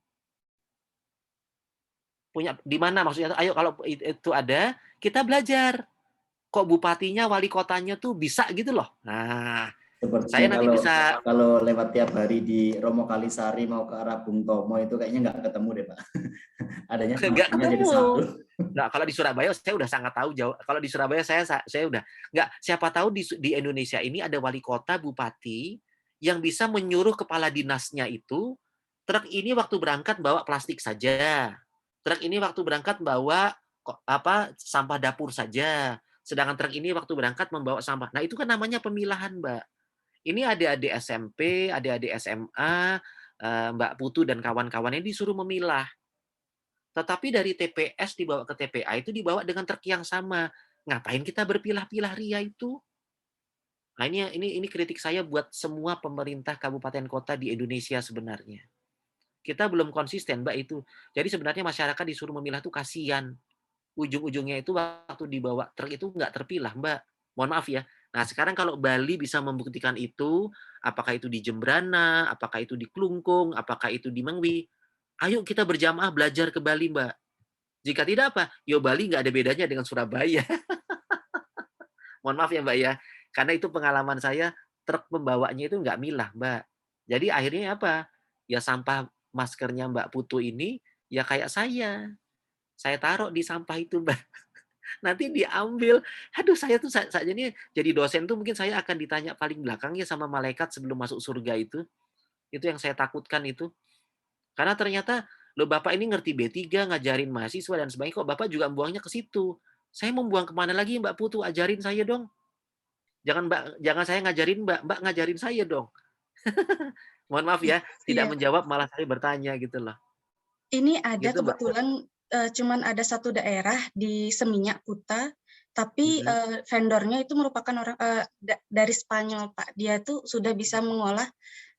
Punya di mana maksudnya? Ayo kalau itu ada, kita belajar. Kok bupatinya, wali kotanya tuh bisa gitu loh. Nah, seperti saya nanti bisa kalau lewat tiap hari di Romo Kalisari mau ke arah Bung Tomo itu kayaknya nggak ketemu deh Pak. Adanya nggak maskernya jadi ketemu. satu. Nah, kalau di Surabaya saya udah sangat tahu jauh. Kalau di Surabaya saya udah nggak. Siapa tahu di Indonesia ini ada wali kota, bupati yang bisa menyuruh kepala dinasnya itu, truk ini waktu berangkat bawa plastik saja. Truk ini waktu berangkat bawa sampah dapur saja. Sedangkan truk ini waktu berangkat membawa sampah. Nah, itu kan namanya pemilahan, Mbak. Ini adik-adik SMP, adik-adik SMA, Mbak Putu dan kawan-kawannya disuruh memilah. Tetapi dari TPS dibawa ke TPA itu dibawa dengan truk yang sama. Ngapain kita berpilah-pilah ria itu? Nah, ini kritik saya buat semua pemerintah kabupaten kota di Indonesia sebenarnya. Kita belum konsisten, Mbak, itu. Jadi sebenarnya masyarakat disuruh memilah tuh kasihan. Ujung-ujungnya itu waktu dibawa truk itu nggak terpilah, Mbak. Mohon maaf ya. Nah, sekarang kalau Bali bisa membuktikan itu, apakah itu di Jembrana, apakah itu di Klungkung, apakah itu di Mengwi, ayo kita berjamaah belajar ke Bali, Mbak. Jika tidak apa, yo Bali nggak ada bedanya dengan Surabaya. Mohon maaf ya, Mbak ya. Karena itu pengalaman saya, truk pembawanya itu nggak milah, Mbak. Jadi akhirnya apa? Ya sampah maskernya Mbak Putu ini, ya kayak saya. Saya taruh di sampah itu, Mbak. Nanti diambil. Aduh, saya tuh saja ini jadi dosen tuh mungkin saya akan ditanya paling belakang ya sama malaikat sebelum masuk surga itu. Itu yang saya takutkan itu. Karena ternyata, loh Bapak ini ngerti B3, ngajarin mahasiswa dan sebagainya, kok Bapak juga membuangnya ke situ. Saya membuang kemana lagi Mbak Putu? Ajarin saya dong. Jangan saya ngajarin Mbak, Mbak ngajarin saya dong. Mohon maaf ya, tidak Iya. menjawab malah saya bertanya gitu loh. Ini ada Gitu, Mbak. kebetulan cuman ada satu daerah di Seminyak Kuta, tapi vendornya itu merupakan orang dari Spanyol, Pak. Dia tuh sudah bisa mengolah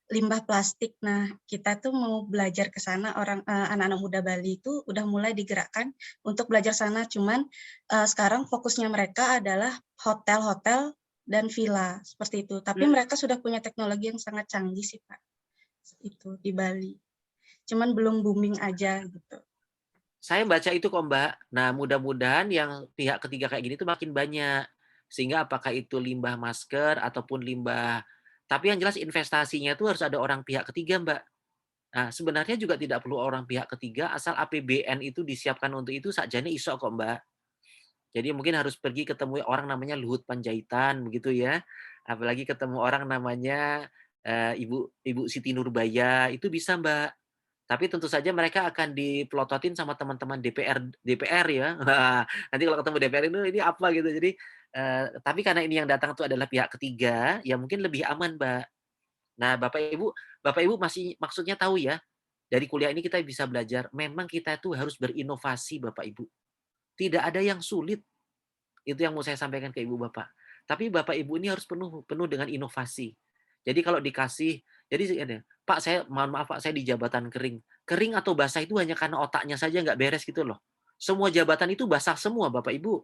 limbah plastik. Nah, kita tuh mau belajar ke sana, anak-anak muda Bali itu udah mulai digerakkan untuk belajar sana. Cuman sekarang fokusnya mereka adalah hotel-hotel dan villa seperti itu. Tapi mereka sudah punya teknologi yang sangat canggih sih, Pak. Itu di Bali. Cuman belum booming aja gitu. Saya baca itu kok, Mbak. Nah, mudah-mudahan yang pihak ketiga kayak gini tuh makin banyak. Sehingga apakah itu limbah masker ataupun limbah, tapi yang jelas investasinya itu harus ada orang pihak ketiga, Mbak. Nah, sebenarnya juga tidak perlu orang pihak ketiga, asal APBN itu disiapkan untuk itu sakjane iso kok, Mbak. Jadi mungkin harus pergi ketemu orang namanya Luhut Panjaitan begitu ya. Apalagi ketemu orang namanya Ibu Siti Nurbaya, itu bisa, Mbak. Tapi tentu saja mereka akan dipelototin sama teman-teman DPR ya. Nanti kalau ketemu DPR ini apa gitu. Jadi tapi karena ini yang datang itu adalah pihak ketiga, ya mungkin lebih aman, Mbak. Nah, Bapak Ibu masih maksudnya tahu ya, dari kuliah ini kita bisa belajar, memang kita itu harus berinovasi Bapak Ibu. Tidak ada yang sulit. Itu yang mau saya sampaikan ke Ibu Bapak. Tapi Bapak Ibu ini harus penuh penuh dengan inovasi. Jadi kalau dikasih, jadi Pak saya mohon maaf Pak saya di jabatan kering. Kering atau basah itu hanya karena otaknya saja nggak beres gitu loh. Semua jabatan itu basah semua Bapak Ibu.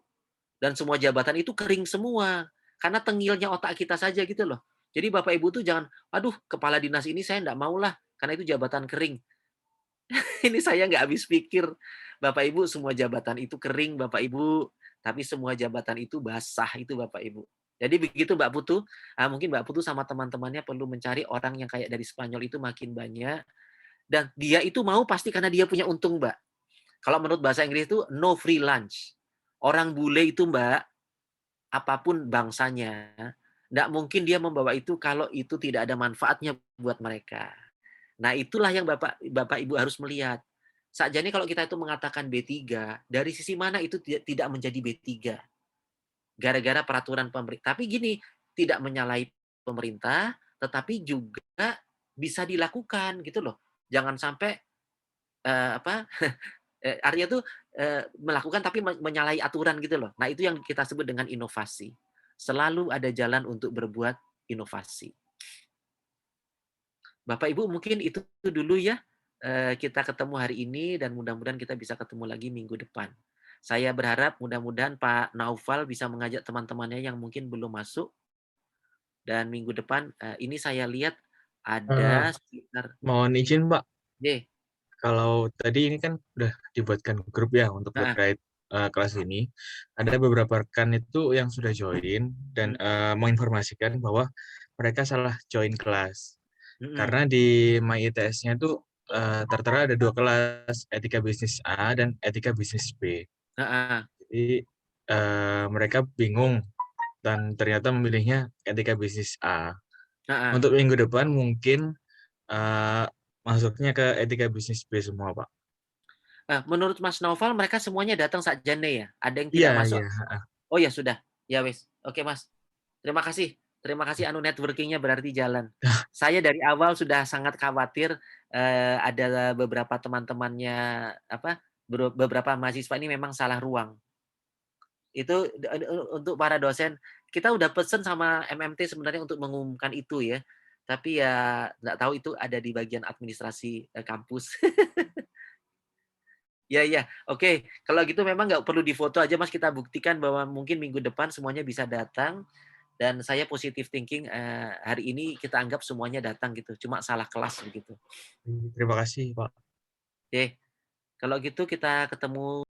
Dan semua jabatan itu kering semua. Karena tengilnya otak kita saja gitu loh. Jadi Bapak Ibu tuh jangan, aduh kepala dinas ini saya nggak mau lah. Karena itu jabatan kering. Ini saya nggak habis pikir. Bapak Ibu semua jabatan itu kering Bapak Ibu. Tapi semua jabatan itu basah itu Bapak Ibu. Jadi begitu Mbak Putu, mungkin Mbak Putu sama teman-temannya perlu mencari orang yang kayak dari Spanyol itu makin banyak. Dan dia itu mau pasti karena dia punya untung Mbak. Kalau menurut bahasa Inggris itu no free lunch. Orang bule itu Mbak, apapun bangsanya, nggak mungkin dia membawa itu kalau itu tidak ada manfaatnya buat mereka. Nah itulah yang Bapak Ibu harus melihat. Sakjane kalau kita itu mengatakan B3, dari sisi mana itu tidak menjadi B3? Gara-gara peraturan pemerintah. Tapi gini, tidak menyalahi pemerintah, tetapi juga bisa dilakukan gitu loh. Jangan sampai artinya tuh melakukan tapi menyalahi aturan gitu loh. Nah itu yang kita sebut dengan inovasi. Selalu ada jalan untuk berbuat inovasi. Bapak Ibu mungkin itu dulu ya. Kita ketemu hari ini dan mudah-mudahan kita bisa ketemu lagi minggu depan. Saya berharap mudah-mudahan Pak Naufal bisa mengajak teman-temannya yang mungkin belum masuk. Dan minggu depan ini saya lihat ada sekitar Mohon izin Pak, D. kalau tadi ini kan udah dibuatkan grup ya untuk terkait kelas ini. Ada beberapa rekan itu yang sudah join dan menginformasikan bahwa mereka salah join kelas. Karena di MyITS-nya itu tertera ada 2 kelas, etika bisnis A dan etika bisnis B. Jadi mereka bingung dan ternyata memilihnya etika bisnis A. Untuk minggu depan mungkin masuknya ke etika bisnis B semua, Pak. Menurut Mas Naufal mereka semuanya datang sakjane ya? Ada yang tidak masuk? Iya. Oh ya sudah, ya wes. Oke Mas, terima kasih. Terima kasih networking-nya berarti jalan. Saya dari awal sudah sangat khawatir ada beberapa teman-temannya beberapa mahasiswa ini memang salah ruang. Itu untuk para dosen, kita udah pesen sama MMT sebenarnya untuk mengumumkan itu ya. Tapi ya nggak tahu itu ada di bagian administrasi kampus. Ya. Oke. Kalau gitu memang nggak perlu difoto aja Mas, kita buktikan bahwa mungkin minggu depan semuanya bisa datang. Dan saya positive thinking hari ini kita anggap semuanya datang gitu. Cuma salah kelas begitu. Terima kasih, Pak. Oke. Kalau gitu kita ketemu